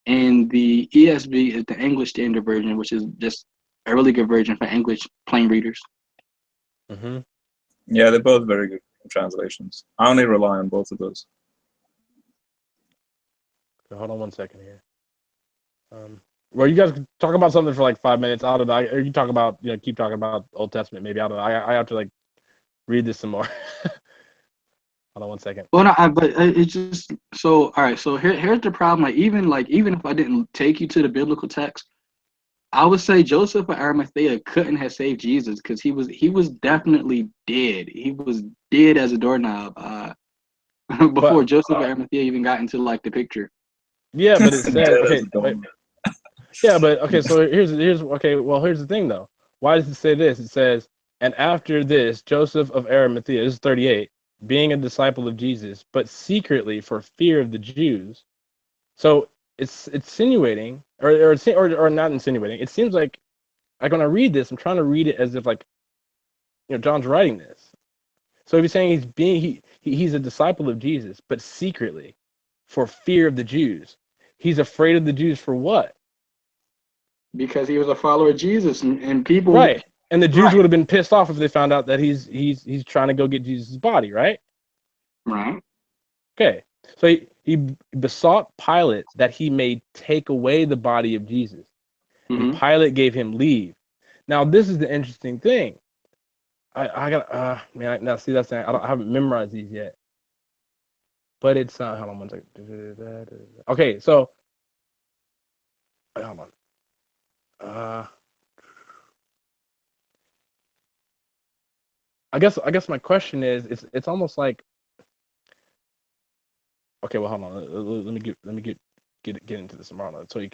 and the ESV is the English Standard Version, which is just a really good version for English plain readers. Mm-hmm. Yeah, they're both very good translations. I only rely on both of those. So hold on one second here. Well, you guys can talk about something for like 5 minutes. I don't know. Or you talk about, keep talking about Old Testament. Maybe I don't know. I have to like read this some more. Hold on one second. Well, no, but it's just so. All right, so here's the problem. Even if I didn't take you to the biblical text, I would say Joseph of Arimathea couldn't have saved Jesus because he was definitely dead. He was dead as a doorknob before But Joseph of Arimathea even got into like the picture. yeah, but it says Dead as okay. a doornail. Yeah, but okay. So here's okay. Well, here's the thing though. Why does it say this? It says, and after this, Joseph of Arimathea, this is 38, being a disciple of Jesus, but secretly for fear of the Jews. So it's insinuating, or not insinuating. It seems like when I read this, I'm trying to read it as if like John's writing this. So if he's saying he's a disciple of Jesus, but secretly for fear of the Jews. He's afraid of the Jews for what? Because he was a follower of Jesus, and people, Right. And the Jews right, would have been pissed off if they found out that he's trying to go get Jesus' body, right? right. Okay. So he besought Pilate that he may take away the body of Jesus. And Mm-hmm. Pilate gave him leave. Now, this is the interesting thing. I got man, now see that's I haven't memorized these yet. But it's hold on one second. Okay, so hold on. I guess my question is it's almost like okay, well hold on. Let me get into this tomorrow. So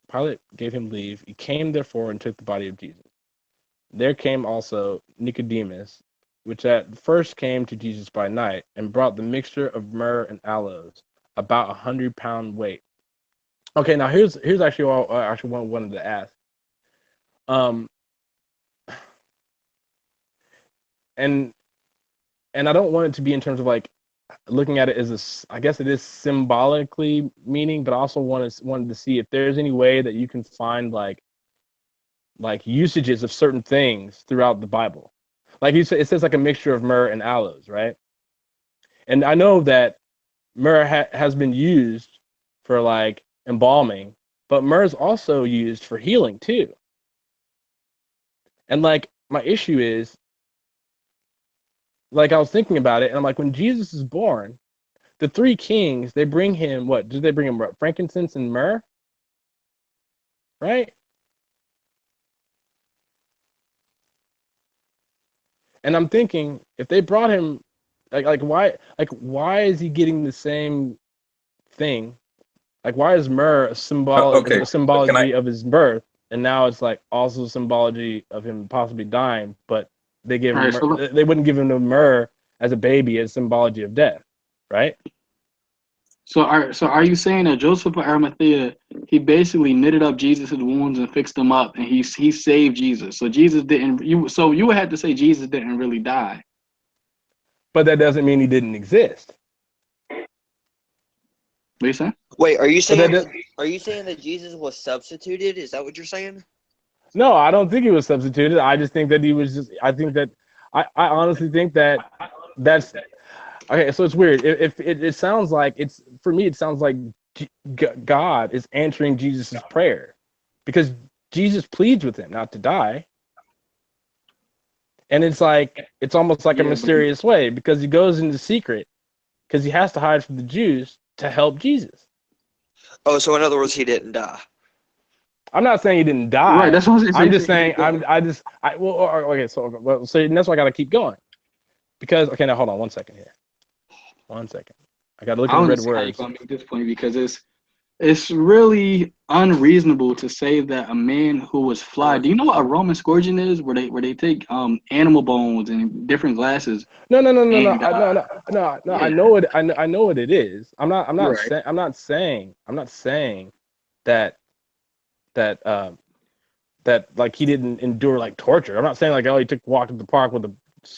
Pilate gave him leave. He came therefore and took the body of Jesus. There came also Nicodemus, which at first came to Jesus by night, and brought the mixture of myrrh and aloes, about 100-pound weight. Okay, now here's actually what I actually wanted to ask. And I don't want it to be in terms of like looking at it as I guess it is symbolically meaning, but I also wanted to see if there's any way that you can find like usages of certain things throughout the Bible. Like you said, it says like a mixture of myrrh and aloes, right? And I know that myrrh has been used for like embalming, but myrrh is also used for healing too. And like my issue is, like I was thinking about it, and I'm like, when Jesus is born, the three kings, they bring him what? Did they bring him frankincense and myrrh? Right? And I'm thinking, if they brought him, why is he getting the same thing? Like, why is myrrh a Okay, a but can I? symbology of his birth, and now it's like also symbology of him possibly dying? But they give All him right. So they wouldn't give him the myrrh as a baby as symbology of death, right? are you saying that Joseph of Arimathea he basically knitted up Jesus' wounds and fixed them up, and he saved Jesus. So Jesus didn't. You would have to say Jesus didn't really die. But that doesn't mean he didn't exist. What you saying? Wait, are you But that saying that Jesus was substituted? Is that what you're saying? No, I don't think he was substituted. I just think that he was just. I think that I honestly think that that's okay. So it's weird. If it sounds like it's for me, it sounds like God is answering Jesus' prayer because Jesus pleads with him not to die. And it's almost like a mysterious way because he goes into secret because he has to hide from the Jews to help Jesus. Oh, so in other words, he didn't die. I'm not saying he didn't die. Right. That's what I'm just saying. Okay. So that's why I got to keep going because now hold on 1 second here. 1 second. I got to look at the red words. At this point, because it's really unreasonable to say that a man who was fly. Do you know what a Roman scourging is? Where they take animal bones and different glasses. No. And, I know it. I know what it is. I'm not Right. saying that like he didn't endure like torture. I'm not saying like he walked to the park with a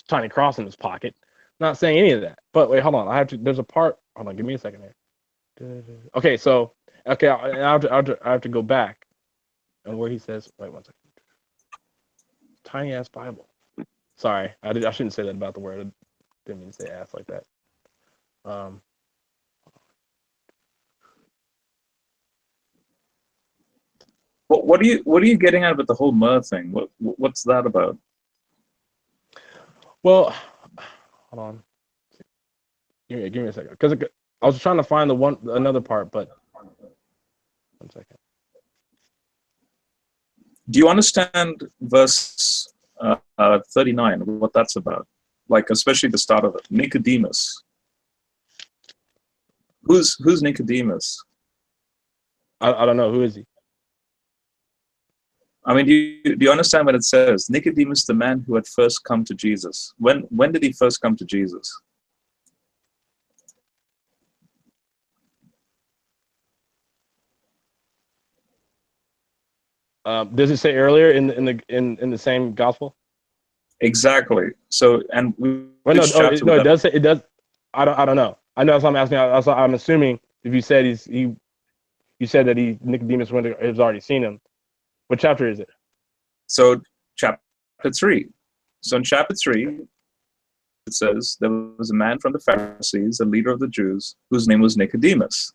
tiny cross in his pocket. I'm not saying any of that. But wait, hold on. There's a part. Hold on. Give me a second here. Okay, so I have to go back and where he says. Wait 1 second. Tiny ass Bible. Sorry, I shouldn't say that about the word. I didn't mean to say ass like that. What are you getting at with the whole myrrh thing? What's that about? Well, hold on. Give me a second, because I was trying to find another part, but 1 second. Do you understand verse 39? What that's about? Like especially the start of it. Nicodemus. Who's Nicodemus? I don't know. Who is he? I mean, do you understand what it says? Nicodemus, the man who had first come to Jesus. When did he first come to Jesus? Does it say earlier in the same gospel? Exactly. So Well, no, it does say it does. I don't know. I know that's what I'm asking. I'm assuming if you said you said that Nicodemus has already seen him. What chapter is it? So chapter 3. So in chapter 3, it says there was a man from the Pharisees, a leader of the Jews, whose name was Nicodemus.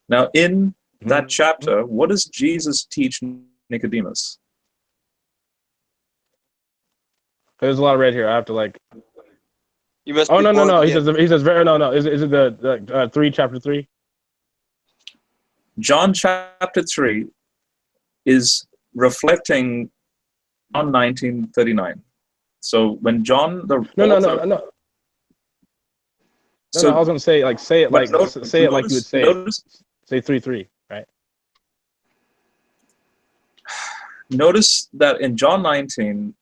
Now in that chapter, what does Jesus teach Nicodemus? There's a lot of red here. I have to like. You must. Oh no. He says very no. Is it the 3 chapter 3? John chapter 3 is reflecting John 19:39. So when John the No. So I was gonna say say it like notice, you would say say 3:3, right? Notice that in John 19,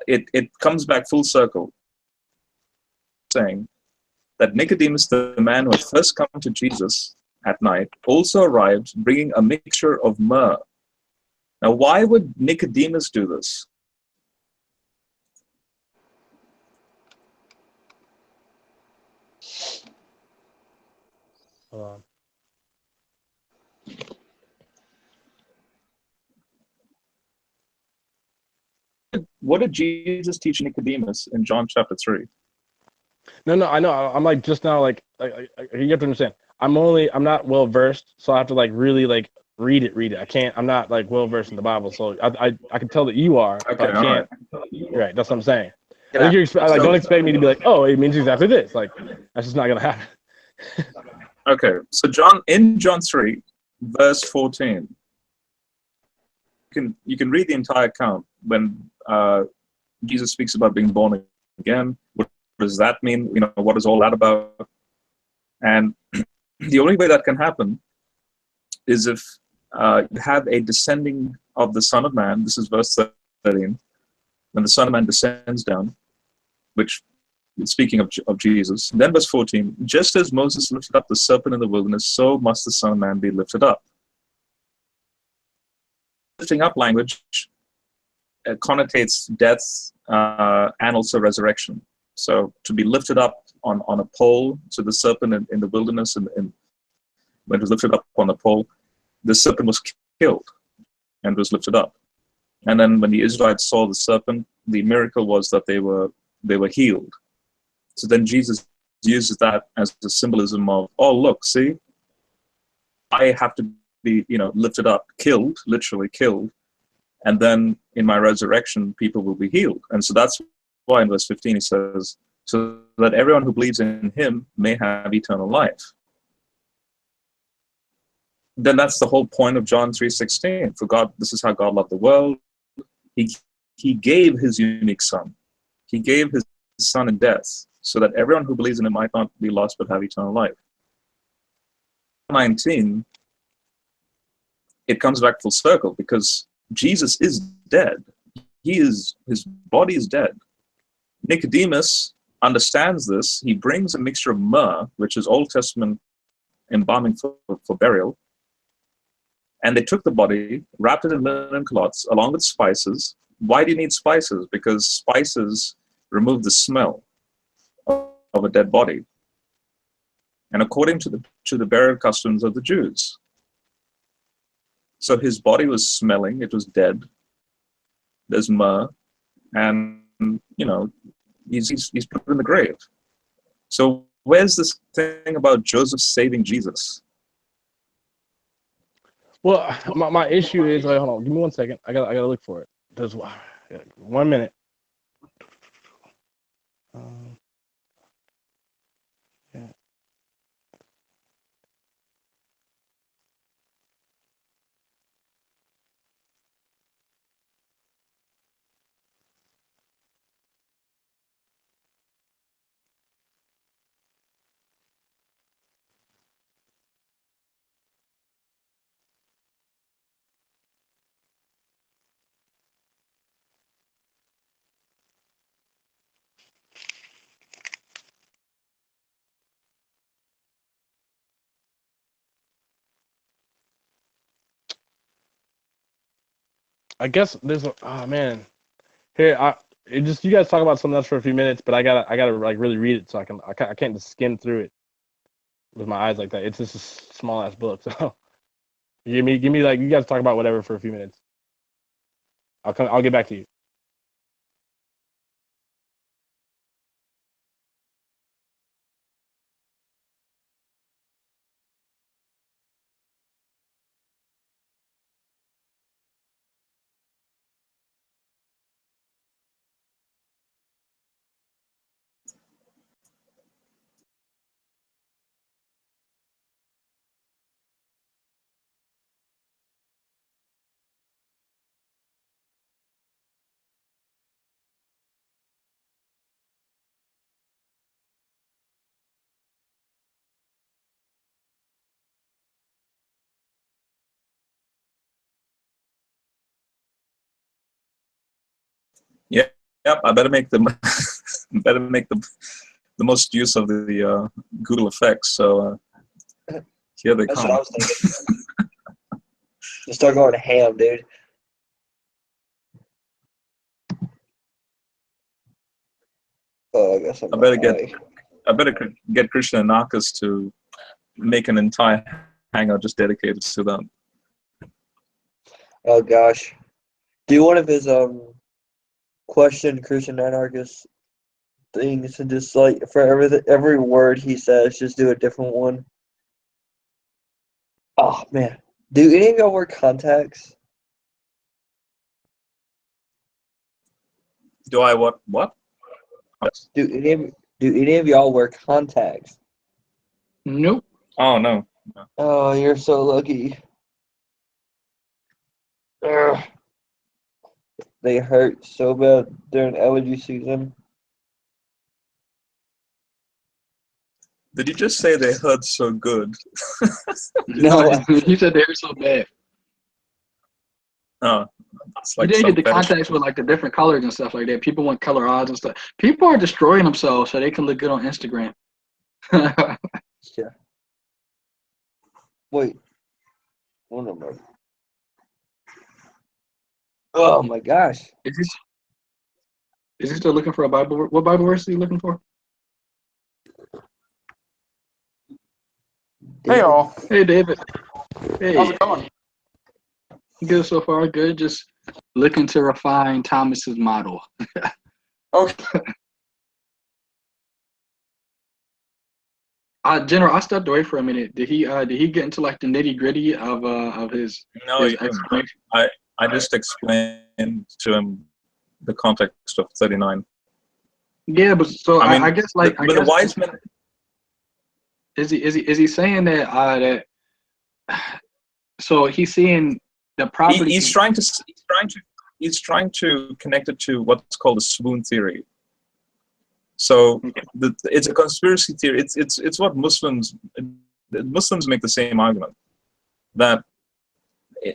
it comes back full circle, saying that Nicodemus, the man who had first come to Jesus at night, also arrived bringing a mixture of myrrh. Now, why would Nicodemus do this? Hold on. What did Jesus teach Nicodemus in John chapter 3? No, I know. I'm like just now like you have to understand. I'm not well versed, so I have to like really like read it. I can't. I'm not like well versed in the Bible, so I can tell that you are, Okay, but I can't. Right, that's what I'm saying. I think don't expect me to be like, oh, it means exactly this. Like that's just not gonna happen. Okay, so in John 3, verse 14, you can read the entire account when Jesus speaks about being born again. What does that mean? What is all that about? And the only way that can happen is if you have a descending of the Son of Man. This is verse 13. When the Son of Man descends down, which speaking of Jesus. Then verse 14, just as Moses lifted up the serpent in the wilderness, so must the Son of Man be lifted up. lifting up language connotates death and also resurrection. So to be lifted up on a pole, so the serpent in the wilderness, and when it was lifted up on the pole, the serpent was killed and was lifted up. And then when the Israelites saw the serpent, the miracle was that they were healed. So then Jesus uses that as a symbolism of, oh, look, see, I have to be, lifted up, killed, literally killed, and then in my resurrection, people will be healed. And so that's why in verse 15 he says, so that everyone who believes in him may have eternal life. Then that's the whole point of John 3:16. For God, this is how God loved the world. He gave his unique son. He gave his son in death, so that everyone who believes in him might not be lost but have eternal life. 19, it comes back full circle because Jesus is dead. His body is dead. Nicodemus understands this. He brings a mixture of myrrh, which is Old Testament embalming for burial, and they took the body, wrapped it in linen cloths along with spices. Why do you need spices? Because spices remove the smell of a dead body, and according to the burial customs of the Jews. So his body was smelling, it was dead. There's myrrh, and he's put in the grave. So where's this thing about Joseph saving Jesus? Well, my issue is, hold on, give me 1 second. I gotta look for it. There's 1 minute. Yeah. I guess there's man. Here, you guys talk about something else for a few minutes, but I gotta like really read it so I can't just skim through it with my eyes like that. It's just a small ass book. So give me like, you guys talk about whatever for a few minutes. I'll get back to you. Yep. I better make the most use of the Google effects. So here they That's come. what I was thinking. Just start going ham, dude. Oh, I guess I better get Krishna and Narcus to make an entire hangout just dedicated to them. Oh gosh, do one of his question Christian anarchist things and just like for every word he says, just do a different one. Oh man, do any of y'all wear contacts? Do I what? Do any of y'all wear contacts? Nope. Oh no. Oh, you're so lucky. Ugh. They hurt so bad during allergy season. Did you just say they hurt so good? No, He said they were so bad. Oh, it's You like didn't some get the fetish. contacts with like the different colors and stuff like that. People want color odds and stuff. People are destroying themselves so they can look good on Instagram. yeah. Wait. One number. Oh my gosh. Is he still looking for a Bible? What Bible verse is he looking for? Hey all, Hey, David. how's Hey, it going? good so far. Good. Just looking to refine Thomas's model. Okay. General, I stepped away for a minute. Did he get into like the nitty gritty of his No, his he didn't. explanation? I just explained to him the context of 39. Yeah, but so I mean, I guess like but the wise men, is he saying that so he's seeing the property. he's trying to connect it to what's called a swoon theory. So it's a conspiracy theory. It's what Muslims make the same argument, that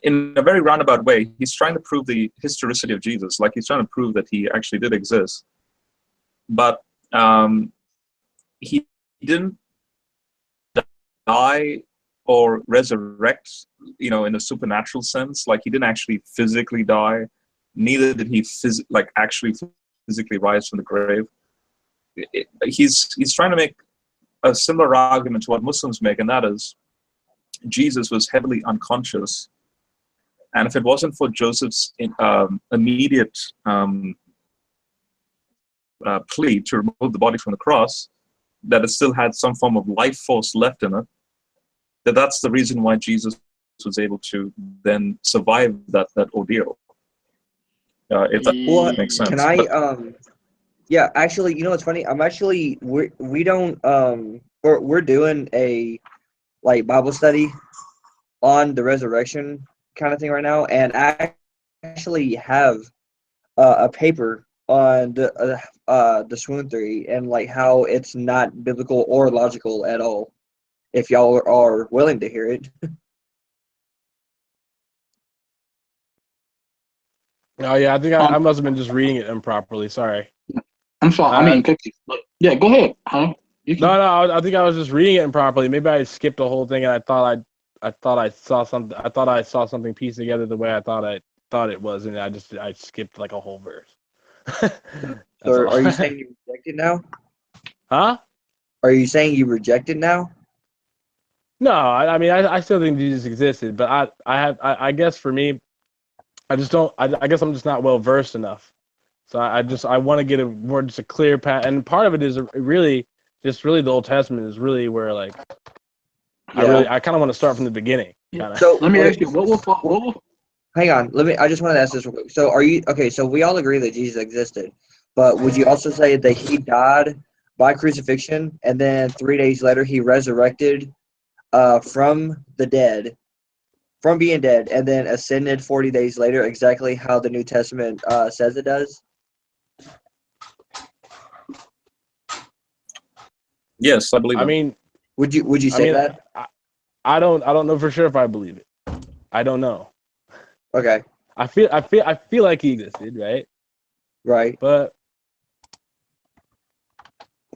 in a very roundabout way, he's trying to prove the historicity of Jesus. Like, he's trying to prove that he actually did exist, but he didn't die or resurrect, in a supernatural sense. Like, he didn't actually physically die. Neither did he actually physically rise from the grave. He's trying to make a similar argument to what Muslims make, and that is Jesus was heavily unconscious. And if it wasn't for Joseph's immediate plea to remove the body from the cross, that it still had some form of life force left in it, that's the reason why Jesus was able to then survive that ordeal. If that makes sense. Can I yeah, actually, you know what's funny? We don't we're doing a like Bible study on the resurrection kind of thing right now, and I actually have a paper on the swoon theory and like how it's not biblical or logical at all. If y'all are willing to hear it. Oh yeah, I think I must have been just reading it improperly. Sorry. I'm sorry. I mean, cookies. Yeah, go ahead. Huh? You can. No, I think I was just reading it improperly. Maybe I skipped the whole thing, and I thought I saw something. I thought I saw something pieced together the way I thought it was, and I skipped like a whole verse. So are you saying you reject it now? Huh? Are you saying you reject it now? No, I mean I still think Jesus existed, but I guess for me, I just don't. I guess I'm just not well versed enough. So I want to get just a clear path, and part of it is really the Old Testament is really where like I kind of want to start from the beginning. Kinda. So Let me ask you, what will hang on. I just wanted to ask this real quick. So are you okay? So we all agree that Jesus existed, but would you also say that he died by crucifixion, and then 3 days later he resurrected from the dead, from being dead, and then ascended 40 days later, exactly how the New Testament says it does? Yes, I believe I it. mean, Would you say that? I don't know for sure if I believe it. I don't know. Okay. I feel like he existed, right? Right. But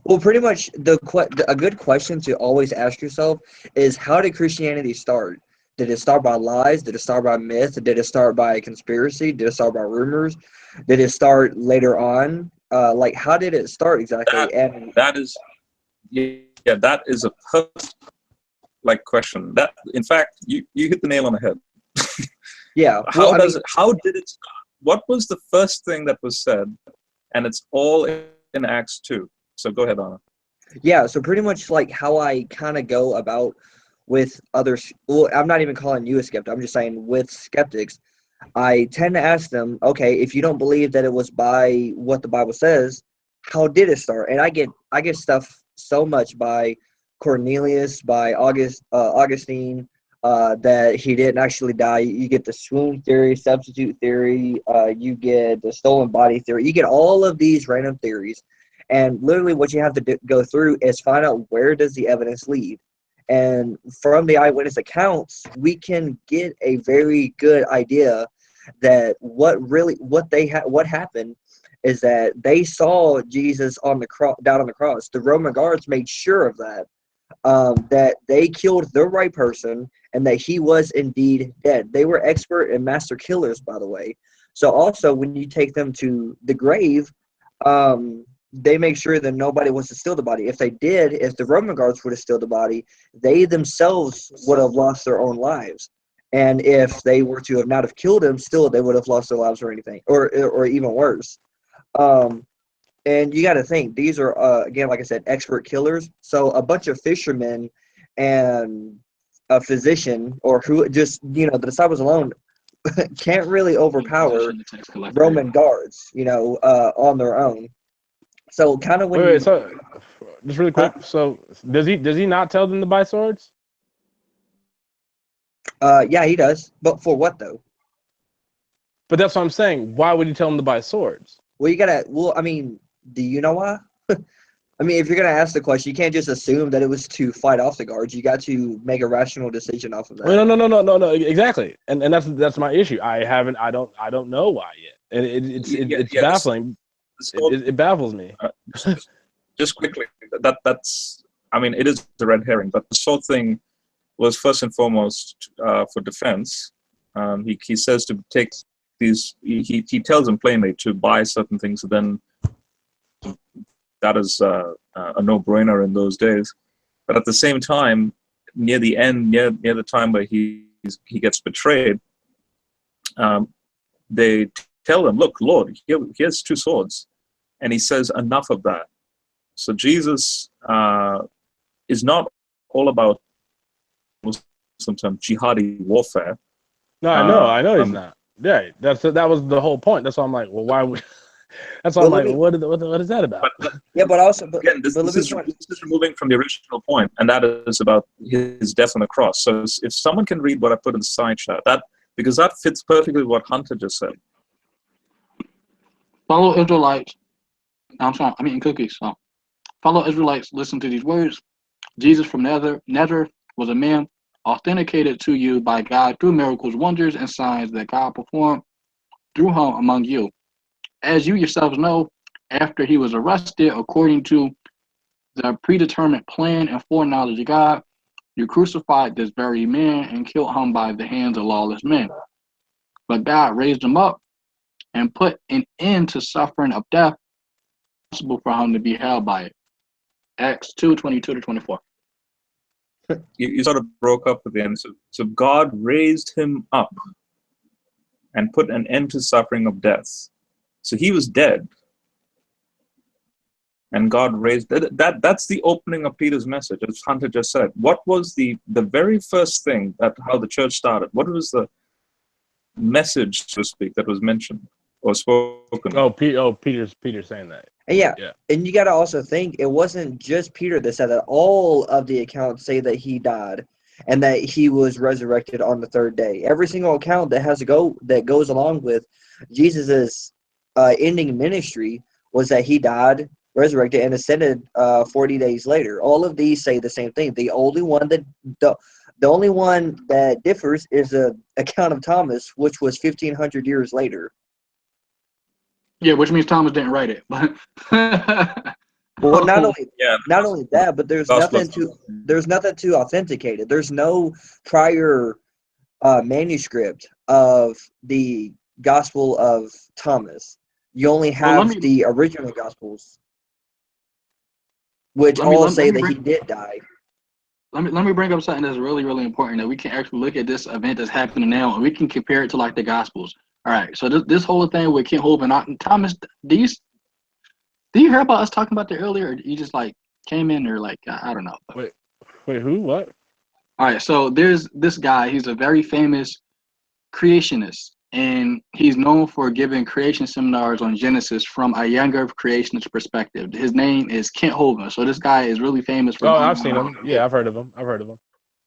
Well, pretty much a good question to always ask yourself is, how did Christianity start? Did it start by lies? Did it start by myth? Did it start by conspiracy? Did it start by rumors? Did it start later on? Like, how did it start exactly? That is a perfect question. That, in fact, you hit the nail on the head. Yeah. How did it start? What was the first thing that was said? And it's all in Acts 2. So go ahead, Anna. Yeah, so pretty much like how I kind of go about with others. Well, I'm not even calling you a skeptic. I'm just saying with skeptics, I tend to ask them, okay, if you don't believe that it was by what the Bible says, how did it start? And I get stuff so much by Cornelius, by Augustine, that he didn't actually die. You get the swoon theory, substitute theory, you get the stolen body theory. You get all of these random theories. And literally what you have to go through is find out, where does the evidence lead? And from the eyewitness accounts, we can get a very good idea that what happened is that they saw Jesus on the cross, down on the cross. The Roman guards made sure of that, that they killed the right person and that he was indeed dead. They were expert and master killers, by the way. So also when you take them to the grave, they make sure that nobody wants to steal the body. If they did, if the Roman guards were to steal the body, they themselves would have lost their own lives. And if they were to have not have killed him, still they would have lost their lives or anything, or even worse. And you got to think, these are, again, like I said, expert killers. So a bunch of fishermen and a physician, or who just, the disciples alone can't really overpower Roman guards, on their own. So kind of when Wait, so just really quick. So does he not tell them to buy swords? Yeah, he does. But for what though? But that's what I'm saying. Why would he tell them to buy swords? Well, I mean, do you know why? I mean, if you're gonna ask the question, you can't just assume that it was to fight off the guards. You got to make a rational decision off of that. Well, no, exactly. And that's my issue. I don't know why yet. And it's baffling. It baffles me. Just quickly, that's I mean, it is a red herring, but the sword thing was first and foremost for defense. He says to take these. He tells them plainly to buy certain things. And then that is a no-brainer in those days. But at the same time, near the end, near the time where he gets betrayed, they tell him, "Look, Lord, here's 2 swords," and he says, "Enough of that." So Jesus is not all about sometimes jihadi warfare. No, I know he's not. Yeah, that was the whole point. That's why I'm like, well, why would? That's why I'm like, what is that about? But also, again, this is removing from the original point, and that is about his death on the cross. So if someone can read what I put in the side chat, because that fits perfectly what Hunter just said. Fellow Israelites, I'm eating cookies. So, fellow Israelites, listen to these words. Jesus from Nazareth was a man authenticated to you by God through miracles, wonders, and signs that God performed through him among you. As you yourselves know, after he was arrested, according to the predetermined plan and foreknowledge of God, you crucified this very man and killed him by the hands of lawless men. But God raised him up and put an end to suffering of death, possible for him to be held by it. Acts 2:22-24. You sort of broke up at the end. So God raised him up and put an end to suffering of death. So he was dead, and God raised that's the opening of Peter's message, as Hunter just said. What was the very first thing how the church started? What was the message, so to speak, that was mentioned or spoken? Peter's saying that. Yeah. And you got to also think, it wasn't just Peter that said that. All of the accounts say that he died and that he was resurrected on the 3rd day. Every single account that goes along with Jesus's ending ministry was that he died, resurrected, and ascended 40 days later. All of these say the same thing. The only one that differs is the account of Thomas, which was 1,500 years later. Yeah, which means Thomas didn't write it. But well, not only that, but there's nothing to authenticate it. There's no prior manuscript of the Gospel of Thomas. You only have the original Gospels, which all say that he did die. Let me bring up something that's really, really important, that we can actually look at this event that's happening now and we can compare it to like the Gospels. All right, so this whole thing with Kent Hovind and Thomas, do you hear about us talking about that earlier, or you just like came in or like I don't know? Wait, who? What? All right, so there's this guy. He's a very famous creationist, and he's known for giving creation seminars on Genesis from a younger creationist perspective. His name is Kent Hovind. So this guy is really famous for. I've seen him. Yeah, I've heard of him.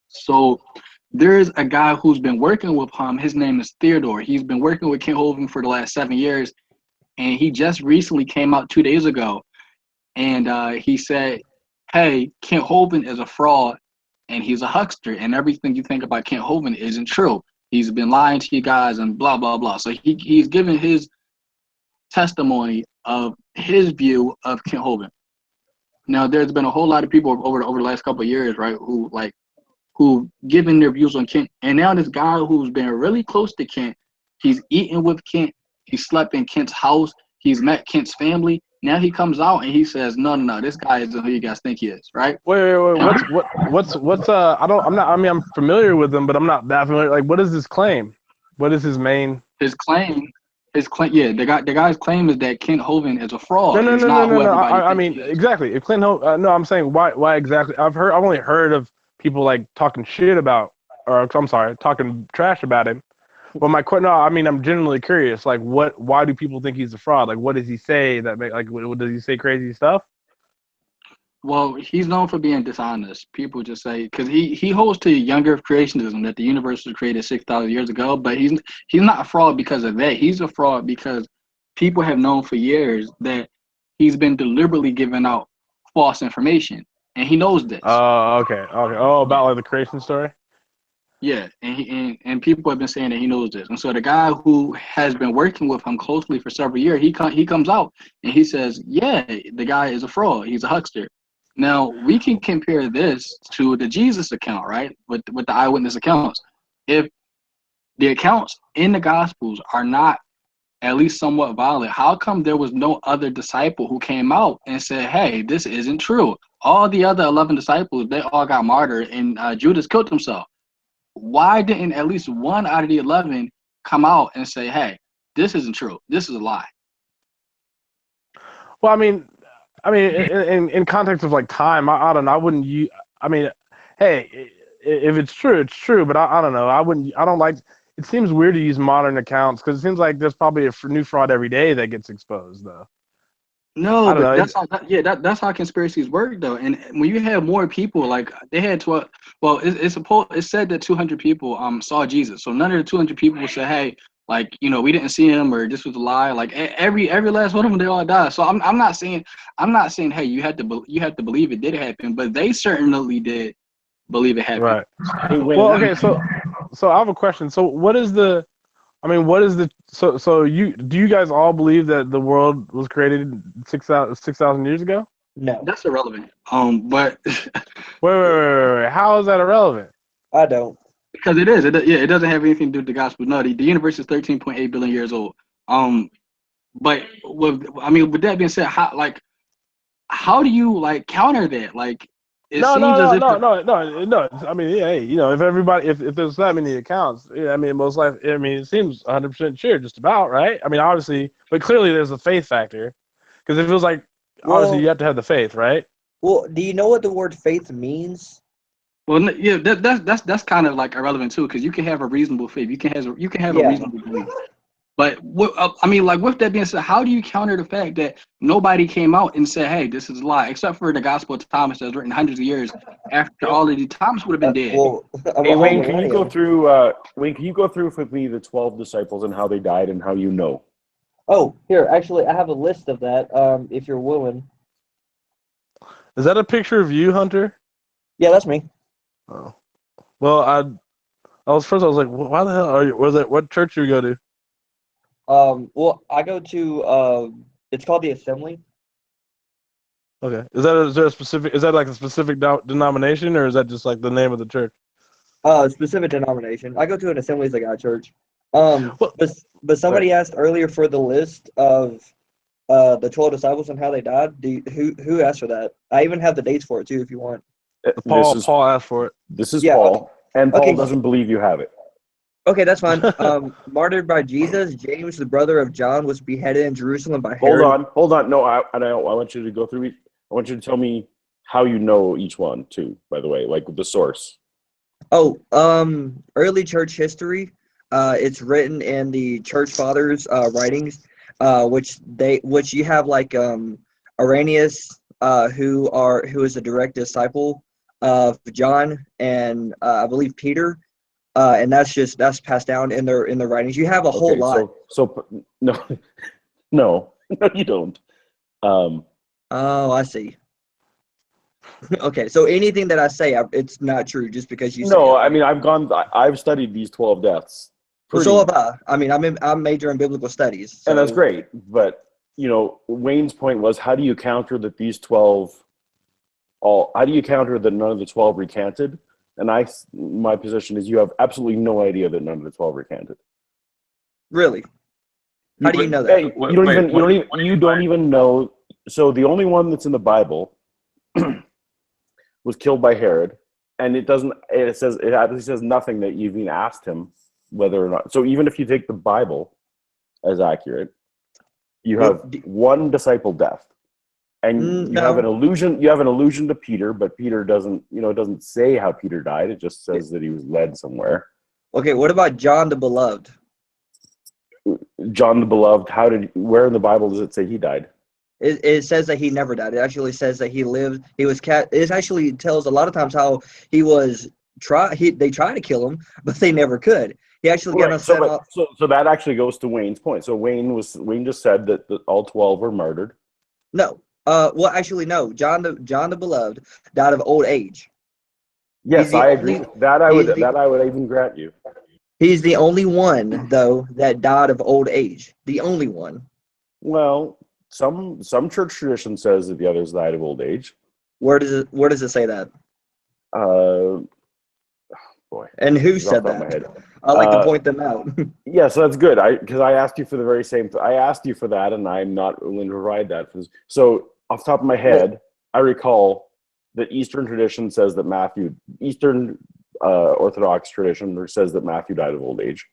So there's a guy who's been working with him. His name is Theodore. He's been working with Kent Hovind for the last 7 years, and he just recently came out 2 days ago, and he said, "Hey, Kent Hovind is a fraud, and he's a huckster, and everything you think about Kent Hovind isn't true. He's been lying to you guys and blah, blah, blah." So he's given his testimony of his view of Kent Hovind. Now, there's been a whole lot of people over the last couple of years, right, who've given their views on Kent. And now this guy who's been really close to Kent, he's eating with Kent, He slept in Kent's house. He's met Kent's family. Now he comes out and he says, no, this guy isn't who you guys think he is, right? Wait. What's I'm familiar with him, but I'm not that familiar. Like, what is his claim? What is his main? His claim, yeah, the guy's claim is that Kent Hovind is a fraud. No. It's not who everybody I thinks mean, he is. exactly. If Clint no, I'm saying why exactly? I've only heard of people like talking shit about, or I'm sorry, talking trash about him. But I'm genuinely curious. Like, why do people think he's a fraud? Like, what does he say that does he say crazy stuff? Well, he's known for being dishonest. People just say because he holds to younger creationism that the universe was created 6,000 years ago. But he's not a fraud because of that. He's a fraud because people have known for years that he's been deliberately giving out false information, and he knows this. Oh, okay. Oh, about like the creation story. Yeah, and people have been saying that he knows this, and so the guy who has been working with him closely for several years, he comes out and he says, yeah, the guy is a fraud. He's a huckster. Now we can compare this to the Jesus account, right? With the eyewitness accounts. If the accounts in the Gospels are not at least somewhat valid, how come there was no other disciple who came out and said, hey, this isn't true? All the other 11 disciples, they all got martyred, and Judas killed himself. Why didn't at least one out of the 11 come out and say, hey, this isn't true? This is a lie. Well, I mean, in context of like time, I don't know. I wouldn't use. I mean, hey, if it's true, it's true. But I don't know. I don't like. It seems weird to use modern accounts because it seems like there's probably a new fraud every day that gets exposed, though. No, but that's how conspiracies work, though. And when you have more people, like they had 12. Well, it's said that 200 people saw Jesus. So none of the 200 people said, hey, like, we didn't see him, or this was a lie. Like every last one of them, they all died. So I'm not saying hey, you have to believe it did happen, but they certainly did believe it happened. Right. Well, okay. So I have a question. So what is the so you guys all believe that the world was created 6,000 years ago? No, That's irrelevant. But Wait. How is that irrelevant? I don't. because it is. It doesn't have anything to do with the gospel. No, the universe is 13.8 billion years old. But with that being said, how do you counter that? Like, it No. I mean, yeah, hey, if there's that many accounts, yeah, I mean, most likely, I mean, it seems 100% sure, just about, right? I mean, obviously, but clearly there's a faith factor, because it feels like obviously you have to have the faith, right? Well, do you know what the word faith means? Well, yeah, that's kind of like irrelevant too, because you can have a reasonable faith. You can have a reasonable belief. But with that being said, how do you counter the fact that nobody came out and said, "Hey, this is a lie," except for the Gospel of Thomas that was written hundreds of years after all of the Thomas would have been dead. Hey, Wayne, can you go through? Wayne, can you go through with me the 12 disciples and how they died and how you know? Oh, here, actually, I have a list of that. If you're willing. Is that a picture of you, Hunter? Yeah, that's me. Oh, well, I was like, why the hell are you? What church do you go to? Well, I go to it's called the Assembly. Okay, is there a specific? Is that like a specific denomination, or is that just like the name of the church? Specific denomination. I go to an Assemblies of God church. But somebody asked earlier for the list of the 12 disciples and how they died. Who asked for that? I even have the dates for it too, if you want. Paul asked for it. This is Paul, and Paul doesn't believe you have it. Okay, that's fine. Martyred by Jesus, James, the brother of John, was beheaded in Jerusalem by Herod. Hold on. No, I want you to go through. I want you to tell me how you know each one too. By the way, like the source. Oh, early church history. It's written in the church fathers' writings, which you have like Irenaeus, who is a direct disciple of John, and I believe Peter. And that's passed down in their writings. You have a whole lot. So no, you don't. Oh, I see. Okay, so anything that I say, it's not true just because you. No, say it. I mean I've studied these 12 deaths. Well, so have I. I mean, I'm majoring in biblical studies, so. And that's great. But Wayne's point was, how do you counter that these 12? How do you counter that none of the 12 recanted? And my position is you have absolutely no idea that none of the 12 recanted. Really? How do you know that? Hey, you don't even know. So the only one that's in the Bible was killed by Herod, and it actually says nothing that you've even asked him whether or not. So even if you take the Bible as accurate, you have one disciple death, and you have an allusion. You have an allusion to Peter, but Peter doesn't. It doesn't say how Peter died. It just says that he was led somewhere. Okay, what about John the Beloved? John the Beloved. Where in the Bible does it say he died? It says that he never died. It actually says that he lived. He was It actually tells a lot of times how he was they tried to kill him, but they never could. He actually got us set up. So that actually goes to Wayne's point. So Wayne just said that all 12 were murdered. No. Well, actually, no. John the Beloved died of old age. Yes, I agree. That I would even grant you. He's the only one, though, that died of old age. The only one. Well, some church tradition says that the others died of old age. Where does it say that? Boy. And who said that? I like to point them out. Yeah, so that's good. Because I asked you for the very same. I asked you for that, and I'm not willing to provide that. So off the top of my head, I recall that Eastern tradition says that Eastern Orthodox tradition says that Matthew died of old age.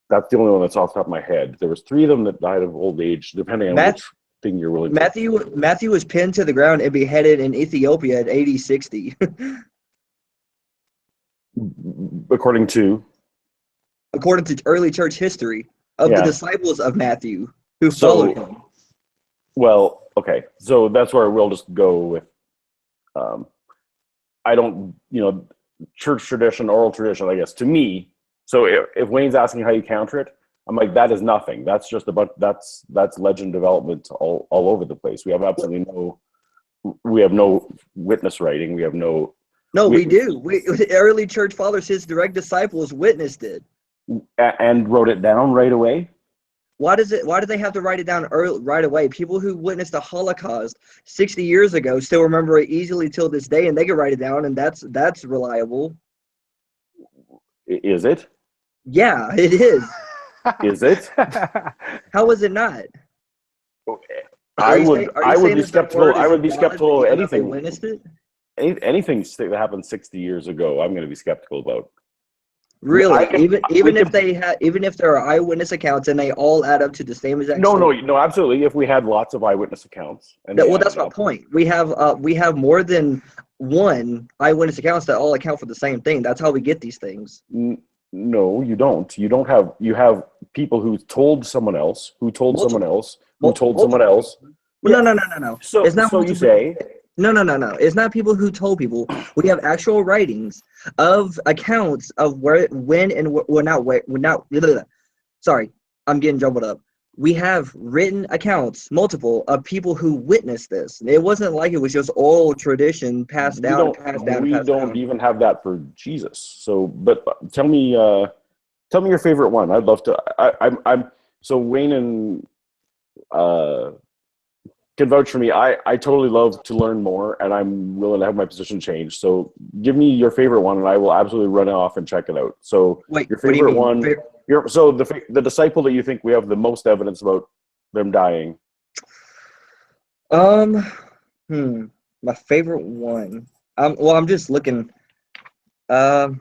That's the only one that's off the top of my head. There was 3 of them that died of old age, depending on which thing you're willing to. Matthew was pinned to the ground and beheaded in Ethiopia at AD 60. According to early church history of the disciples of Matthew who followed him. Well, okay, so that's where we'll just go with. I don't, church tradition, oral tradition, I guess, to me. So if Wayne's asking how you counter it, I'm like, that is nothing. That's just that's legend development all over the place. We have no witness writing. We have no. No, we do. Early church fathers, his direct disciples, witnessed it and wrote it down right away. Why do they have to write it down right away? People who witnessed the Holocaust 60 years ago still remember it easily till this day, and they can write it down, and that's reliable. Is it? Yeah, it is. Is it? How is it not? I would be skeptical. I would be skeptical of anything. Witnessed it? Anything that happened 60 years ago, I'm going to be skeptical about. Really? Even if there are eyewitness accounts and they all add up to the same exact. No, absolutely. If we had lots of eyewitness accounts, that's my point. We have more than one eyewitness accounts that all account for the same thing. That's how we get these things. No, you don't. You have people who told someone else, who told someone else, who told someone else. No. So it's not you say. No. It's not people who told people. We have actual writings of accounts of Sorry, I'm getting jumbled up. We have written accounts, multiple, of people who witnessed this. It wasn't like it was just oral tradition passed down. We don't even have that for Jesus. So, but tell me your favorite one. I'd love to. I'm so Wayne and can vouch for me. I totally love to learn more, and I'm willing to have my position changed. So give me your favorite one, and I will absolutely run off and check it out. So your favorite one. The disciple that you think we have the most evidence about them dying. My favorite one. I'm just looking. Paul.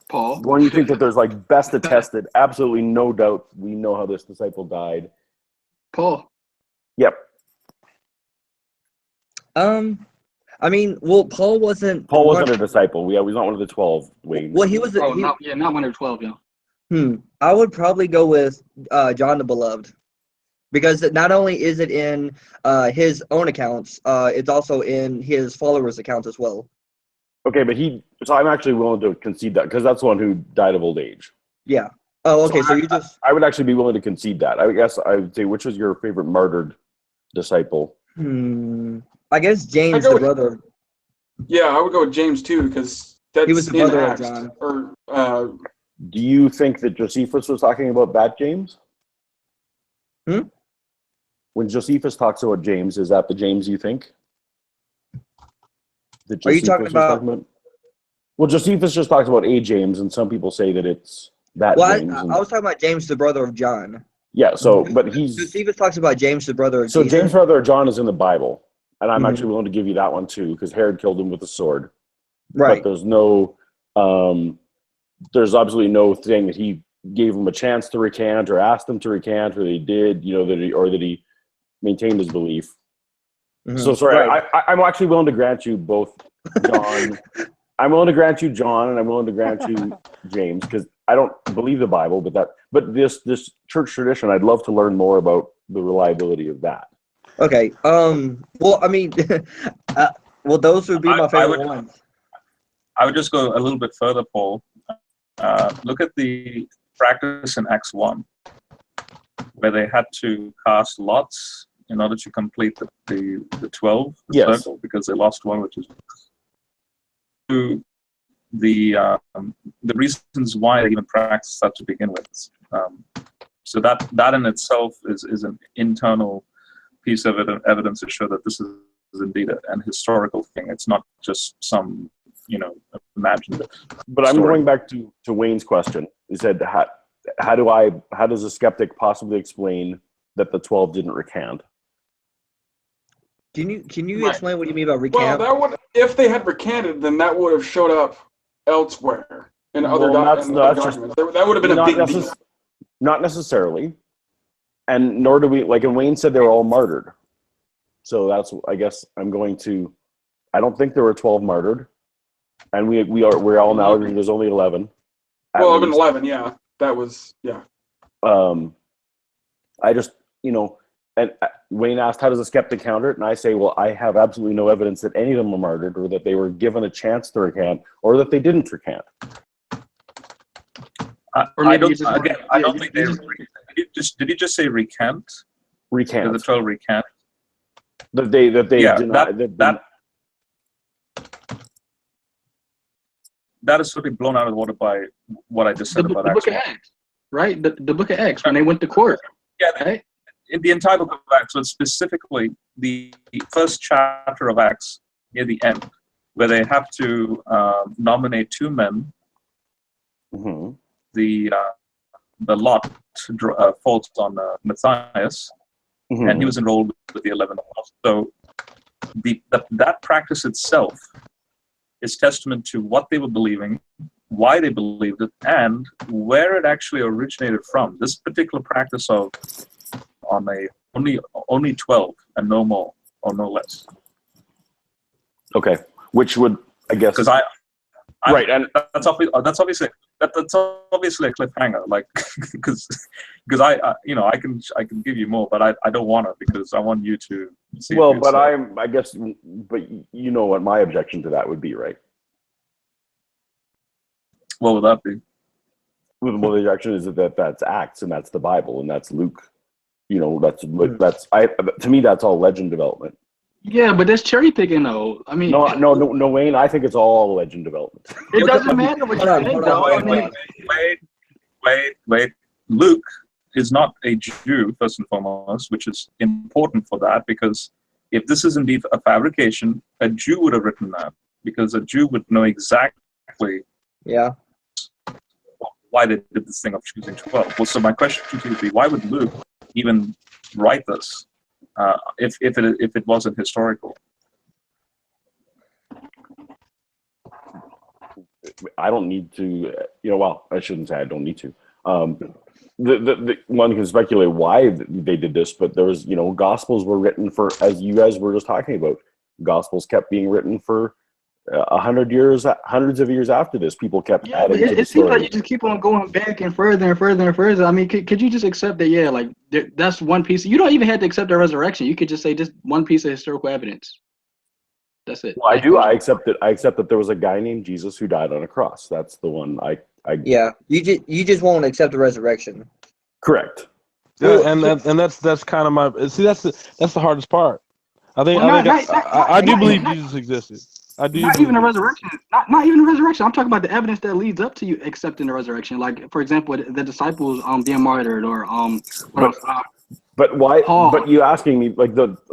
The one you think that there's like best attested, absolutely no doubt we know how this disciple died. Paul. Yep. Paul wasn't a disciple. Yeah, he's not one of the 12. Wayne. Well, he was. Not one of the 12. Yeah. I would probably go with John the Beloved, because not only is it in his own accounts, it's also in his followers' accounts as well. Okay, but so I'm actually willing to concede that, because that's the one who died of old age. Yeah. Oh, okay. So I would actually be willing to concede that. I guess I would say, which was your favorite martyred disciple? I guess James, the brother. Yeah, I would go with James too, because he was the brother of John. Do you think that Josephus was talking about that James? When Josephus talks about James, is that the James you think? Are you talking about? Well, Josephus just talks about a James, and some people say that it's that James. I was talking about James, the brother of John. Yeah. So, but So he's Stephen talks about James, the brother of so Jesus. James, brother of John, is in the Bible, and I'm Mhm. actually willing to give you that one too, because Herod killed him with a sword. Right. But there's no, there's absolutely no thing that he gave him a chance to recant or asked him to recant, or that he did, that he maintained his belief. Mhm. So sorry, Right. I'm actually willing to grant you both, John. I'm willing to grant you John, and I'm willing to grant you James, because I don't believe the Bible, but this church tradition, I'd love to learn more about the reliability of that. Okay. Well, I mean, well, those would be my favorite ones. I would just go a little bit further, Paul. Look at the practice in Acts 1, where they had to cast lots in order to complete the 12, the Yes. circle, because they lost one, which is the reasons why they even practiced that to begin with. So that in itself is an internal piece of evidence to show that this is indeed an historical thing. It's not just some imagined. But I'm story. going back to Wayne's question. He said, how does a skeptic possibly explain that the 12 didn't recant? Can you Right. explain what you mean by Well, recant? that would, if they had recanted, then that would have showed up elsewhere in other, Well, other documents. That would have been a big deal. Not necessarily. And nor do we, like, and Wayne said they were all martyred. So that's, I guess I don't think there were 12 martyred. And we're all now agreeing there's only 11. Well, I've been 11, yeah. That was, yeah. I just, and Wayne asked, how does a skeptic counter it? And I say, well, I have absolutely no evidence that any of them were martyred, or that they were given a chance to recant, or that they didn't recant. I don't think they. Did he just say recant? Recant. Did the 12 recant? That they Yeah, deny, that is sort of blown out of the water by what I just said about the book of Acts. Acts, right? The book of Acts, when they went to court. Yeah, right? In the entire book of Acts, but specifically the first chapter of Acts near the end, where they have to nominate two men. Mm-hmm. The lot falls on Matthias, Mm-hmm. and he was enrolled with the 11. So that practice itself is testament to what they were believing, why they believed it, and where it actually originated from. This particular practice of on only 12 and no more or no less. Okay, which would, I guess, because I right, and that's obviously a cliffhanger, like because I can give you more, but I don't want to, because I want you to see. Well, but I guess, but you know what my objection to that would be, right? What would that be? Well, the objection is that that's Acts, and that's the Bible, and that's Luke. To me, that's all legend development. Yeah, but that's cherry picking, though. I mean, no, Wayne. I think it's all legend development. It doesn't matter what you think, though. Wait. Luke is not a Jew, first and foremost, which is important for that, because if this is indeed a fabrication, a Jew would have written that, because a Jew would know exactly why they did this thing of choosing 12. Well, so my question to you would be, why would Luke even write this if it wasn't historical? I don't need to, well, I shouldn't say I don't need to. The one can speculate why they did this, but there was, Gospels were written for, as you guys were just talking about, Gospels kept being written for 100 years, hundreds of years after this. People kept adding to the it seems story. like you just keep on going back and further and further and further. I mean, could you just accept that? That's one piece. You don't even have to accept the resurrection. You could just say just one piece of historical evidence. That's it. Well, I do. I accept it. I accept that there was a guy named Jesus who died on a cross. That's the one. You just won't accept the resurrection. Correct. Yeah, and that's kind of my that's the hardest part. I do believe Jesus existed. I do. Not even the resurrection. Not even the resurrection. I'm talking about the evidence that leads up to you accepting the resurrection. Like, for example, the disciples being martyred, or But why? Paul. But you asking me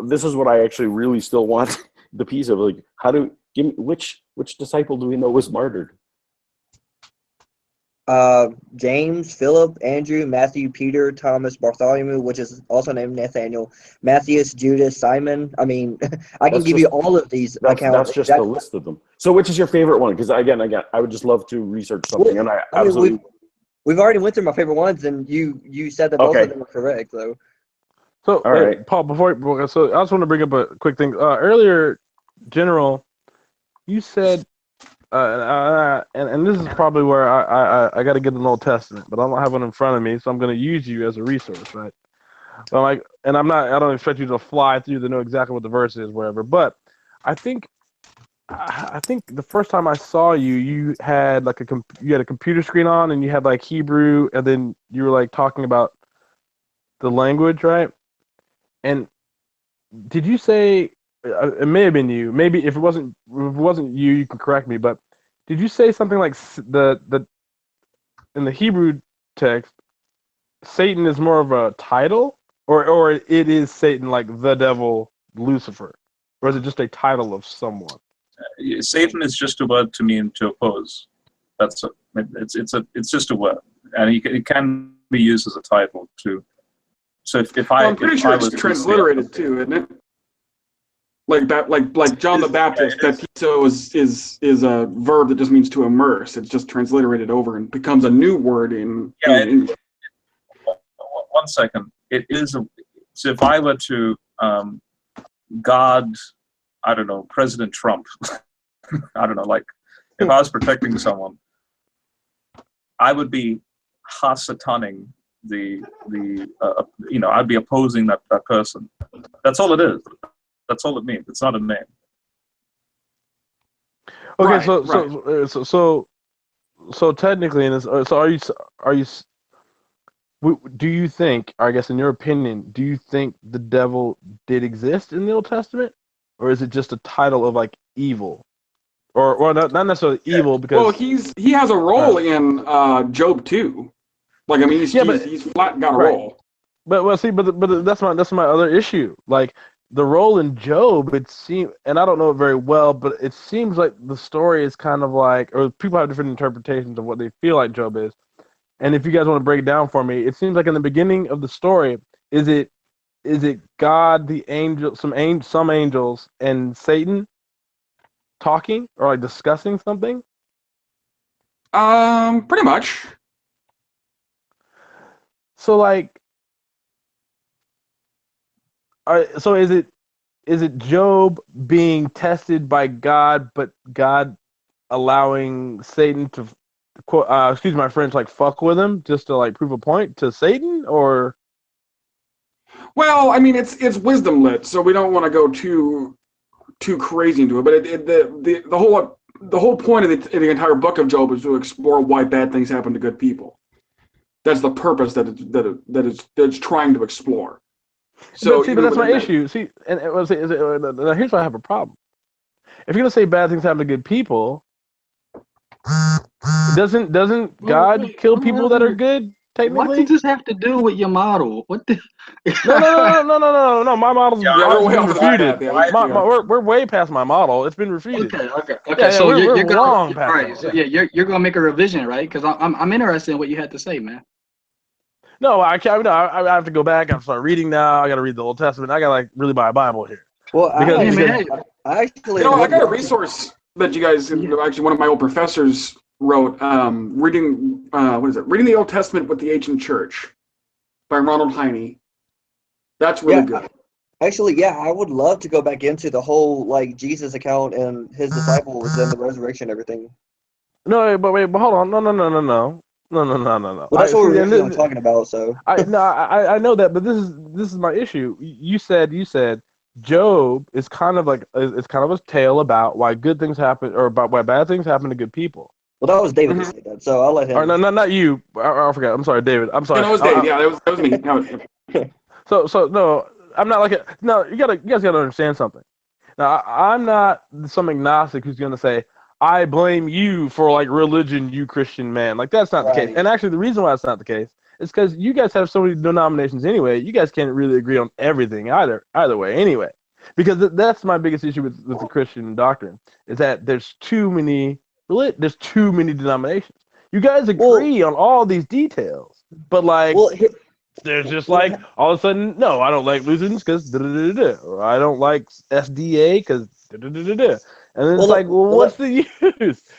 this is what I actually really still want the piece of, give me which disciple do we know was martyred? James, Philip, Andrew, Matthew, Peter, Thomas, Bartholomew, which is also named Nathaniel, Matthias, Judas, Simon. I mean, I can That's give just- you all of these accounts. That's just the list of them. So which is your favorite one? Because again, I would just love to research something, and I mean, absolutely. We've already went through my favorite ones, and you said that both Okay. of them are correct, though. So, All right. Paul, so I just want to bring up a quick thing. Earlier, General, you said, and this is probably where I got to get an Old Testament, but I don't have one in front of me, so I'm going to use you as a resource, right? So I don't expect you to fly through to know exactly what the verse is, wherever. But I think the first time I saw you, you had like you had a computer screen on, and you had like Hebrew, and then you were like talking about the language, right? And did you say it may have been you? Maybe if it wasn't you, you can correct me. But did you say something like the in the Hebrew text, Satan is more of a title, or it is Satan like the devil, Lucifer, or is it just a title of someone? Satan is just a word to mean to oppose. It's just a word, and it can be used as a title too. So I'm pretty sure it's transliterated too, isn't it? Like that, like John the Baptist, baptizo is a verb that just means to immerse. It's just transliterated over and becomes a new word in English. 1 second. It is so if I were to guard, I don't know, President Trump, I don't know, like if I was protecting someone, I would be hasataning I'd be opposing that person. That's all it is. That's all it means. It's not a name. Okay, Right, so technically, in this, do you think, or I guess in your opinion, do you think the devil did exist in the Old Testament, or is it just a title of like evil, or well, not necessarily evil because well, he has a role in Job too. Like I mean, he's flat got a right. role. But that's my other issue. Like the role in Job, it seems, and I don't know it very well, but it seems like the story is kind of like, or people have different interpretations of what they feel like Job is. And if you guys want to break it down for me, it seems like in the beginning of the story, is it God, the angel, some angels, and Satan talking or like discussing something? Pretty much. So like, so is it Job being tested by God, but God allowing Satan to, excuse my French, like fuck with him just to like prove a point to Satan, or? Well, I mean, it's wisdom lit, so we don't want to go too crazy into it. But the whole point of the entire book of Job is to explore why bad things happen to good people. That's the purpose that it's trying to explore. So, but that's my issue. See, and here's why I have a problem. If you're gonna say bad things happen to good people, doesn't God kill people that are good? Technically, what does this have to do with your model? What the? No. My model's been refuted. We're way past my model. It's been refuted. Okay. Yeah, so we're gonna, long past right. So you're gonna make a revision, right? Because I'm interested in what you had to say, man. No, I can't. No, I have to go back and start reading now. I got to read the Old Testament. I got to like really buy a Bible here. Well, because I actually, I got a resource that you guys actually one of my old professors wrote. Reading Reading the Old Testament with the Ancient Church by Ronald Heine. That's really good. Actually, I would love to go back into the whole like Jesus account and his disciples and the resurrection and everything. No, but hold on. No. Well, that's what we're really talking about. So I know that, but this is my issue. You said Job is kind of like it's kind of a tale about why good things happen or about why bad things happen to good people. Well, that was David who said that, so I'll let him. Or no, not you. I forgot. I'm sorry, David. I'm sorry. No, that was Dave. That was me. So no, I'm not like no. You guys gotta understand something. Now I'm not some agnostic who's gonna say I blame you for like religion, you Christian man. Like that's not the case. And actually, the reason why it's not the case is because you guys have so many denominations anyway. You guys can't really agree on everything either way anyway. Because that's my biggest issue with the Christian doctrine is that there's too many denominations. You guys agree on all these details, but like, Well, there's just like all of a sudden, no, I don't like Lutherans because or I don't like SDA because and then it's like, well, what's the use?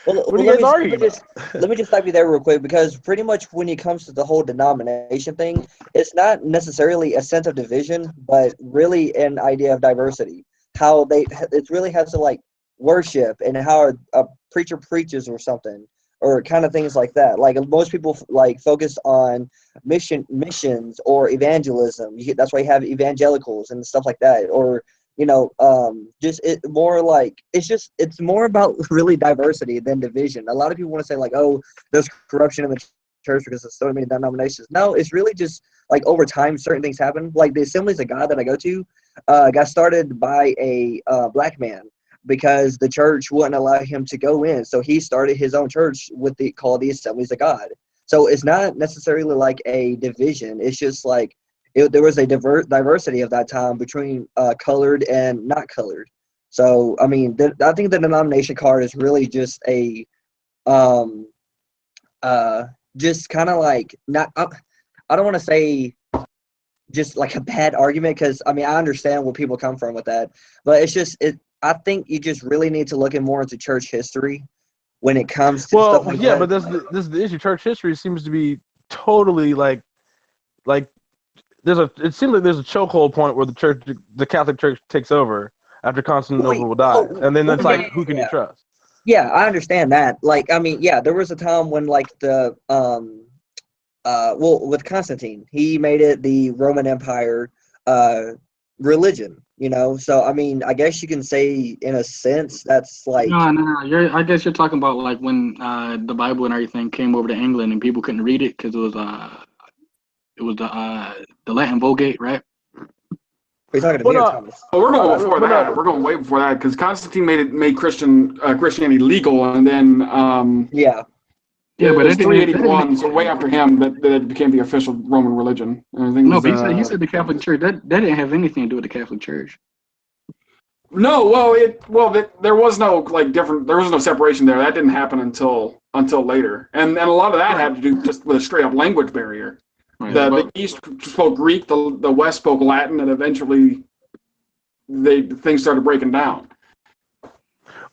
What are you guys arguing about? Let me just stop you there real quick, because pretty much when it comes to the whole denomination thing, it's not necessarily a sense of division, but really an idea of diversity. How it really has to like worship and how a preacher preaches or something, or kind of things like that. Like most people like focus on missions or evangelism. That's why you have evangelicals and stuff like that, or just it more like it's more about really diversity than division. A lot of people want to say like, oh, there's corruption in the church because there's so many denominations. No, it's really just like over time certain things happen. Like the Assemblies of God that I go to got started by a black man because the church wouldn't allow him to go in, so he started his own church called the Assemblies of God. So it's not necessarily like a division. It's just like there was a diversity of that time between colored and not colored. So I mean, I think the denomination card is really just a just kind of like not. I don't want to say just like a bad argument, because I mean I understand where people come from with that, but it's just I think you just really need to look more into church history when it comes to stuff like that. But this is the issue. Church history seems to be totally like it seems like there's a chokehold point where the Catholic Church takes over after Constantinople will die, and then it's like, who can you trust? Yeah, I understand that. Like, I mean, yeah, there was a time when like the with Constantine, he made it the Roman Empire religion. So I mean, I guess you can say in a sense that's like no. I guess you're talking about like when the Bible and everything came over to England and people couldn't read it because it was the Latin Vulgate, right? We're talking to me or Thomas? Oh, we're going before that. We're going way before that, because Constantine made Christianity legal, and then but it's 381, so way after him that it became the official Roman religion. No, but he said the Catholic Church. That didn't have anything to do with the Catholic Church. No, there was no there was no separation there. That didn't happen until later, and a lot of that had to do just with a straight up language barrier. Right. The East spoke Greek, the West spoke Latin, and eventually things started breaking down.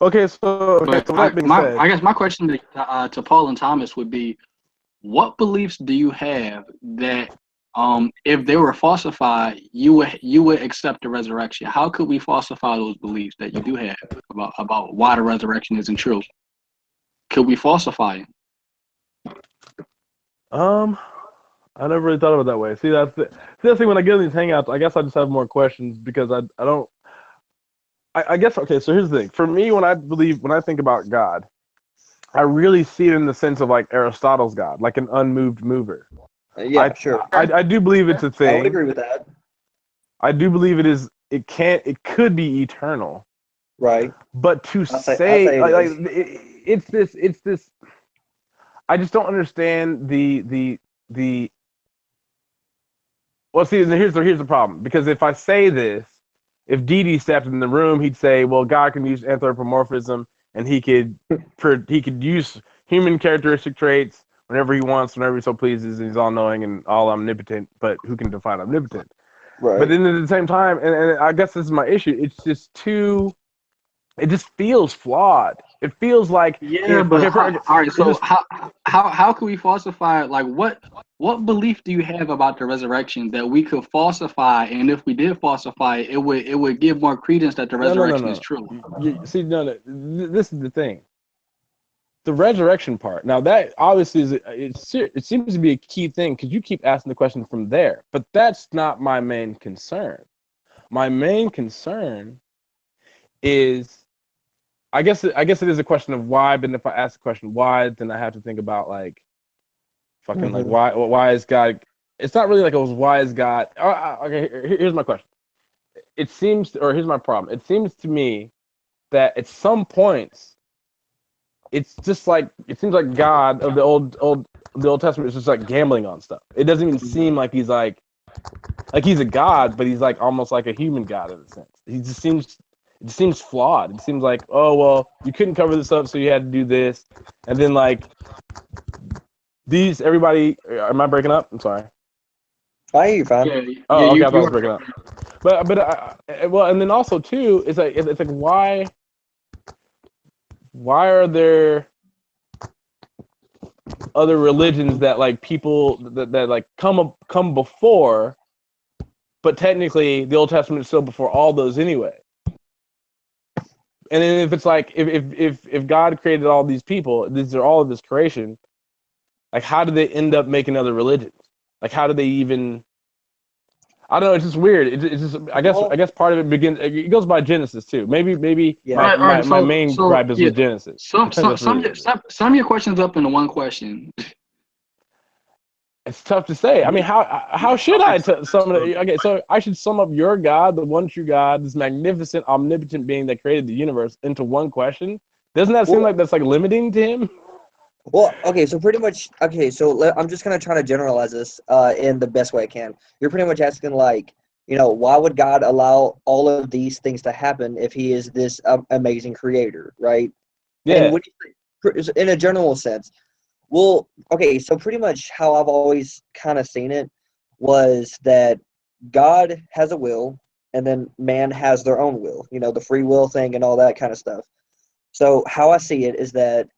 Okay, so I guess my question to Paul and Thomas would be, what beliefs do you have that if they were falsified, you would accept the resurrection? How could we falsify those beliefs that you do have about why the resurrection isn't true? Could we falsify it? I never really thought of it that way. See, that's the thing. When I get in these hangouts, I guess I just have more questions because I don't. I guess, okay, so here's the thing. For me, when I think about God, I really see it in the sense of like Aristotle's God, like an unmoved mover. Sure. I do believe it's a thing. I would agree with that. I do believe it could be eternal. Right. But to it's this. I just don't understand the. Well, see, here's the problem. Because if I say this, if Didi stepped in the room, he'd say, "Well, God can use anthropomorphism, and he could use human characteristic traits whenever he wants, whenever he so pleases, and he's all-knowing and all-omnipotent." But who can define omnipotent? Right. But then at the same time, and I guess this is my issue. It's just it just feels flawed. It feels like all right. So how can we falsify? Like what belief do you have about the resurrection that we could falsify? And if we did falsify it, it would give more credence that the resurrection is true. See, this is the thing. The resurrection part. Now that obviously it seems to be a key thing because you keep asking the question from there. But that's not my main concern. My main concern is. I guess it is a question of why, but if I ask the question why, then I have to think about like fucking like why is God? It's not really like it was why is God? Okay, here's my question. Here's my problem. It seems to me that at some points, it's just like it seems like God of the Old Testament is just like gambling on stuff. It doesn't even seem like he's like he's a god, but he's like almost like a human god in a sense. He just seems. it seems flawed. It seems like, oh well, you couldn't cover this up, so you had to do this, and then like these everybody. Am I breaking up? I'm sorry. I hear you fine. Yeah, Oh, okay, I thought I you was breaking up. But well, and then also too, it's like why are there other religions that like people that like come before, but technically the Old Testament is still before all those anyway. And then if it's like if God created all these people, these are all of His creation, like how did they end up making other religions? Like how do they even? I don't know. It's just weird. It's just I guess part of it begins. It goes by Genesis too. Maybe Yeah. my, All right, my main gripe is with Genesis. Some That's really what it is. sum your questions up into one question. It's tough to say. I mean, how should I sum it? Okay, so I should sum up your God, the one true God, this magnificent, omnipotent being that created the universe, into one question. Doesn't that seem like that's like limiting to him? Well, okay, so pretty much, okay, so I'm just gonna try to generalize this in the best way I can. You're pretty much asking, like, why would God allow all of these things to happen if He is this amazing creator, right? Yeah. And when in a general sense, well, okay, so pretty much how I've always kind of seen it was that God has a will, and then man has their own will, the free will thing and all that kind of stuff. So how I see it is that,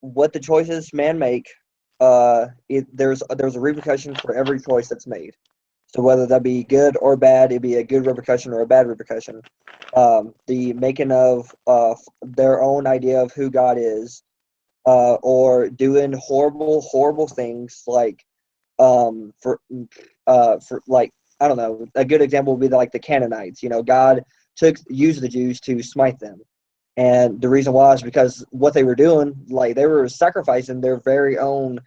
what the choices man make, there's a repercussion for every choice that's made. So whether that be good or bad, it'd be a good repercussion or a bad repercussion. The making of their own idea of who God is, or doing horrible things like for like, I don't know, a good example would be like the Canaanites. God used the Jews to smite them. And the reason why is because what they were doing, like they were sacrificing their very own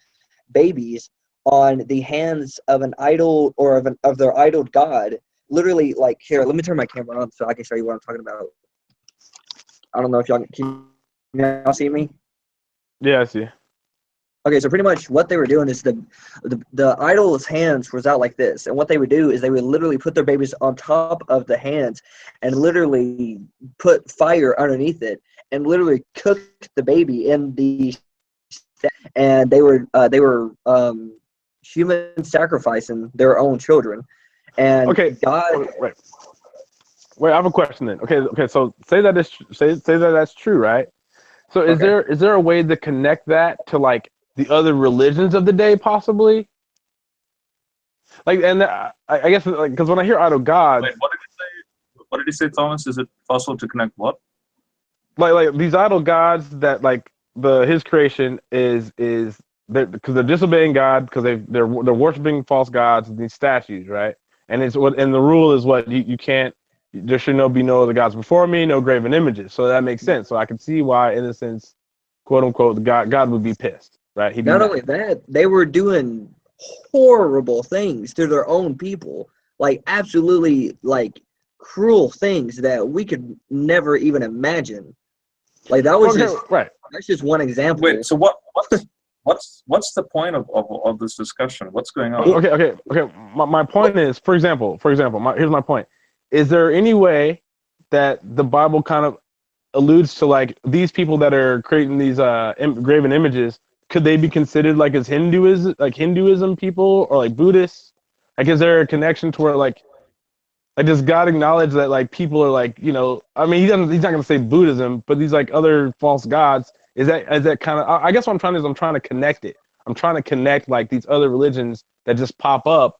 babies on the hands of an idol or of their idol god. Literally, like, here, let me turn my camera on so I can show you what I'm talking about. I don't know if can y'all see me? Yeah, I see. Okay, so pretty much what they were doing is the idol's hands was out like this, and what they would do is they would literally put their babies on top of the hands and literally put fire underneath it and literally cook the baby in the, and they were human sacrificing their own children. And Okay, God, wait, I have a question then. Okay, so say that that's true, right? So is there a way to connect that to like the other religions of the day, possibly? Like, and I guess like because when I hear idol gods, Wait, what did you say? What did you say, Thomas? Is it possible to connect what? like these idol gods that like his creation is because they're disobeying God because they're worshiping false gods and these statues, right? And it's what, and the rule is what you can't. There should be no other gods before me, no graven images. So that makes sense. So I can see why, in a sense, quote unquote, God would be pissed, right? He'd be not mad. only that, they were doing horrible things to their own people, like absolutely like cruel things that we could never even imagine. Like that was right. That's just one example. Wait, so what's the point of this discussion? What's going on? Okay. My point is, for example, here's my point. Is there any way that the Bible kind of alludes to like these people that are creating these graven images? Could they be considered like as Hinduism people or like Buddhists? Like, is there a connection to where like does God acknowledge that like people are like, I mean, he's not gonna say Buddhism, but these like other false gods. Is that kind of? I guess what I'm trying to connect it. I'm trying to connect like these other religions that just pop up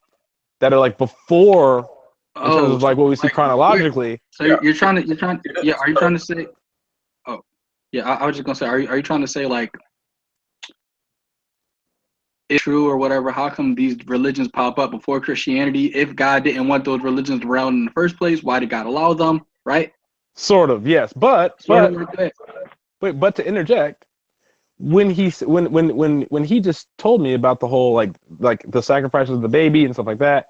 that are like before in terms of like what we see chronologically. So you're trying to yeah? Are you trying to say? Oh, yeah. I was just gonna say, are you trying to say like it's true or whatever? How come these religions pop up before Christianity? If God didn't want those religions around in the first place, why did God allow them? Right? Sort of, yes, but to interject, when he just told me about the whole like the sacrifices of the baby and stuff like that,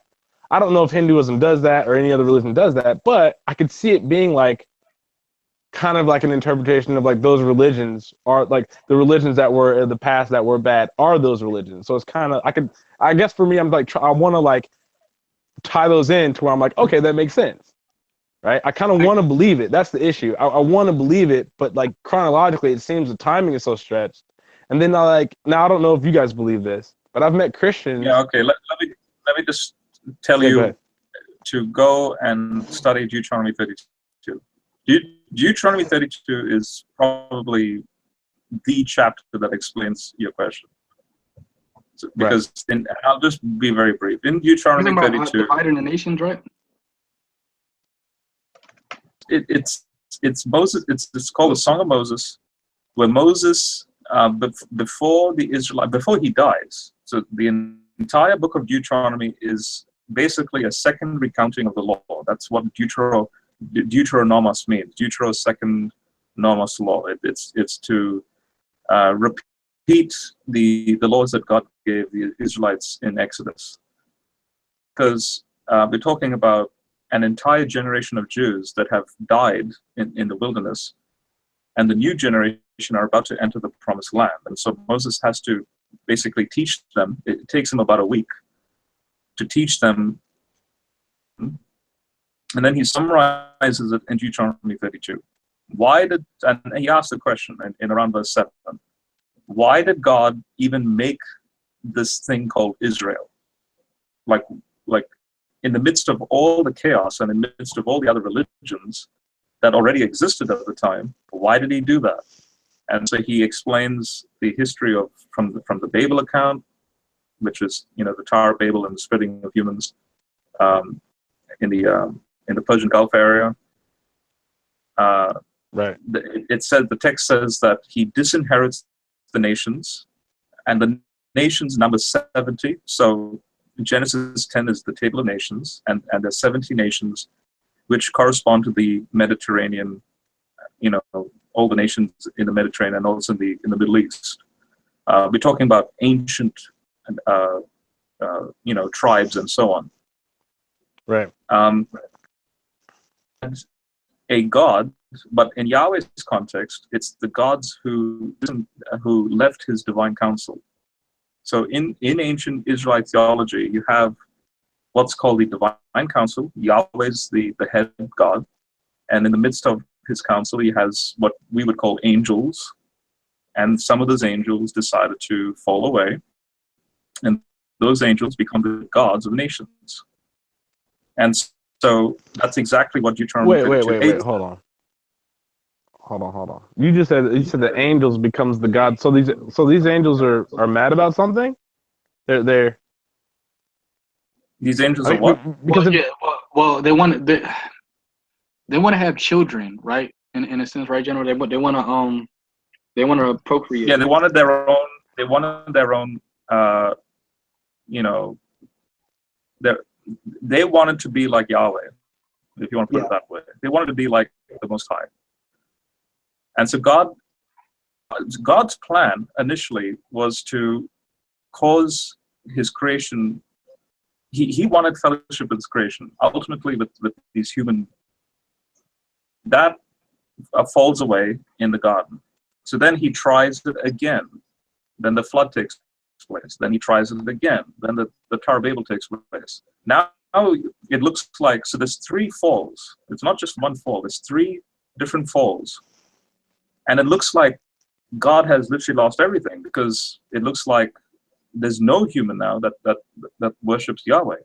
I don't know if Hinduism does that or any other religion does that, but I could see it being like kind of like an interpretation of like those religions are like the religions that were in the past that were bad are those religions. So it's kind of I guess for me I'm like I want to like tie those in to where I'm like, okay, that makes sense. right? I kind of want to believe it. That's the issue. I want to believe it, but like chronologically, it seems the timing is so stretched. And then now I don't know if you guys believe this, but I've met Christians. Yeah, okay. Let me just tell Yeah, go you ahead. to go and study Deuteronomy 32. Deuteronomy 32 is probably the chapter that explains your question. So, because I'll just be very brief. In Deuteronomy 32, dividing the nations, right? It's Moses. It's called the Song of Moses, where Moses before he dies. So the entire book of Deuteronomy is basically a second recounting of the law. That's what Deuteronomos means. Deutero second nomos law. It's to repeat the laws that God gave the Israelites in Exodus. Because we're talking about an entire generation of Jews that have died in the wilderness, and the new generation are about to enter the promised land. And so Moses has to basically teach them. It takes him about a week to teach them. And then he summarizes it in Deuteronomy 32. And he asks the question in around verse 7, why did God even make this thing called Israel? Like in the midst of all the chaos and in the midst of all the other religions that already existed at the time, why did he do that? And so he explains the history of from the Babel account, which is the Tower of Babel and the splitting of humans in the Persian Gulf area. Right. The text says that he disinherits the nations, and the nations number 70. So Genesis 10 is the table of nations, and there's 70 nations, which correspond to the Mediterranean, all the nations in the Mediterranean and also in the Middle East. We're talking about ancient, tribes and so on. Right. A god, but in Yahweh's context, it's the gods who left his divine counsel. So in ancient Israelite theology, you have what's called the divine council. Yahweh's the head god. And in the midst of his council, he has what we would call angels. And some of those angels decided to fall away. And those angels become the gods of nations. And so that's exactly what Deuteronomy Wait. Hold on. You said the angels becomes the god. So these angels are mad about something? They're These angels are what? Because they want to have children, right? In a sense, right, General? They want to procreate. Yeah, they wanted their own. They wanted to be like Yahweh, if you want to put it that way. They wanted to be like the Most High. And so God's plan initially was to cause his creation. He wanted fellowship with his creation, ultimately with these human. That falls away in the garden. So then he tries it again. Then the flood takes place. Then he tries it again. Then the Tower of Babel takes place. Now it looks like, so there's 3 falls. It's not just one fall. There's 3 different falls. And it looks like God has literally lost everything, because it looks like there's no human now that worships Yahweh.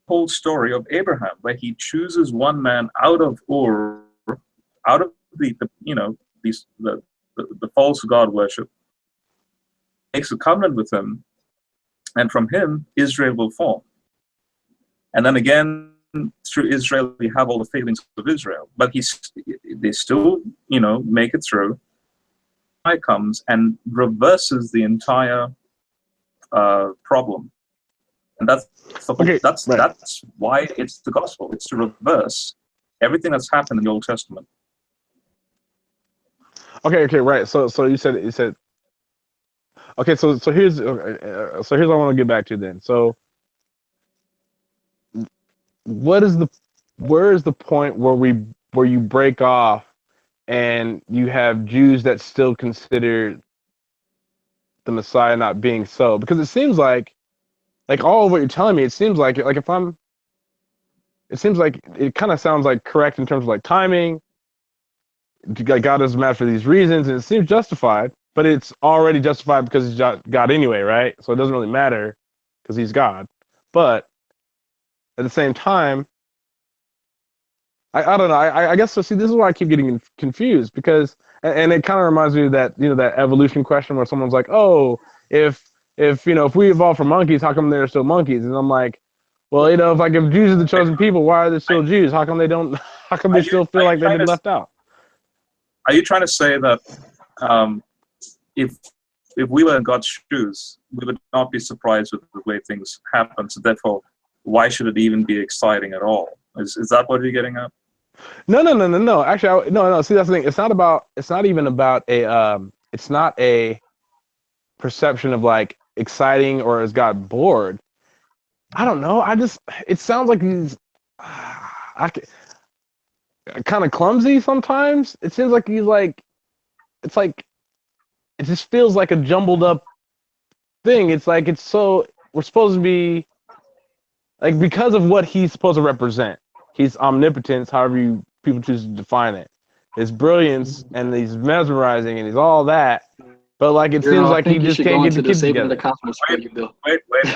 Whole story of Abraham, where he chooses one man out of Ur, out of the false god worship, makes a covenant with him, and from him Israel will form. And then again, through Israel, we have all the failings of Israel, but they still, make it through. He comes and reverses the entire problem, and that's the whole, that's why it's the gospel. It's to reverse everything that's happened in the Old Testament. Okay, right. So you said. Okay, so here's what I want to get back to then. So, where is the point where you break off, and you have Jews that still consider the Messiah not being so? Because it seems like all of what you're telling me, it seems like if I'm it seems like it kind of sounds like correct in terms of like timing. Like God is mad for these reasons, and it seems justified, but it's already justified because he's God anyway, right? So it doesn't really matter because he's God. But at the same time, I don't know. I guess so. See, this is why I keep getting confused because, and it kind of reminds me of that that evolution question where someone's like, oh, if if we evolved from monkeys, how come they're still monkeys? And I'm like, well, if Jews are the chosen people, why are there still Jews? How come they don't? How come they still feel like they've been left out? Are you trying to say that if we were in God's shoes, we would not be surprised with the way things happen? So therefore, why should it even be exciting at all? Is that what you're getting at? No. Actually, no. See, that's the thing. It's not even about a. It's not a perception of like exciting or has got bored. I don't know. It sounds like he's kind of clumsy sometimes. It seems like he's like, it's like, it just feels like a jumbled up thing. It's like, we're supposed to be like, because of what he's supposed to represent. He's omnipotence, however people choose to define it. His brilliance and he's mesmerizing and he's all that. But like it seems like he just can't get the kids together. The cosmos wait.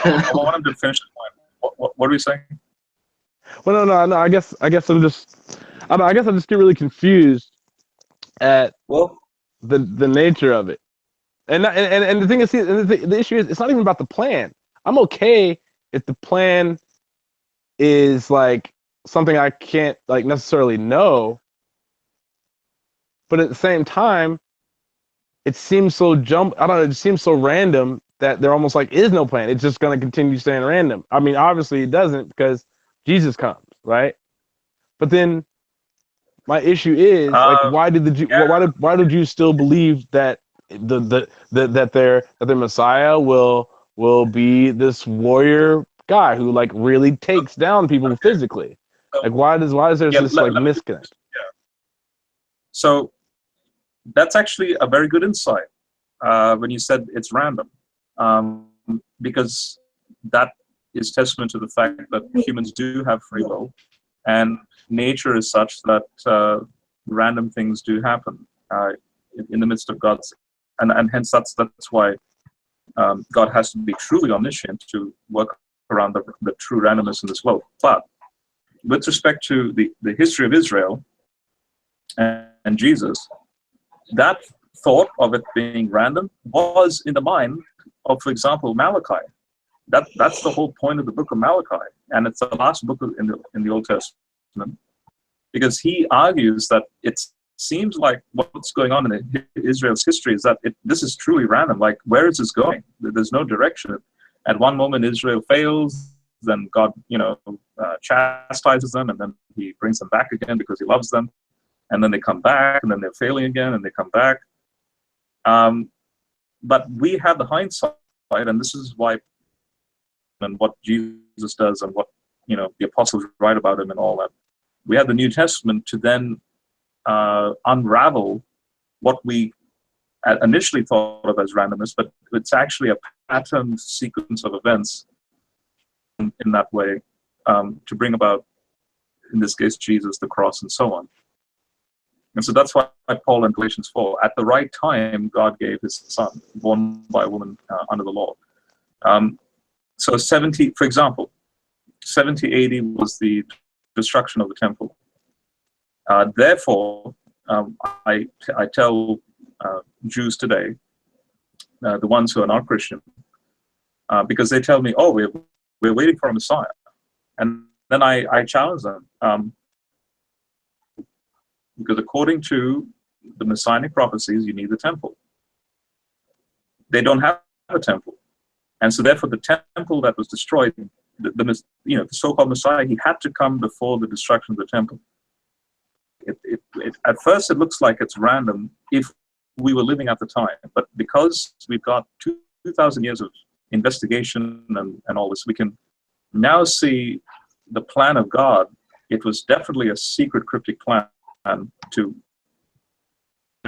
I want him to finish the point. What are we saying? Well, no. I guess I'm just. I don't know, I guess I just get really confused at the nature of it. And the thing is, the issue is, it's not even about the plan. I'm okay if the plan is like something I can't like necessarily know, but at the same time, it seems so I don't know. It seems so random that there almost like is no plan. It's just going to continue staying random. I mean, obviously it doesn't because Jesus comes, right? But then my issue is like, why do Jews still believe that that their Messiah will be this warrior guy who like really takes down people physically? Like, why is there this like misconnect? Yeah. So that's actually a very good insight when you said it's random, because that is testament to the fact that humans do have free will, and nature is such that random things do happen in the midst of God's, and hence that's why God has to be truly omniscient to work around the true randomness in this world. But with respect to the history of Israel and Jesus, that thought of it being random was in the mind of, for example, Malachi. That's the whole point of the book of Malachi, and it's the last book in the Old Testament, because he argues that it seems like what's going on in Israel's history is that this is truly random. Like, where is this going? There's no direction. At one moment, Israel fails, then God, chastises them, and then he brings them back again because he loves them, and then they come back, and then they're failing again, and they come back. But we have the hindsight, and this is why, and what Jesus does, and what the apostles write about him, and all that. We have the New Testament to then unravel what we initially thought of as randomness, but it's actually a pattern sequence of events in that way, to bring about, in this case, Jesus, the cross, and so on. And so that's why Paul in Galatians 4, at the right time, God gave his son, born by a woman under the law. So 70, for example, 70 AD was the destruction of the temple. Therefore, I tell Jews today, the ones who are not Christian, because they tell me, oh, we're waiting for a Messiah. And then I challenge them, because according to the Messianic prophecies, you need the temple. They don't have a temple. And so therefore the temple that was destroyed, the so-called Messiah, he had to come before the destruction of the temple. At first it looks like it's random if we were living at the time, but because we've got 2,000 years of investigation and all this, we can now see the plan of God. It was definitely a secret cryptic plan to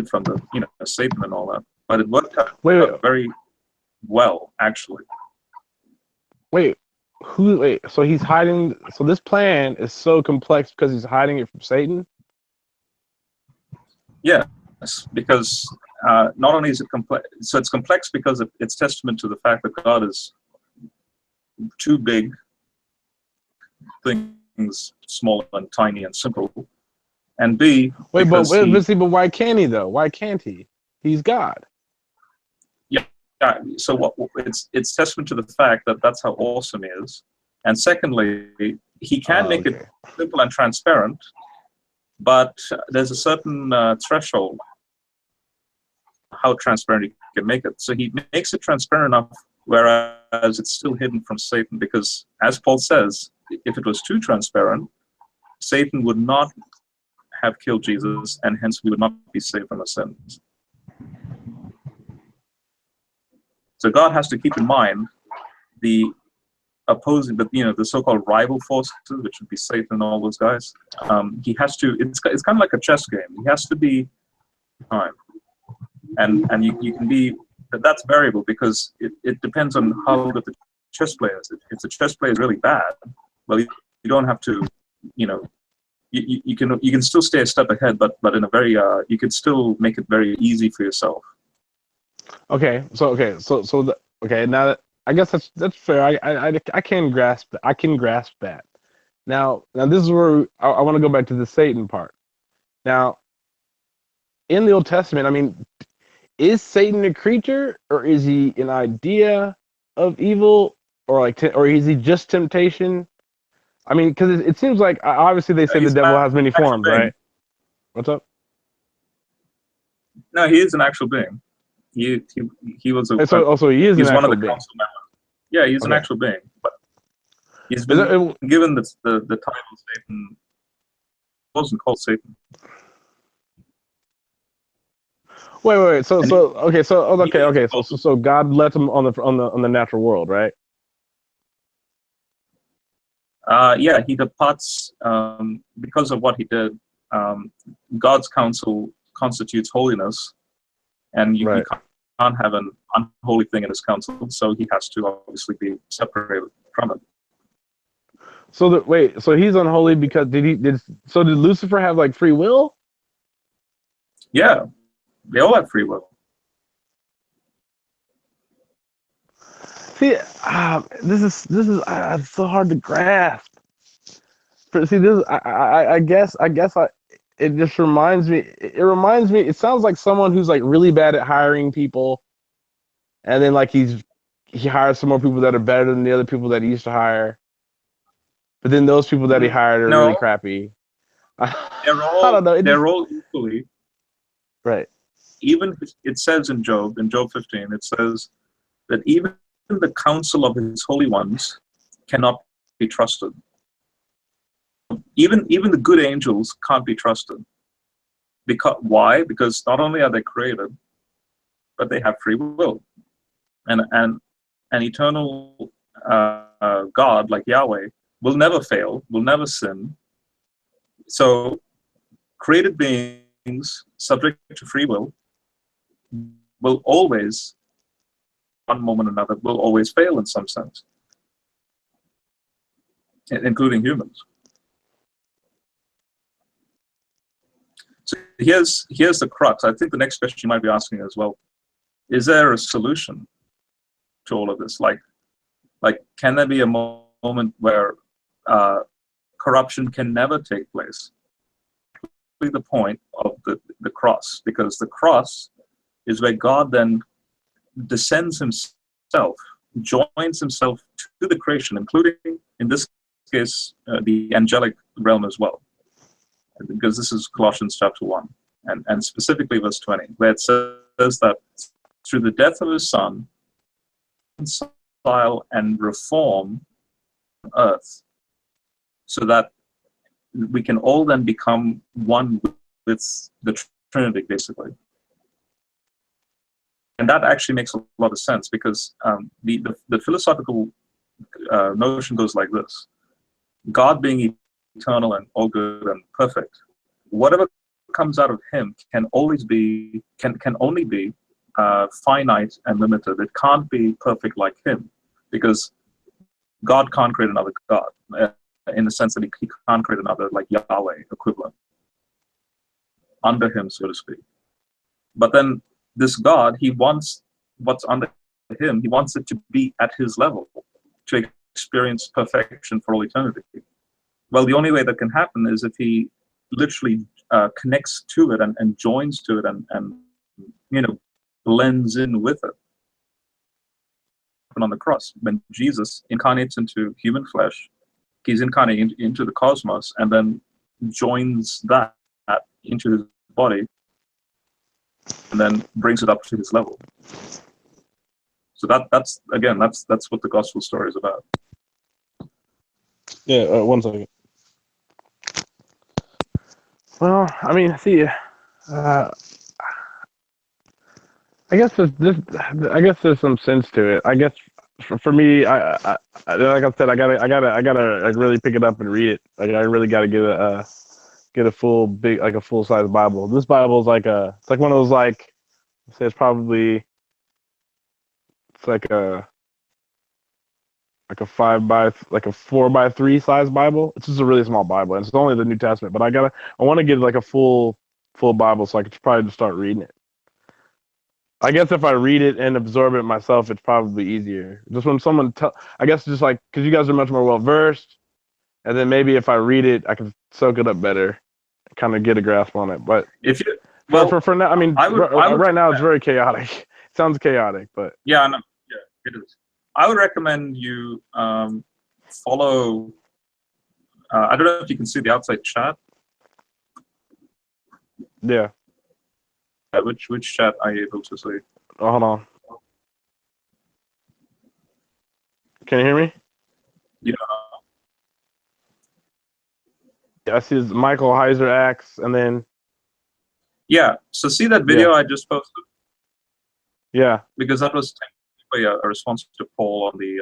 from the Satan and all that, but it worked out very well, actually. Wait, who? Wait, so he's hiding. So this plan is so complex because he's hiding it from Satan. Yes, because not only is it complex, so it's complex because it's testament to the fact that God is too big, things small and tiny and simple, and B, Wait, but because but why can't he though? Why can't he? He's God. yeah. So it's testament to the fact that that's how awesome he is, and secondly, he can make it simple and transparent, but there's a certain threshold how transparent he can make it. So he makes it transparent enough, whereas it's still hidden from Satan, because as Paul says, if it was too transparent, Satan would not have killed Jesus, and hence we would not be saved from our sins. So God has to keep in mind the opposing, the so-called rival forces, which would be Satan and all those guys. He has to. It's kind of like a chess game. He has to be time, and you can be. That's variable because it depends on how good the chess player is. If the chess player is really bad, well, you don't have to. You can still stay a step ahead, but in a very you can still make it very easy for yourself. Okay, so now that, I guess that's fair. I can grasp that. I can grasp that. Now this is where I want to go back to the Satan part. Now, in the Old Testament, I mean, is Satan a creature, or is he an idea of evil, or or is he just temptation? I mean, because it seems like obviously they say the He's devil an has many actual forms, being. right? What's up? No, he is an actual being. He was a. So he is he's an one of actual the being. council members. Yeah, he's an Okay. actual being, but he's been given the title Satan. Wasn't called Satan. Wait. So And okay. So God lets him on the natural world, right? yeah, he departs because of what he did. God's counsel constitutes holiness, and you can't have an unholy thing in his counsel, so he has to obviously be separated from it. So he's unholy because did Lucifer have like free will? Yeah, they all have free will. See, this is it's so hard to grasp. See, this I guess it just reminds me. It reminds me. It sounds like someone who's like really bad at hiring people, and then like he hires some more people that are better than the other people that he used to hire. But then those people that he hired are really crappy. They're all, I don't know. They're all equally. Right. Even it says in Job 15, it says that even the counsel of his holy ones cannot be trusted. Even the good angels can't be trusted. Why? Because not only are they created, but they have free will. And an eternal God like Yahweh will never fail, will never sin. So created beings subject to free will always, one moment or another, will always fail in some sense, including humans. So here's the crux. I think the next question you might be asking as well, is there a solution to all of this? Like can there be a moment where corruption can never take place? The point of the cross, because the cross is where God then descends himself, joins himself to the creation, including, in this case, the angelic realm as well. Because this is Colossians chapter 1, and specifically verse 20, where it says that through the death of his son, reconcile and reform earth, so that we can all then become one with the Trinity, basically. And that actually makes a lot of sense, because the philosophical notion goes like this: God being eternal and all good and perfect, whatever comes out of him can only be finite and limited. It can't be perfect like him, because God can't create another God, in the sense that he can't create another like Yahweh equivalent under him, so to speak. But then this God, he wants what's under him, he wants it to be at his level, to experience perfection for all eternity. Well, the only way that can happen is if he literally connects to it and joins to it and blends in with it. And on the cross, when Jesus incarnates into human flesh, he's incarnating into the cosmos and then joins that into his body and then brings it up to his level. So that's what the gospel story is about. Yeah, 1 second. Well, I mean, see, I guess there's some sense to it. I guess for me, I like I said, I gotta like really pick it up and read it. Like I really gotta get a full size Bible. This Bible is it's like one of those like, say it's probably like a 4x3 size Bible. It's just a really small Bible, and it's only the New Testament. But I want to get like a full Bible, so I could probably just start reading it. I guess if I read it and absorb it myself, it's probably easier. Just when someone I guess just like because you guys are much more well versed, and then maybe if I read it, I can soak it up better, kind of get a grasp on it. But If you for now, I mean, right now it's very chaotic. It sounds chaotic, but yeah, no, yeah, it is. I would recommend you follow. I don't know if you can see the outside chat. yeah. Which chat are you able to see? Oh, hold on. Can you hear me? Yeah. I see it's Michael Heiser Axe, and then Yeah. So see that video I just posted? Yeah. Because that was technically a response to Paul on the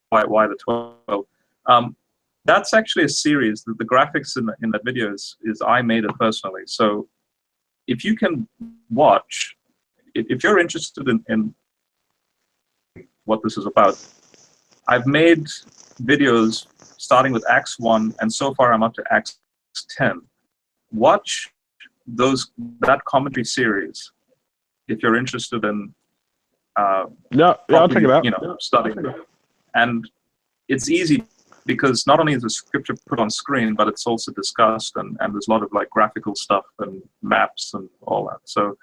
why the 12. That's actually a series. The graphics in that video is I made it personally. So if you can watch, if you're interested in what this is about, I've made videos starting with Acts 1, and so far I'm up to Acts 10. Watch that commentary series if you're interested in I'll check it out. studying. And it's easy because not only is the scripture put on screen, but it's also discussed, and there's a lot of like graphical stuff and maps and all that. So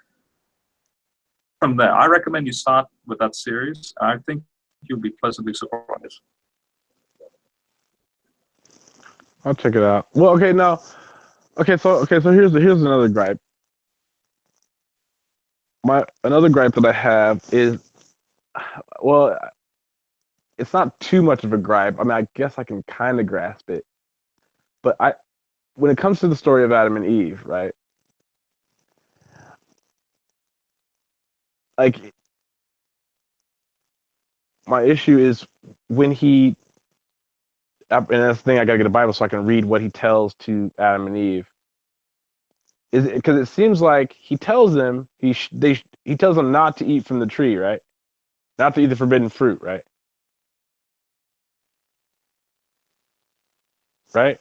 from there, I recommend you start with that series. I think you'll be pleasantly surprised. I'll check it out. Well, so here's another gripe. Another gripe that I have is, well, it's not too much of a gripe. I mean, I guess I can kind of grasp it, but when it comes to the story of Adam and Eve, right? Like, my issue is when and that's the thing, I gotta get a Bible so I can read what he tells to Adam and Eve. Is because it seems like he tells them he tells them not to eat from the tree, right? Not to eat the forbidden fruit, right? Right?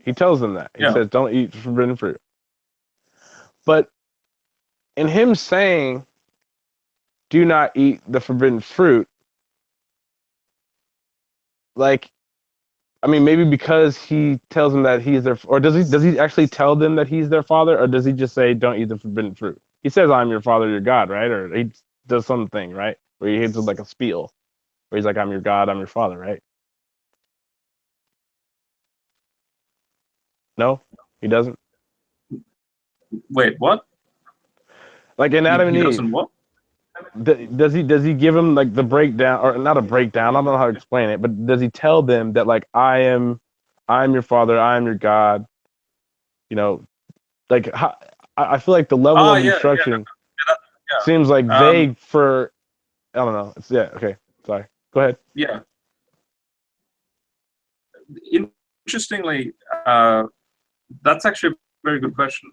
He tells them that. He says, "Don't eat forbidden fruit." But in him saying, "Do not eat the forbidden fruit," like, I mean, maybe because he tells them that he's their, or does he actually tell them that he's their father, or does he just say, "Don't eat the forbidden fruit"? He says, "I'm your father, your God," right? Or he does something, right? Where he hits it like a spiel, where he's like, "I'm your God, I'm your father," right? No, he doesn't. Wait, what? Like in Adam and He Eve. doesn't what? Does he give him like the breakdown, or not a breakdown? I don't know how to explain it, but does he tell them that like I'm your father, I am your God? You know, like I feel like the level of instruction seems like vague for, I don't know. Okay. Sorry. Go ahead. Yeah. Interestingly, that's actually a very good question.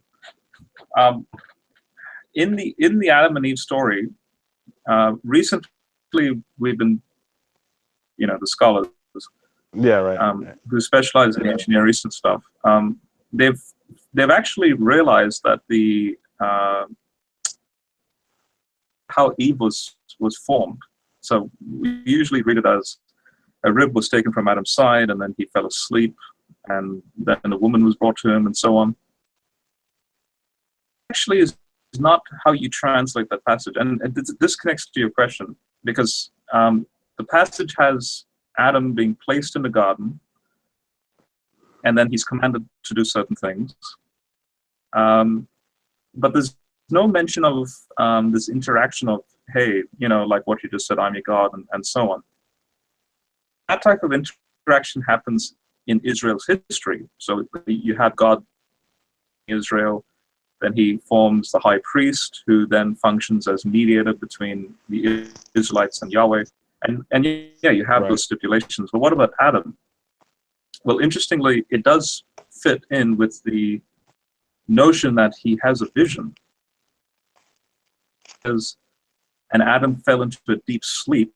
In the Adam and Eve story, recently we've been the scholars Yeah, right. who specialize in ancient Near Eastern stuff, they've actually realized that how Eve was formed. So we usually read it as a rib was taken from Adam's side, and then he fell asleep, and then the woman was brought to him, and so on. Actually, is not how you translate that passage, and this connects to your question, because the passage has Adam being placed in the garden, and then he's commanded to do certain things. But there's no mention of this interaction of, hey, like what you just said, I'm your God, and so on. That type of interaction happens in Israel's history. So you have God in Israel, then he forms the high priest, who then functions as mediator between the Israelites and Yahweh. And yeah, you have those stipulations. But what about Adam? Well, interestingly, it does fit in with the notion that he has a vision. And Adam fell into a deep sleep.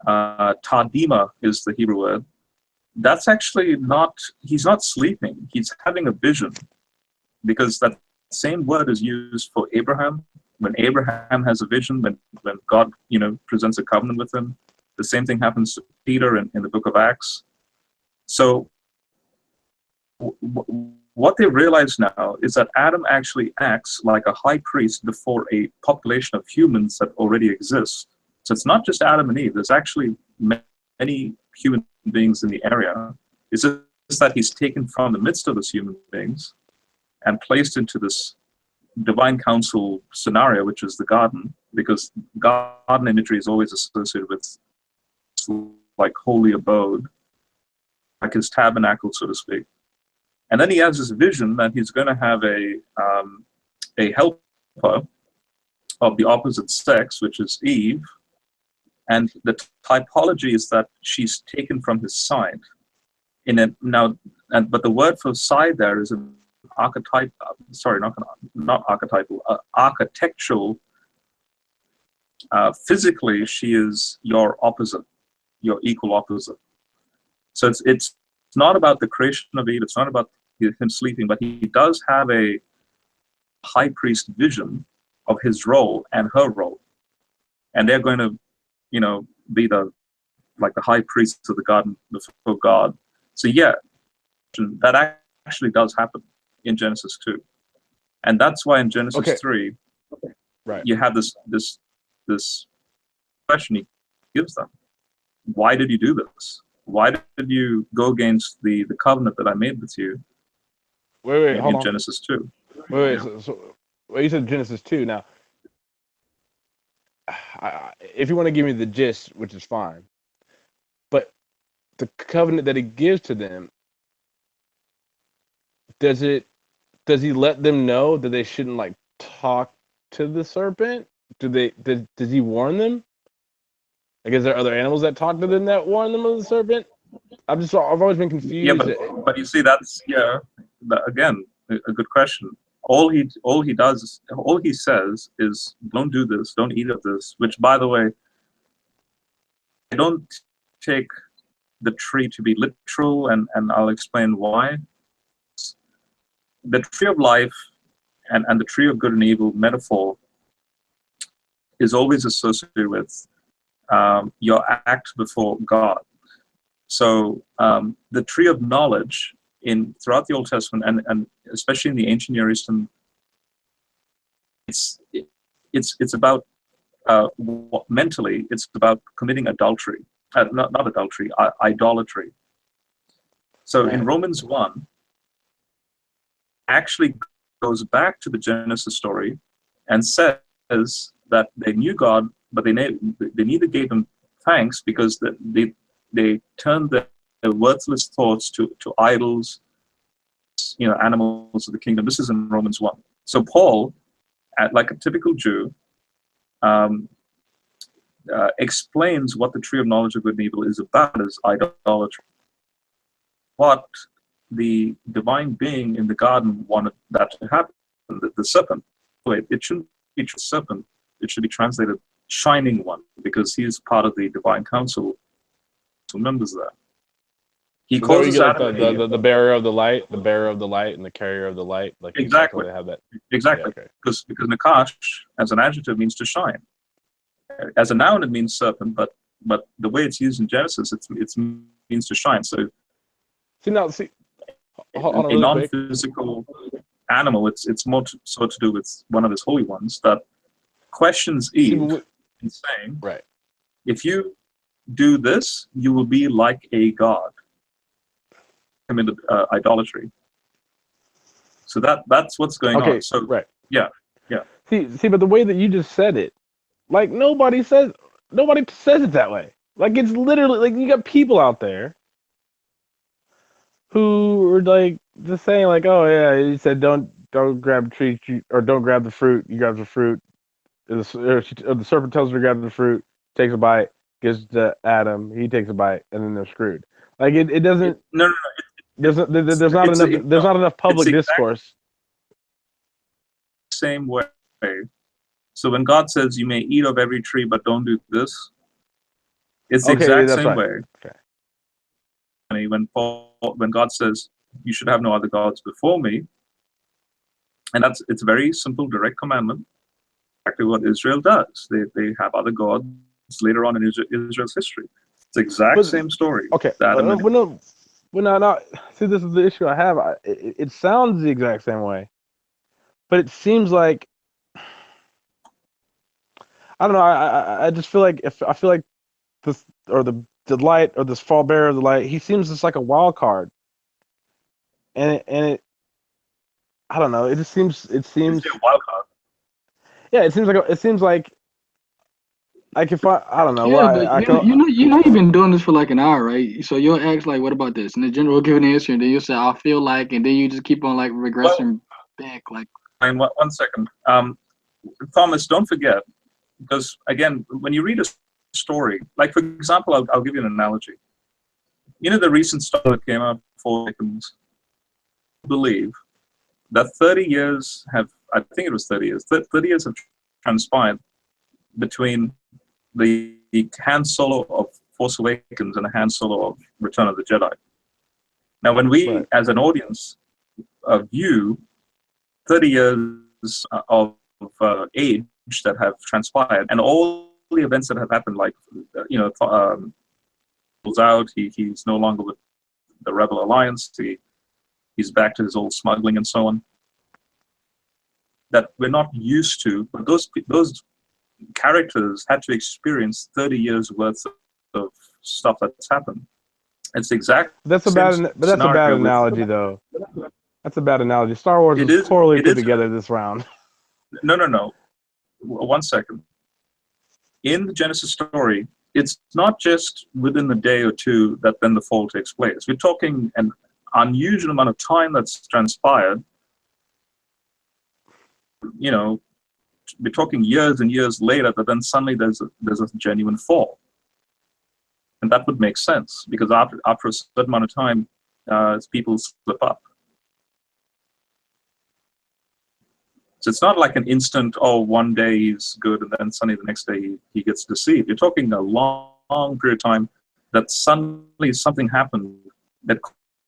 Tadima is the Hebrew word. That's actually he's not sleeping, he's having a vision, because that same word is used for Abraham. When Abraham has a vision, when God, presents a covenant with him, the same thing happens to Peter in the book of Acts. So what they realize now is that Adam actually acts like a high priest before a population of humans that already exist. So it's not just Adam and Eve. There's actually many human beings in the area. It's just that he's taken from the midst of those human beings and placed into this divine council scenario, which is the garden, because garden imagery is always associated with like holy abode, like his tabernacle, so to speak. And then he has this vision that he's going to have a helper of the opposite sex, which is Eve. And the typology is that she's taken from his side. But the word for side there is an archetype. Sorry, not archetypal. Architectural. Physically, she is your opposite, your equal opposite. So it's not about the creation of Eve. It's not about him sleeping, but he does have a high priest vision of his role and her role, and they're going to, be the high priests of the garden before God. So yeah, that actually does happen in Genesis 2, and that's why in Genesis 3, you have this question he gives them: why did you do this? Why did you go against the covenant that I made with you? Wait, hold on. Genesis 2. Wait. So you said Genesis 2. Now, if you want to give me the gist, which is fine, but the covenant that he gives to them, does he let them know that they shouldn't talk to the serpent? Does he warn them? Is there other animals that talk to them that warn them of the serpent? I've always been confused. Yeah, but you see, that's again a good question. All he says is, don't do this, don't eat of this. Which, by the way, I don't take the tree to be literal, and I'll explain why. The tree of life and the tree of good and evil metaphor is always associated with your act before God. So the tree of knowledge throughout the Old Testament and especially in the ancient Near Eastern, it's about mentally, it's about committing adultery, not adultery, idolatry. So in Romans 1, actually goes back to the Genesis story and says that they knew God, but they neither gave him thanks because they turned their worthless thoughts to idols, animals of the kingdom. This is in Romans 1. So Paul, like a typical Jew, explains what the tree of knowledge of good and evil is about as idolatry. What the divine being in the garden wanted that to happen. The serpent. Wait, it shouldn't be serpent. It should be translated shining one, because he is part of the divine council. remembers that. He Is that where you causes get like Adam and Eve. the bearer of the light, the bearer of the light, and the carrier of the light? Like Exactly. They have that. Exactly. Yeah, okay. Because Nakash, as an adjective, means to shine. As a noun, it means serpent, but the way it's used in Genesis, it means to shine. So Hold on a really quick. non-physical animal, it's more so to do with one of his holy ones that questions Eve in saying, right, if you do this, you will be like a god, committed idolatry. So that's what's going on. So right. yeah. See, but the way that you just said it, like nobody says it that way. Like it's literally like you got people out there who are like just saying like, oh yeah, he said don't grab a tree or don't grab the fruit. You grab the fruit. Or the serpent tells her to grab the fruit, takes a bite, gives to Adam. He takes a bite, and then they're screwed. Like it doesn't. No. There's not enough public discourse. Same way. So when God says you may eat of every tree, but don't do this, it's the exact same right. way. Okay. When God says you should have no other gods before me, and it's a very simple, direct commandment. Exactly what Israel does. They have other gods later on in Israel's history. It's the exact same story. Okay. See, this is the issue I have. It sounds the exact same way, but it seems like I don't know. I just feel like this or the light or this fall bearer of the light, he seems just like a wild card, and it I don't know. It seems It's a wild card. Yeah, it seems like if I don't know. Yeah, Well, but you know you've been doing this for like an hour, right? So you'll ask like, "What about this?" And the general will give an answer, and then you'll say, "I feel like," and then you just keep on like regressing back. Like, one second, Thomas, don't forget, because again, when you read a story, like for example, I'll give you an analogy. You know the recent story that came out for victims. Believe that 30 years have, I think it was 30 years. 30 years have transpired between the Han Solo of Force Awakens and the Han Solo of Return of the Jedi. Now, when we, as an audience, view 30 years of age that have transpired and all the events that have happened, like, pulls out, he's no longer with the Rebel Alliance, he's back to his old smuggling and so on, that we're not used to, but those characters had to experience 30 years worth of stuff that's happened. It's the exact. That's a bad analogy, though. That's a bad analogy. Star Wars is poorly put together this round. No. 1 second. In the Genesis story, it's not just within the day or two that then the fall takes place. We're talking an unusual amount of time that's transpired. You know, we're talking years and years later that then suddenly there's a genuine fall. And that would make sense because after a certain amount of time, people slip up. So it's not like an instant, one day he's good and then suddenly the next day he gets deceived. You're talking a long period of time that suddenly something happened that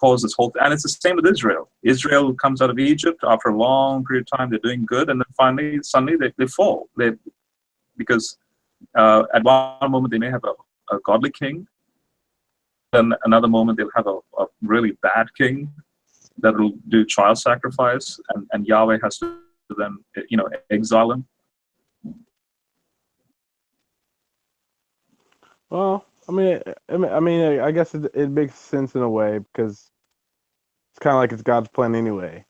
caused this whole thing. And it's the same with Israel. Israel comes out of Egypt after a long period of time, they're doing good, and then finally, suddenly they fall. Because at one moment they may have a godly king, then another moment they'll have a really bad king that will do child sacrifice, and Yahweh has to then exile him. Well, I guess it makes sense in a way because it's kind of like it's God's plan anyway.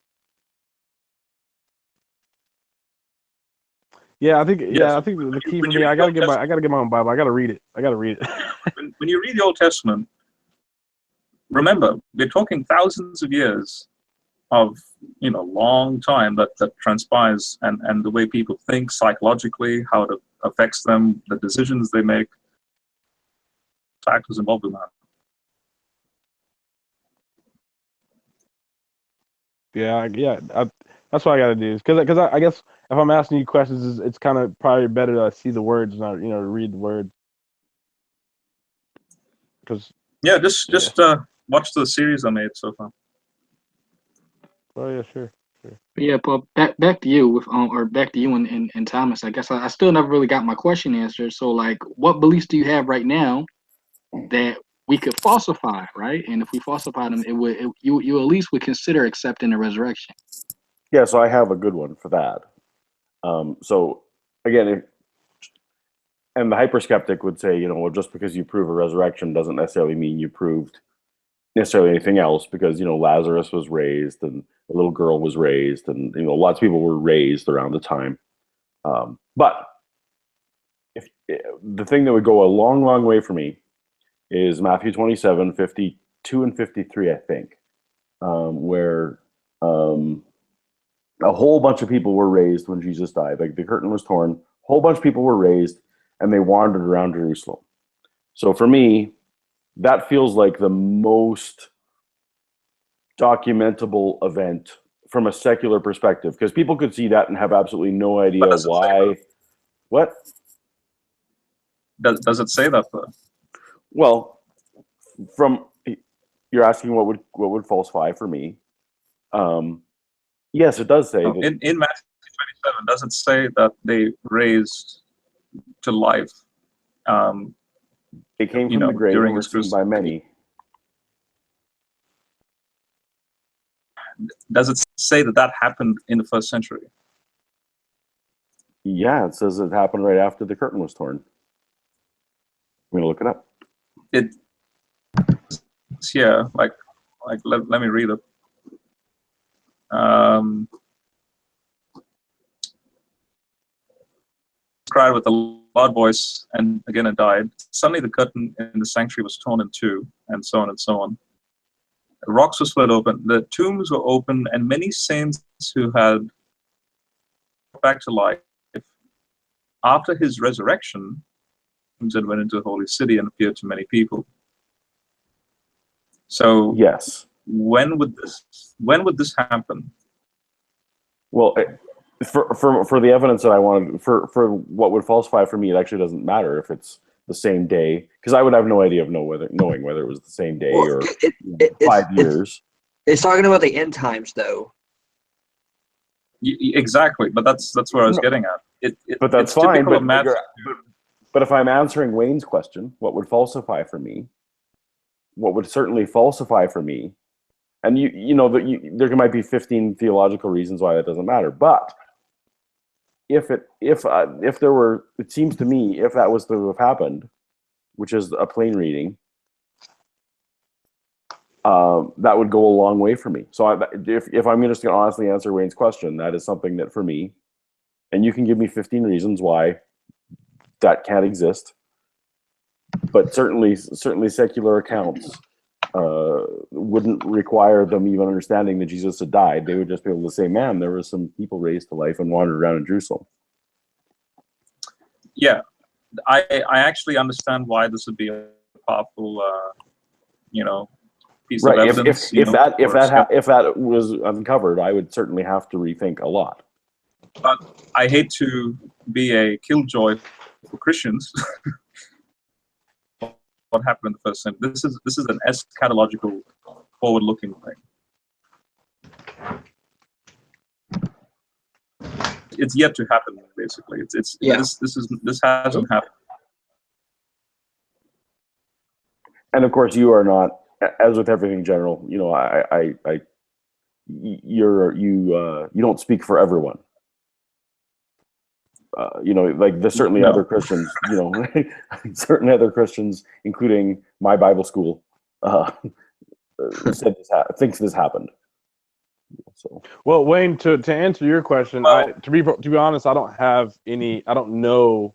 Yeah, I think the key for me, I gotta get my own Bible. I gotta read it. When you read the Old Testament, remember we're talking thousands of years of long time that transpires, and the way people think psychologically, how it affects them, the decisions they make, factors involved in that. That's what I gotta do. Because I guess if I'm asking you questions, it's kind of probably better to see the words, not read the words. Because Yeah, just watch the series I made so far. Oh yeah, sure. But yeah, but back to you with or back to you and Thomas. I guess I still never really got my question answered. So like, what beliefs do you have right now that we could falsify, right? And if we falsify them, you at least would consider accepting the resurrection. Yeah, so I have a good one for that. So again, and the hyperskeptic would say, well, just because you prove a resurrection doesn't necessarily mean you proved necessarily anything else, because Lazarus was raised and a little girl was raised, and lots of people were raised around the time. But if the thing that would go a long, long way for me is Matthew 27, 52 and 53, I think, where a whole bunch of people were raised when Jesus died. Like the curtain was torn, a whole bunch of people were raised, and they wandered around Jerusalem. So for me, that feels like the most documentable event from a secular perspective, because people could see that and have absolutely no idea why. What? Does it say that though? Well, you're asking what would falsify for me. Yes, it does say that. In Matthew 27, does it say that they raised to life? They came from the grave and were seen by many. Does it say that happened in the first century? Yeah, it says it happened right after the curtain was torn. I'm gonna look it up. Yeah, like let me read it. Cried with a loud voice, and again it died. Suddenly the curtain in the sanctuary was torn in two, and so on and so on. The rocks were split open, the tombs were open, and many saints who had back to life after his resurrection and went into the holy city and appeared to many people. So yes, when would this happen? Well, for the evidence that I wanted, for what would falsify for me, it actually doesn't matter if it's the same day, because I would have no idea of knowing whether it was the same day or 5 years. It's talking about the end times, though. Exactly, but that's where I was getting at. But that's fine. But if I'm answering Wayne's question, what would falsify for me? What would certainly falsify for me? And there might be 15 theological reasons why that doesn't matter. But if there were, it seems to me, if that was to have happened, which is a plain reading, that would go a long way for me. So if I'm just going to honestly answer Wayne's question, that is something that for me, and you can give me 15 reasons why that can't exist, but certainly secular accounts wouldn't require them even understanding that Jesus had died. They would just be able to say, man, there were some people raised to life and wandered around in Jerusalem. Yeah, I actually understand why this would be a powerful, piece of evidence. If that was uncovered, I would certainly have to rethink a lot. But I hate to be a killjoy for Christians. What happened in the first century? This is an eschatological, forward-looking thing. It's yet to happen. Basically, this hasn't happened. And of course, you are not, as with everything general. You don't speak for everyone. Like there's certainly other Christians, certain other Christians, including my Bible school, thinks this happened. So, well, Wayne, to answer your question, to be honest, I don't know.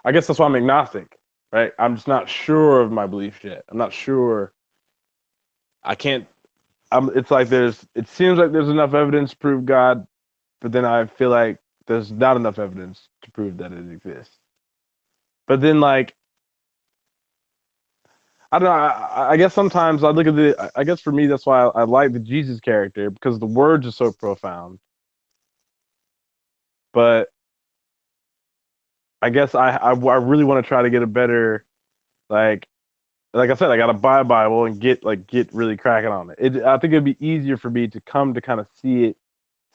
I guess that's why I'm agnostic, right? I'm just not sure of my beliefs yet. I'm not sure. It's like it seems like there's enough evidence to prove God, but then I feel like there's not enough evidence to prove that it exists. But then, like, I don't know. I guess sometimes I look at I guess for me, that's why I like the Jesus character, because the words are so profound. But I guess I really want to try to get a better, like, like I said, I got to buy a Bible and get really cracking on it. I think it'd be easier for me to come to kind of see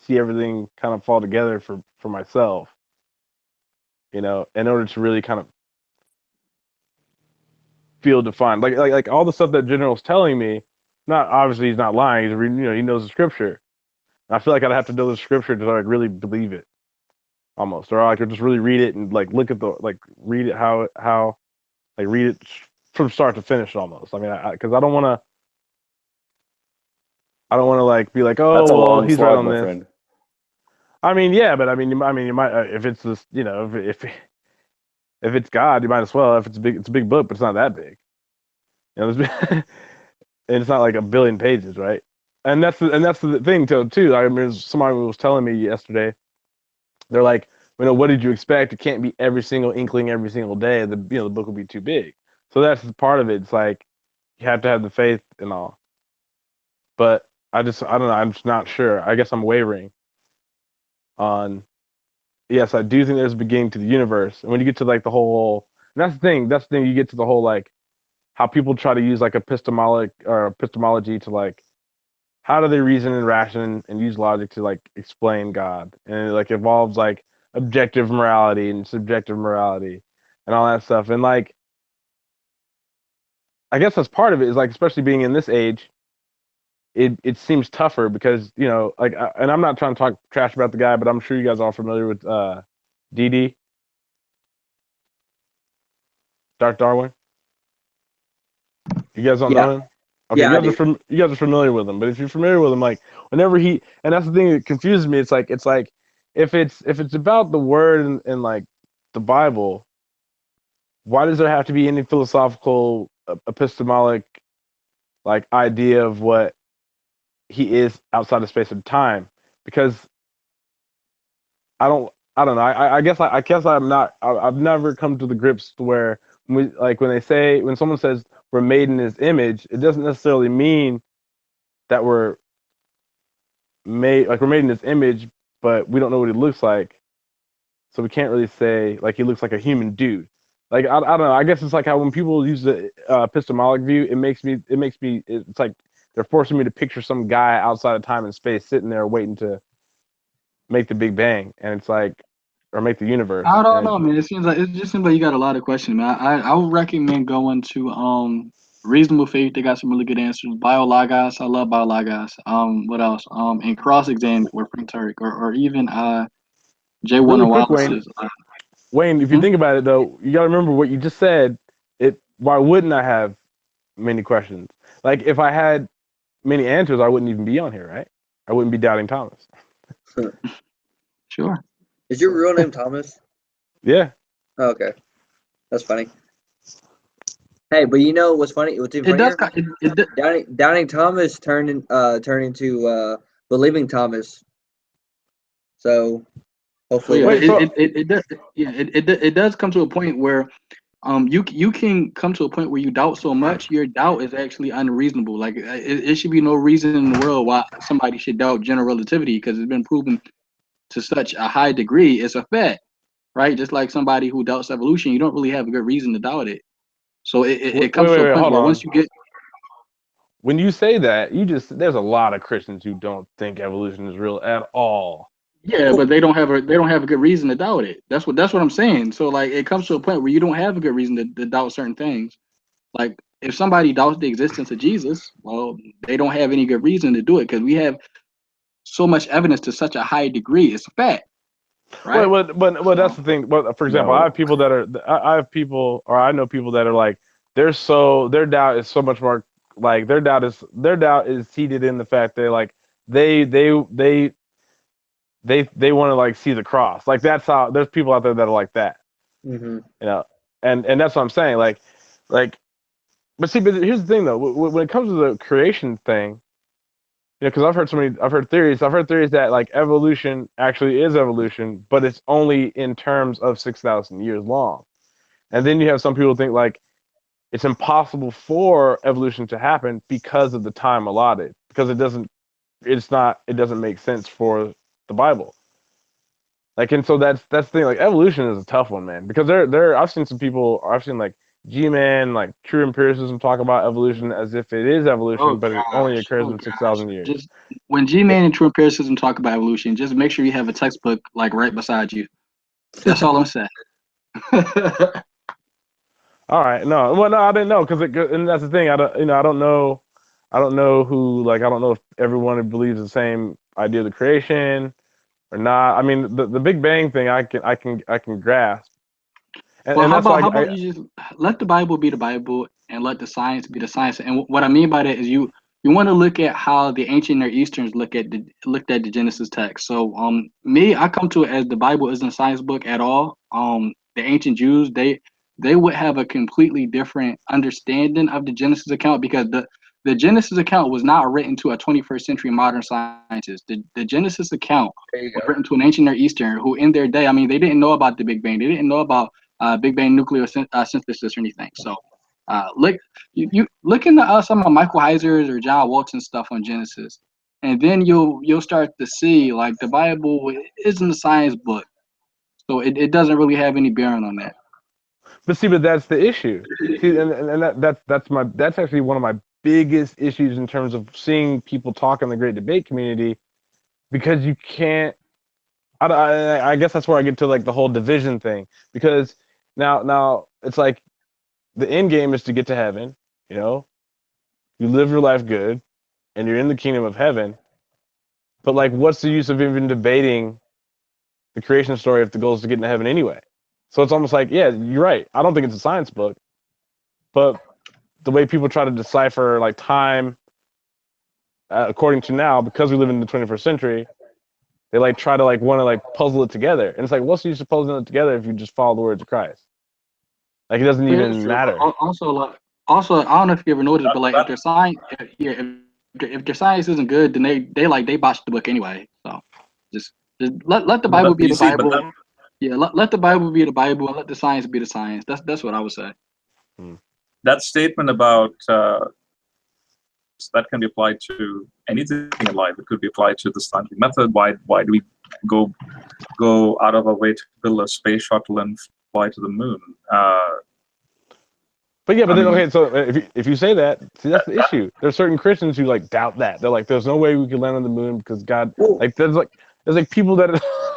everything kind of fall together for myself. In order to really kind of feel defined, like all the stuff that General's telling me. Not obviously he's not lying. He's reading, he knows the scripture. And I feel like I'd have to know the scripture to like really believe it, almost, or I could just really read it and like look at read it how like read it from start to finish almost. I mean, because I don't want to like be like, oh, That's a well, long he's slog, right on my this. friend. I mean, yeah, but I mean, you might if it's just if it's God, you might as well. If it's a big book, but it's not that big. And it's not like a billion pages, right? And that's the thing too. I mean, somebody was telling me yesterday. They're like, what did you expect? It can't be every single inkling every single day. The book will be too big. So that's part of it. It's like you have to have the faith and all. But I don't know. I'm just not sure. I guess I'm wavering on. Yes, I do think there's a beginning to the universe. And when you get to like the whole, and that's the thing. You get to the whole like how people try to use like epistemology to like how do they reason and ration and use logic to like explain God, and it like involves like objective morality and subjective morality and all that stuff. And like I guess that's part of it is like, especially being in this age, it seems tougher because like and I'm not trying to talk trash about the guy, but I'm sure you guys are all familiar with DD, Dark Darwin. You guys don't know him? Okay, Yeah, you guys are familiar with him, but if you're familiar with him, like whenever and that's the thing that confuses me. It's like if it's about the word and like the Bible, why does there have to be any philosophical epistemologic like idea of what he is outside of space and time? Because I don't know. I guess I've never come to the grips to where when someone says we're made in his image, it doesn't necessarily mean that we're made in his image, but we don't know what he looks like, so we can't really say like he looks like a human dude. Like I don't know. I guess it's like how when people use the epistemologic view, it's like they're forcing me to picture some guy outside of time and space sitting there waiting to make the Big Bang, and it's like, or make the universe. I don't know, man. It just seems like you got a lot of questions, man. I would recommend going to Reasonable Faith. They got some really good answers. BioLogos, I love BioLogos. What else? And Cross Exam with Frank Turek, or even J. Warner Really quick, Wallace's. Wayne, if you think about it though, you gotta remember what you just said. Why wouldn't I have many questions? Like if I had many answers, I wouldn't even be on here, right? I wouldn't be doubting Thomas. Sure. Is your real name Thomas? Yeah. Oh, okay, that's funny. Hey, but you know what's funny? What's even It funnier? does. Doubting Thomas turned into believing Thomas. So hopefully, Well, yeah, Wait, it does. Yeah, it does come to a point where you can come to a point where you doubt so much your doubt is actually unreasonable. Like it should be no reason in the world why somebody should doubt general relativity because it's been proven to such a high degree. It's a fact, right? Just like somebody who doubts evolution, you don't really have a good reason to doubt it. So it comes to a point hold where on. once you get When you say that, there's a lot of Christians who don't think evolution is real at all. yeah, but they don't have a good reason to doubt it. That's what I'm saying. So like it comes to a point where you don't have a good reason to doubt certain things. Like if somebody doubts the existence of Jesus, well, they don't have any good reason to do it because we have so much evidence to such a high degree. It's a fact, right? Well, that's the thing. Well, for example, No. I have people that are, I have people, or I know people that are like, their doubt is so much more, like their doubt is seated in the fact that like they want to like see the cross. Like that's how there's people out there that are like that, mm-hmm. and that's what I'm saying. Like, but see, but here's the thing though, when it comes to the creation thing, because I've heard theories that like evolution actually is evolution, but it's only in terms of 6,000 years long. And then you have some people think like it's impossible for evolution to happen because of the time allotted, because it doesn't make sense for the Bible. Like, and so that's the thing. Like, evolution is a tough one, man, because I've seen like G-Man, like true empiricism, talk about evolution as if it is evolution, Oh but it only gosh, occurs oh in gosh. 6,000 years. Just when G-Man and true empiricism talk about evolution, just make sure you have a textbook like right beside you. That's all I'm saying. All right, no, well, no, I didn't know and that's the thing. I don't know who, like, I don't know if everyone believes the same idea of the creation or not. I mean, the Big Bang thing, I can grasp, Well, and that's why how about you just let the Bible be the Bible and let the science be the science. And what I mean by that is you want to look at how the ancient Near Easterns looked at the Genesis text. So me, I come to it as the Bible isn't a science book at all. The ancient Jews, they would have a completely different understanding of the Genesis account because the Genesis account was not written to a 21st century modern scientist. The Genesis account There you was go. written to an ancient Near Eastern who in their day, I mean, they didn't know about the Big Bang. They didn't know about Big Bang nucleosynthesis or anything. So look, you look into some of Michael Heiser's or John Walton's stuff on Genesis, and then you'll start to see like the Bible isn't a science book, so it doesn't really have any bearing on that. but that's the issue. See, and that's actually one of my biggest issues in terms of seeing people talk in the great debate community, because you can't. I guess that's where I get to like the whole division thing, because now it's like the end game is to get to heaven. You know, you live your life good, and you're in the kingdom of heaven. But like, what's the use of even debating the creation story if the goal is to get into heaven anyway? So it's almost like, yeah, you're right. I don't think it's a science book, but the way people try to decipher like time, according to now, because we live in the 21st century, they like try to like want to like puzzle it together, and it's like, what's the use of puzzling it together if you just follow the words of Christ? Like, it doesn't Yeah, that's even true. matter. Also, I don't know if you ever noticed, but like if That, their science, if their science isn't good, then they botched the book anyway. So just let the Bible be you the see, but Bible. Yeah, let the Bible be the Bible and let the science be the science. That's what I would say. that statement about that can be applied to anything in life. It could be applied to the scientific method. Why do we go out of our way to build a space shuttle and fly to the moon? But yeah, but I then mean, okay, so if you say that, see, that's the issue. There's certain Christians who like doubt that. They're like, there's no way we could land on the moon because God, Well, like, there's like people that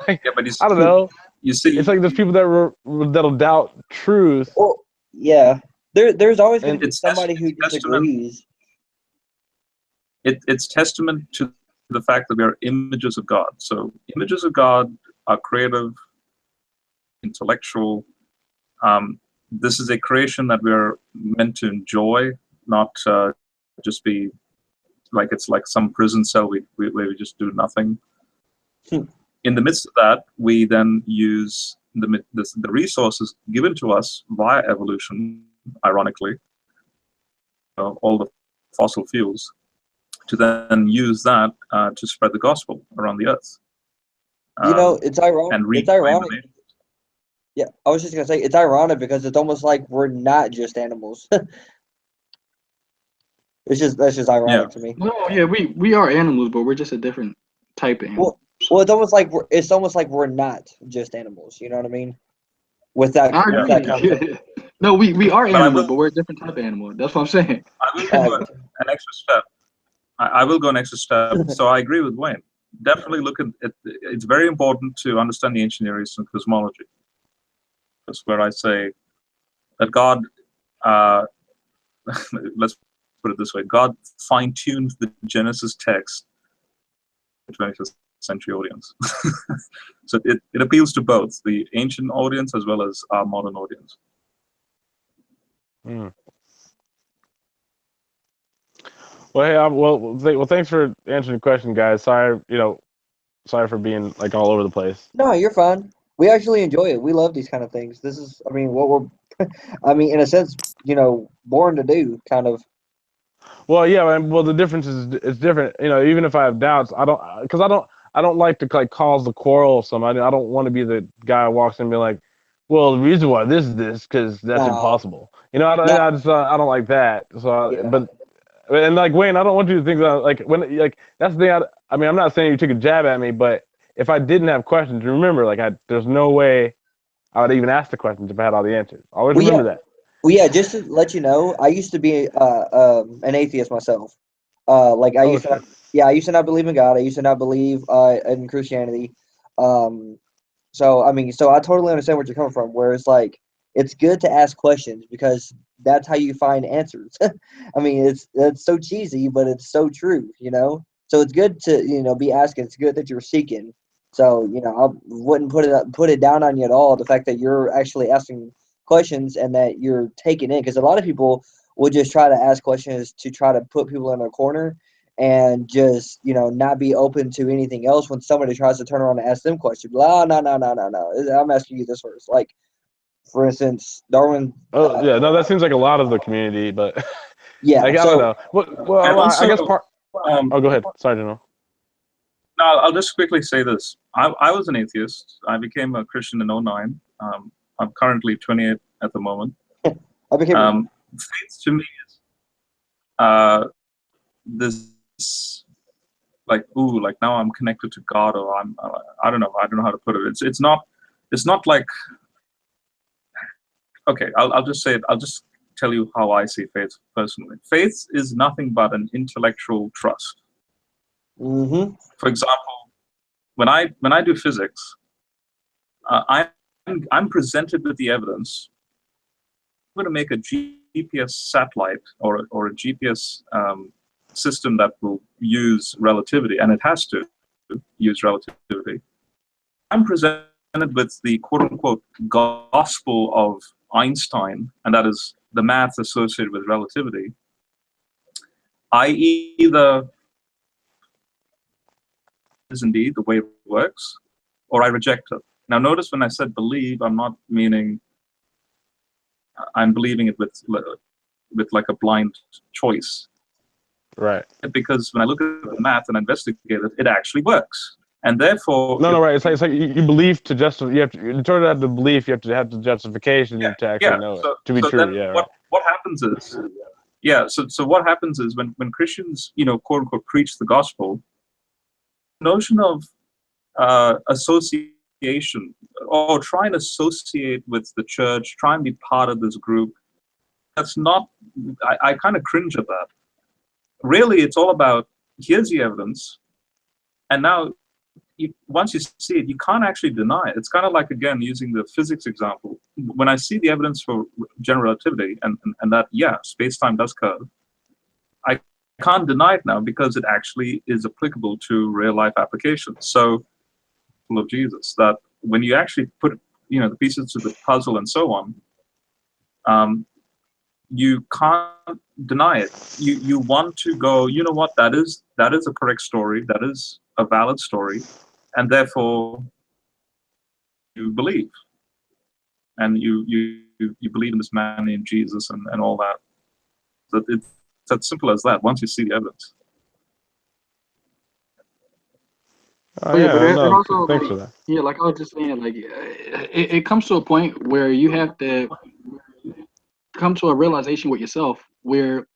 like, yeah, but I don't know. you see, It's like there's people that'll doubt truth, well, yeah. There's always going and to be somebody who testament. disagrees. It's testament to the fact that we are images of God. So images of God are creative, intellectual. This is a creation that we're meant to enjoy, not just be like it's like some prison cell where we just do nothing. In the midst of that, we then use the resources given to us via evolution, ironically, all the fossil fuels, to then use that to spread the gospel around the earth. It's ironic. And It's reclaim ironic. the nation. Yeah, I was just gonna say it's ironic because it's almost like we're not just animals. That's just ironic to me. No, yeah, we are animals, but we're just a different type of animal. Well, it's almost like we're not just animals. You know what I mean? With that I with that agree. concept. No, we are But I animals, will, but we're a different type of animal. That's what I'm saying. I will go an extra step. I will go an extra step. So I agree with Wayne. Definitely look at it. It's very important to understand the ancient Near Eastern cosmology. That's where I say that God, let's put it this way, God fine-tuned the Genesis text to the 21st century audience. So it appeals to both the ancient audience as well as our modern audience. well, hey, well, thanks for answering the question, guys. Sorry for being like all over the place. No, you're fine. We actually enjoy it. We love these kind of things. This is, I mean, what we're, I mean, in a sense, born to do, kind of. Well, yeah, well, the difference is it's different. Even if I have doubts, I don't like to like cause the quarrel of somebody. I don't want to be the guy who walks in and be like, well, the reason why this is this because that's No, impossible. no, I don't like that. So, yeah, and like Wayne, I don't want you to think that like when like that's the thing. I mean, I'm not saying you took a jab at me, but if I didn't have questions, remember, like there's no way I would even ask the questions if I had all the answers. Always well, yeah, remember that. Well, yeah, just to let you know, I used to be an atheist myself. Like I Oh used to, shit. yeah, I used to not believe in God. I used to not believe in Christianity. Um, so I mean, so I totally understand where you're coming from. Where it's like it's good to ask questions because that's how you find answers. I mean, it's so cheesy, but it's so true, you know. So it's good to be asking. It's good that you're seeking. So I wouldn't put it down on you at all. The fact that you're actually asking questions and that you're taking in, because a lot of people will just try to ask questions to try to put people in a corner and just not be open to anything else when somebody tries to turn around and ask them questions. Blah, no, no, no, no, no. I'm asking you this first. Like, for instance, Darwin. Oh yeah, no, that seems like a lot of the community, but Yeah. like I don't So know. Well, And I guess also, part. um, Oh, go ahead. Sorry, General. no, I'll just quickly say this. I was an atheist. I became a Christian in '09. I'm currently 28 at the moment. I became. Faith to me is this like, ooh, like now I'm connected to God, or I don't know how to put it. It's not like, okay, I'll just say it. I'll just tell you how I see faith personally. Faith is nothing but an intellectual trust. Mm-hmm. For example, when I do physics, I'm presented with the evidence. I'm going to make a GPS satellite or a GPS system that will use relativity, and it has to use relativity. I'm presented with the quote-unquote gospel of Einstein, and that is the math associated with relativity. I either is indeed the way it works, or I reject it. Now, notice when I said believe, I'm not meaning I'm believing it with like a blind choice. Right. Because when I look at the math and investigate it, it actually works. And therefore, No, right. It's like you believe to justify. You have to, in order to have the belief, you have the justification to actually know it to be so true. then Yeah. Right. what happens is, so what happens is when Christians, quote unquote, preach the gospel, the notion of association or try and associate with the church, try and be part of this group, that's not, I kind of cringe at that. Really, it's all about, here's the evidence, and now once you see it, you can't actually deny it. It's kind of like, again, using the physics example. When I see the evidence for general relativity and that, yeah, space-time does curve, I can't deny it now because it actually is applicable to real-life applications. So, of Jesus, that when you actually put the pieces of the puzzle and so on, you can't deny it. You want to go, you know what, that is a correct story, that is a valid story, and therefore you believe, and you believe in this man named Jesus and all that. So it's as simple as that. Once you see the evidence. Oh Yeah, but yeah. and No. also Thanks like, for that. yeah, like I was just saying, like it comes to a point where you have to come to a realization with yourself where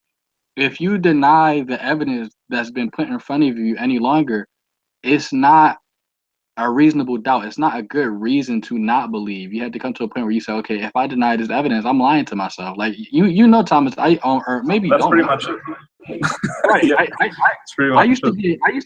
if you deny the evidence that's been put in front of you any longer, it's not a reasonable doubt. It's not a good reason to not believe. You have to come to a point where you say, okay, if I deny this evidence, I'm lying to myself. Like Thomas, or maybe you That's don't pretty know. much it. Right. Yeah, it's pretty much I used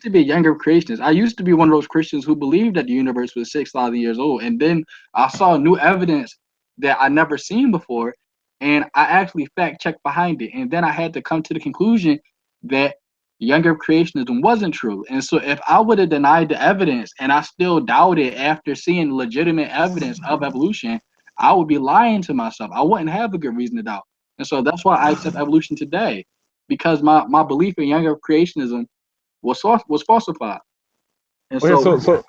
to be a younger creationist. I used to be one of those Christians who believed that the universe was 6,000 years old. And then I saw new evidence that I never seen before, and I actually fact checked behind it. And then I had to come to the conclusion that younger creationism wasn't true. And so if I would have denied the evidence and I still doubted after seeing legitimate evidence of evolution, I would be lying to myself. I wouldn't have a good reason to doubt. And so that's why I accept evolution today, because my belief in younger creationism was falsified. And Okay. so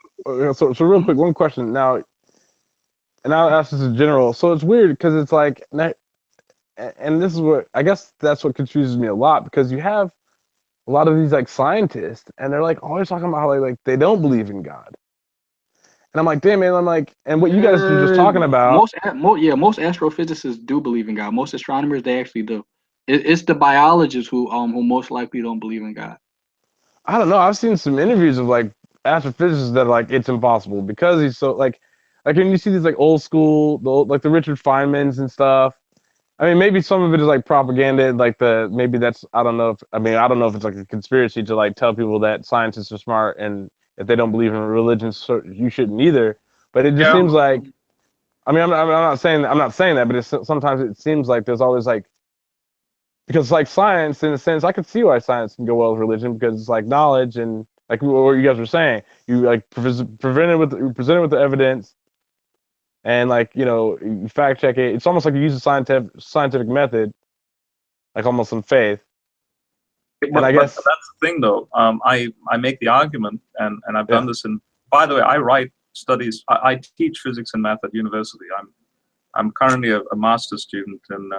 So real quick, one question now, and I'll ask this in general. So it's weird because it's like, and this is what I guess that's what confuses me a lot, because you have a lot of these like scientists and they're like always talking about how like they don't believe in God. And I'm like, damn man, I'm like, and what you guys were just talking about. most astrophysicists do believe in God. Most astronomers, they actually do. It's the biologists who most likely don't believe in God. I don't know. I've seen some interviews of like astrophysicists that are like it's impossible because he's so like when you see these like old school, like the Richard Feynmans and stuff. I mean, maybe some of it is like propaganda, like maybe that's I don't know if it's like a conspiracy to like tell people that scientists are smart and if they don't believe in religion, so you shouldn't either. But it just Yeah. seems like, I mean, I'm not saying that, but sometimes it seems like there's always like, because like science, in a sense, I can see why science can go well with religion because it's like knowledge and like what you guys were saying, you like presented with the evidence and like you fact check it. It's almost like you use a scientific method, like almost in faith. And I guess but that's the thing, though. I make the argument, and I've done this. And by the way, I write studies. I teach physics and math at university. I'm currently a master's student in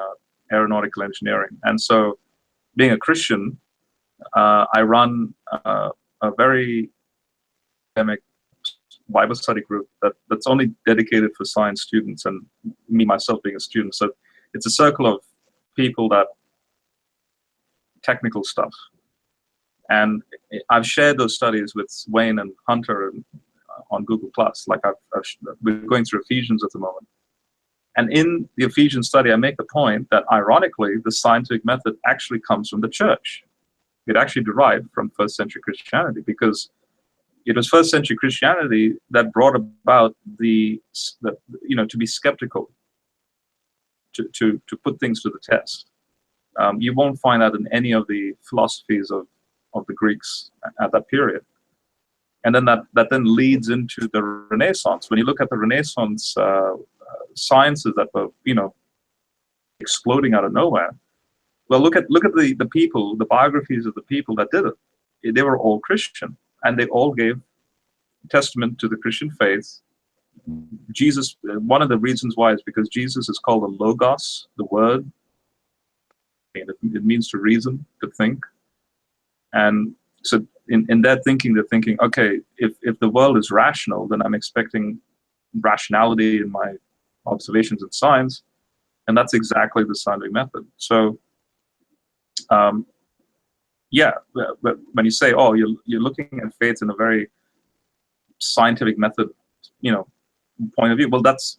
aeronautical engineering, and so being a Christian, I run a very academic Bible study group that's only dedicated for science students, and me myself being a student. So it's a circle of people that technical stuff. And I've shared those studies with Wayne and Hunter on Google Plus. Like we're going through Ephesians at the moment. And in the Ephesians study, I make the point that ironically, the scientific method actually comes from the church. It actually derived from first century Christianity because it was first century Christianity that brought about the to be skeptical, to put things to the test. You won't find that in any of the philosophies of the Greeks at that period. And then that then leads into the Renaissance. When you look at the Renaissance sciences that were, exploding out of nowhere, well, look at the people, the biographies of the people that did it. They were all Christian, and they all gave testament to the Christian faith. Jesus, one of the reasons why is because Jesus is called the Logos, the Word. It means to reason, to think. And so in their thinking, they're thinking, okay, if the world is rational, then I'm expecting rationality in my observations in science. And that's exactly the scientific method. So, but when you say, oh, you're looking at faith in a very scientific method, point of view, well, that's,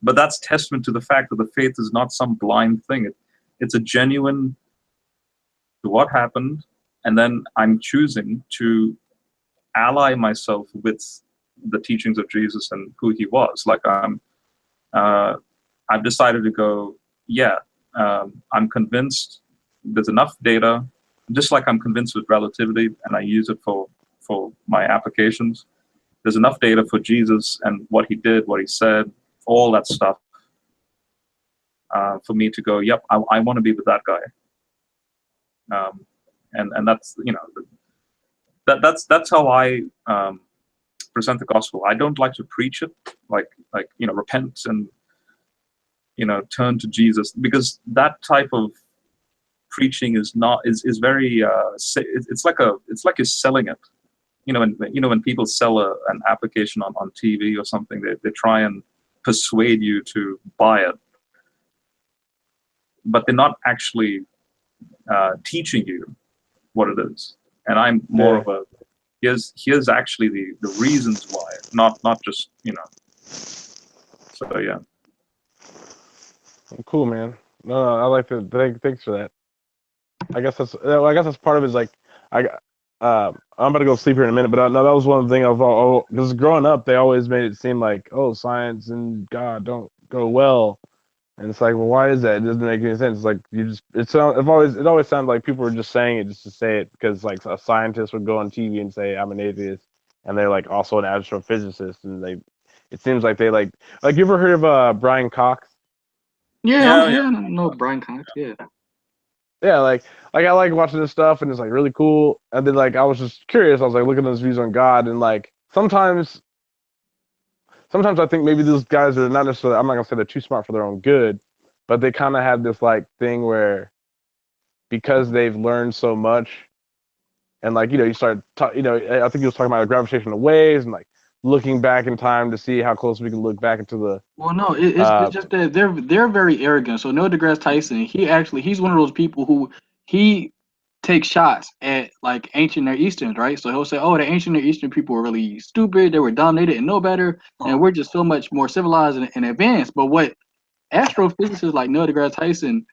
but that's testament to the fact that the faith is not some blind thing. It's a genuine to what happened, and then I'm choosing to ally myself with the teachings of Jesus and who he was. Like I've decided to go, I'm convinced there's enough data, just like I'm convinced with relativity, and I use it for my applications. There's enough data for Jesus and what he did, what he said, all that stuff, for me to go, yep, I want to be with that guy. And that's, that's how I present the gospel. I don't like to preach it, like repent and turn to Jesus, because that type of preaching is very it's like you're selling it. When people sell an application on TV or something, they try and persuade you to buy it, but they're not actually teaching you what it is. And I'm more of a here's actually the reasons why, not just So yeah. Cool, man. No, I like to thanks for that. I guess that's part of it. Is like I'm about to go sleep here in a minute, but no, that was one of the things because growing up they always made it seem like, oh, science and God don't go well, and it's like, well, why is that? It doesn't make any sense. It's like it always sounded like people were just saying it just to say it, because like a scientist would go on TV and say I'm an atheist, and they're like also an astrophysicist, and it seems like they like you ever heard of Brian Cox? Yeah, I know Brian Cox. Yeah. Yeah, like I like watching this stuff, and it's like really cool. And then like I was just curious. I was like looking at his views on God, and like sometimes I think maybe those guys are not necessarily, I'm not gonna say they're too smart for their own good, but they kind of have this like thing where because they've learned so much, and like you start I think he was talking about the gravitational waves and like looking back in time to see how close we can look back into the. Well, no, it's just that they're very arrogant. So Neil deGrasse Tyson, he's one of those people who he takes shots at like ancient Near Easterns, right? So he'll say, "Oh, the ancient Near Eastern people were really stupid. They were dumb. They didn't know better, and we're just so much more civilized and advanced." But what astrophysicists like Neil deGrasse Tyson,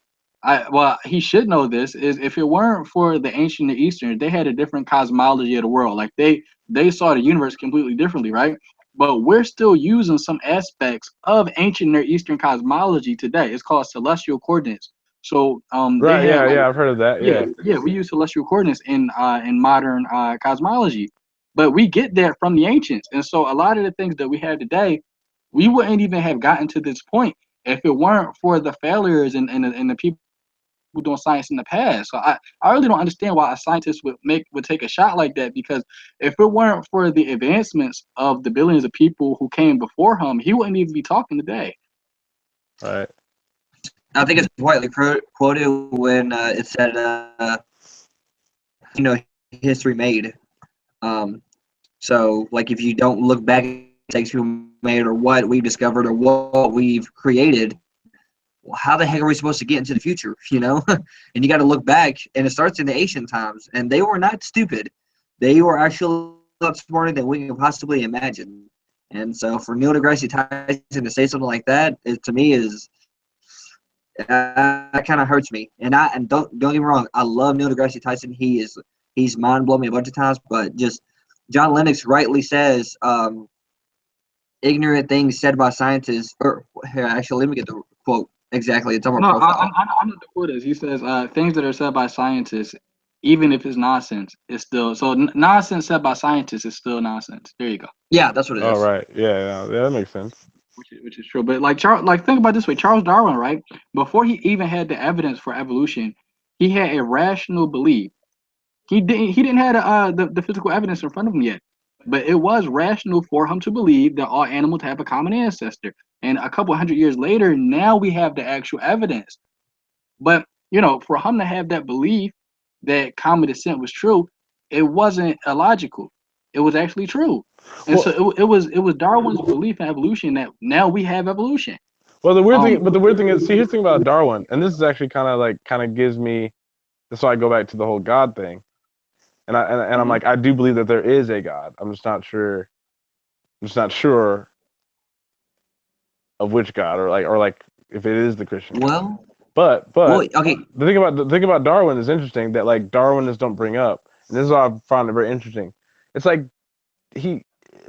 he should know this, is if it weren't for the ancient Near Eastern, they had a different cosmology of the world. Like they saw the universe completely differently, right? But we're still using some aspects of ancient Near Eastern cosmology today. It's called celestial coordinates. So they Right. had Yeah. like, Yeah. I've heard of that. yeah, Yeah. yeah, we use celestial coordinates in modern cosmology, but we get that from the ancients, and so a lot of the things that we have today, we wouldn't even have gotten to this point if it weren't for the failures and the people who doing science in the past. So I really don't understand why a scientist would take a shot like that, because if it weren't for the advancements of the billions of people who came before him, he wouldn't even be talking today. Right. I think it's widely quoted when it said, history made. So, like, if you don't look back at mistakes we made or what we've discovered or what we've created, well, how the heck are we supposed to get into the future, And you got to look back, and it starts in the ancient times, and they were not stupid. They were actually a lot smarter than we can possibly imagine. And so for Neil deGrasse Tyson to say something like that, to me is that kind of hurts me. And don't get me wrong, I love Neil deGrasse Tyson. He's mind blown me a bunch of times, but just John Lennox rightly says, ignorant things said by scientists. Or here, actually, let me get the quote exactly. It's on my No, profile. I know the quote is. He says things that are said by scientists, even if it's nonsense, it's still so nonsense said by scientists is still nonsense. There you go. Yeah, that's what it is. Oh, right. Yeah. Yeah. That makes sense. Which is true. But like think about it this way, Charles Darwin, right? Before he even had the evidence for evolution, he had a rational belief. He didn't have the physical evidence in front of him yet, but it was rational for him to believe that all animals have a common ancestor. And a couple hundred years later, now we have the actual evidence. But for him to have that belief that common descent was true, it wasn't illogical. It was actually true. And Well, so it was Darwin's belief in evolution that now we have evolution. well, the weird Um, thing, but the weird thing is, see, here's the thing about Darwin, and this is actually kind of gives me. That's why I go back to the whole God thing, and I'm like, I do believe that there is a God. I'm just not sure. I'm just not sure of which God, or like if it is the Christian God. Well, But okay. the thing about Darwin is interesting that like Darwinists don't bring up, and this is why I found it very interesting. It's like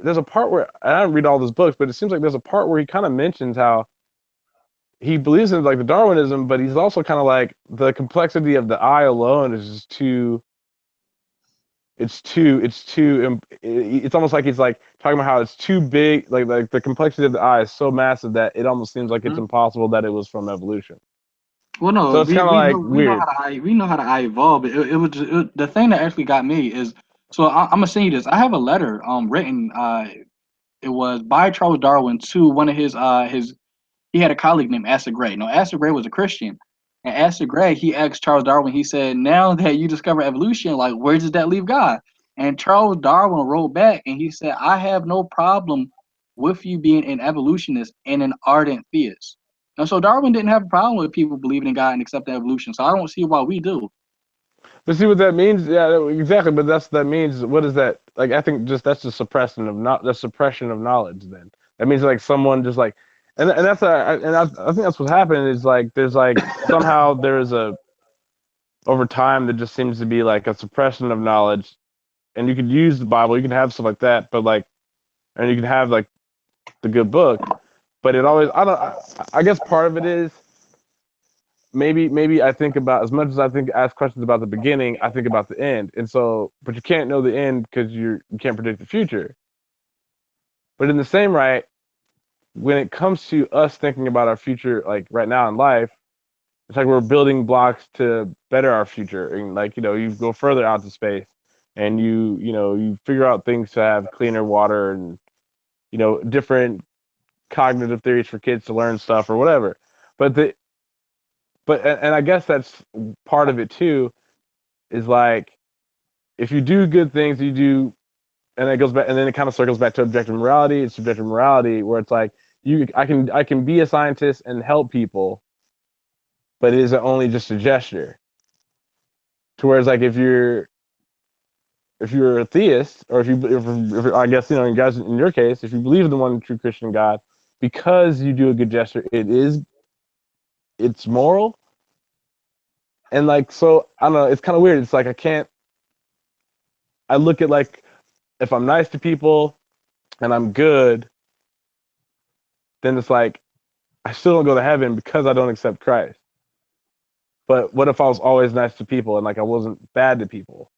there's a part where, and I don't read all those books, but it seems like there's a part where he kind of mentions how he believes in like the Darwinism, but he's also kind of like the complexity of the eye alone is just too. It's almost like he's like talking about how it's too big, like the complexity of the eye is so massive that it almost seems like it's impossible that it was from evolution. well, no, So it's kind of like weird. we know how the eye evolved. The thing that actually got me is, so I'm gonna send you this. I have a letter written. It was by Charles Darwin to one of his. He had a colleague named Asa Gray. No, Asa Gray was a Christian, and Asa Gray, he asked Charles Darwin. He said, "Now that you discover evolution, like where does that leave God?" And Charles Darwin wrote back, and he said, "I have no problem with you being an evolutionist and an ardent theist." And so Darwin didn't have a problem with people believing in God and accepting evolution. So I don't see why we do. But see what that means? Yeah, exactly. But that means, what is that? Like, I think just that's the suppression of not the suppression of knowledge. Then that means like someone just like, and that's I think that's what's happening is like there's like somehow there is a over time there just seems to be like a suppression of knowledge, and you could use the Bible, you can have stuff like that, but like, and you can have like the good book, but it always I guess part of it is maybe I think about, as much as I think ask questions about the beginning, I think about the end. And so, but you can't know the end because you can't predict the future. But in the same right, when it comes to us thinking about our future, like right now in life, it's like we're building blocks to better our future. And like, you go further out to space and you figure out things to have cleaner water and, different cognitive theories for kids to learn stuff or whatever. But and I guess that's part of it too, is like if you do good things, you do, and it goes back, and then it kind of circles back to objective morality. It's subjective morality where it's like I can be a scientist and help people, but it isn't only just a gesture. To whereas like if you're a theist, or if I guess you guys in your case, if you believe in the one true Christian God, because you do a good gesture, it is it's moral. And like, so I don't know, it's kind of weird. It's like I look at like, if I'm nice to people and I'm good, then it's like I still don't go to heaven because I don't accept Christ. But what if I was always nice to people and like I wasn't bad to people?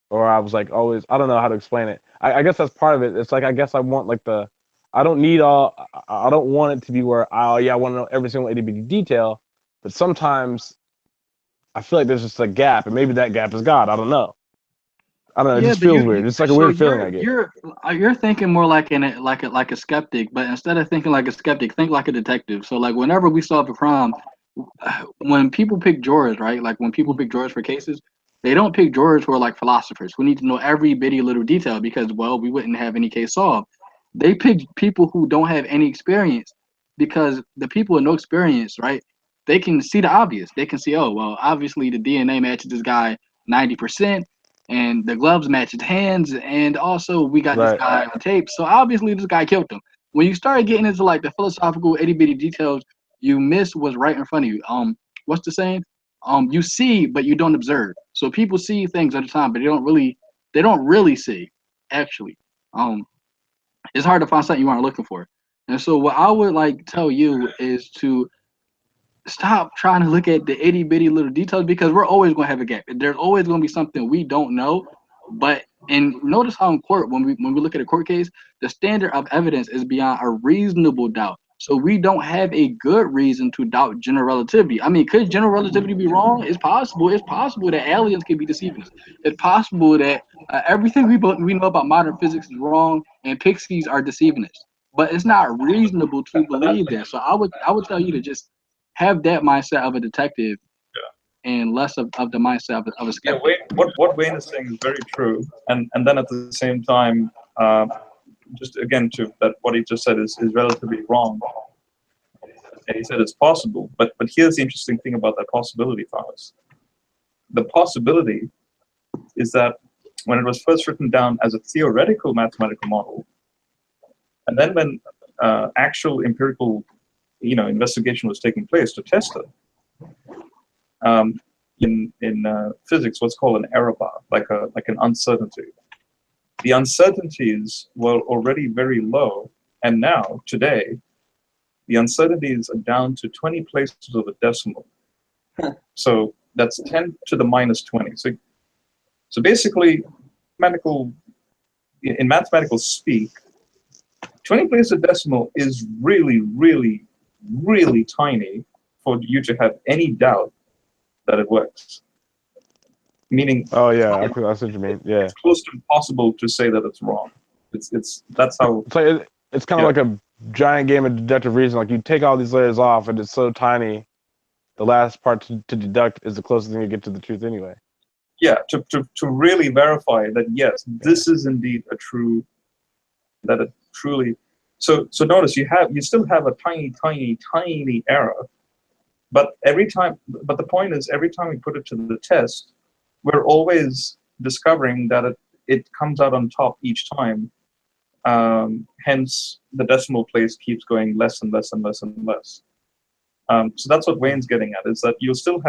Or I was like always, I don't know how to explain it. I guess that's part of it. It's like, I guess I want like I don't want it to be where, oh yeah, I want to know every single itty bitty detail. But sometimes I feel like there's just a gap, and maybe that gap is God. I don't know. It Yeah, just but feels weird. It's like a so weird feeling I get. you're thinking more like like a skeptic, but instead of thinking like a skeptic, think like a detective. So like whenever we solve a crime, when people pick jurors, right? Like when people pick jurors for cases, they don't pick jurors who are like philosophers who need to know every bitty little detail because, well, we wouldn't have any case solved. They pick people who don't have any experience because the people with no experience, right? They can see the obvious. They can see, oh, well, obviously the DNA matches this guy 90%, and the gloves match his hands, and also we got this Right. guy on tape. So obviously this guy killed him. When you start getting into like the philosophical itty bitty details, you miss what's right in front of you. What's the saying? You see, but you don't observe. So people see things at a time, but they don't really see, actually. It's hard to find something you aren't looking for. And so what I would like tell you is to stop trying to look at the itty bitty little details because we're always going to have a gap. There's always going to be something we don't know. But and notice how in court when we look at a court case, the standard of evidence is beyond a reasonable doubt. So we don't have a good reason to doubt general relativity. I mean, could general relativity be wrong? It's possible. It's possible that aliens can be deceiving us. It's possible that everything we know about modern physics is wrong and pixies are deceiving us. But it's not reasonable to believe that. So I would tell you to just have that mindset of a detective and less of the mindset of a Yeah, skeptic. what Wayne is saying is very true, and then at the same time, just again to that what he just said is relatively wrong, and he said it's possible. But here's the interesting thing about that possibility, Thomas. The possibility is that when it was first written down as a theoretical mathematical model, and then when actual empirical, investigation was taking place to test it. In physics, what's called an error bar, like an uncertainty. The uncertainties were already very low, and now today, the uncertainties are down to 20 places of a decimal. So that's 10 to the minus 20. So basically, in mathematical speak, 20 places of decimal is really, really, really tiny for you to have any doubt that it works. Meaning, Oh yeah, I see what you mean. Yeah, it's close to impossible to say that it's wrong. That's how. it's like it's kind of like a giant game of deductive reason. Like you take all these layers off, and it's so tiny. The last part to deduct is the closest thing you get to the truth anyway. Yeah, to really verify that yes, this is indeed a true, that it truly. So notice you still have a tiny error, but the point is every time we put it to the test, we're always discovering that it comes out on top each time. Hence, the decimal place keeps going less and less and less and less. So that's what Wayne's getting at, is that you'll still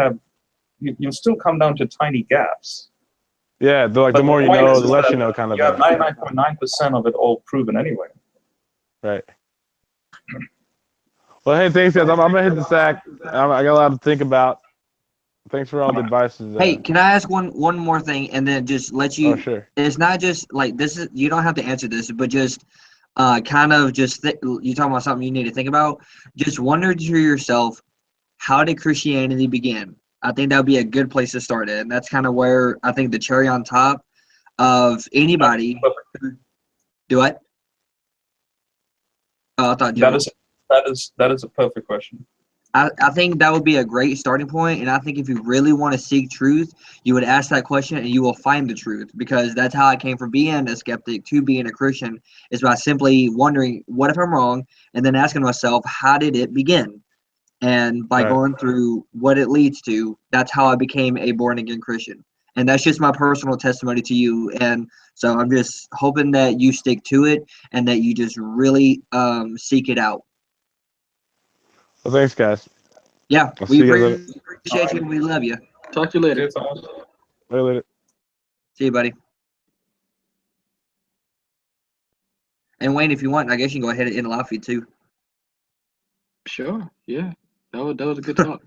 come down to tiny gaps. Yeah, the more you know, the less you know, kind of. You have 99.9% of it all proven anyway. Right. Well, hey, thanks, guys. I'm gonna hit the sack. I got a lot to think about. Thanks for all the advice. Hey, can I ask one more thing, and then just let you? Oh, sure. It's not just like this is. You don't have to answer this, but just kind of just you talking about something you need to think about. Just wonder to yourself, how did Christianity begin? I think that would be a good place to start it, and that's kind of where I think the cherry on top of anybody. Do what? Oh, I thought Joe. That is a perfect question. I think that would be a great starting point, and I think if you really want to seek truth, you would ask that question and you will find the truth, because that's how I came from being a skeptic to being a Christian, is by simply wondering, what if I'm wrong, and then asking myself, how did it begin? And by going through what it leads to, that's how I became a born-again Christian. And that's just my personal testimony to you. And so I'm just hoping that you stick to it and that you just really seek it out. Well, thanks, guys. Yeah, I'll we see you guys later. appreciate you. We love you. Talk to you later. It's awesome. Later. See you, buddy. And Wayne, if you want, I guess you can go ahead and end the live feed too. Sure. Yeah. That was a good talk.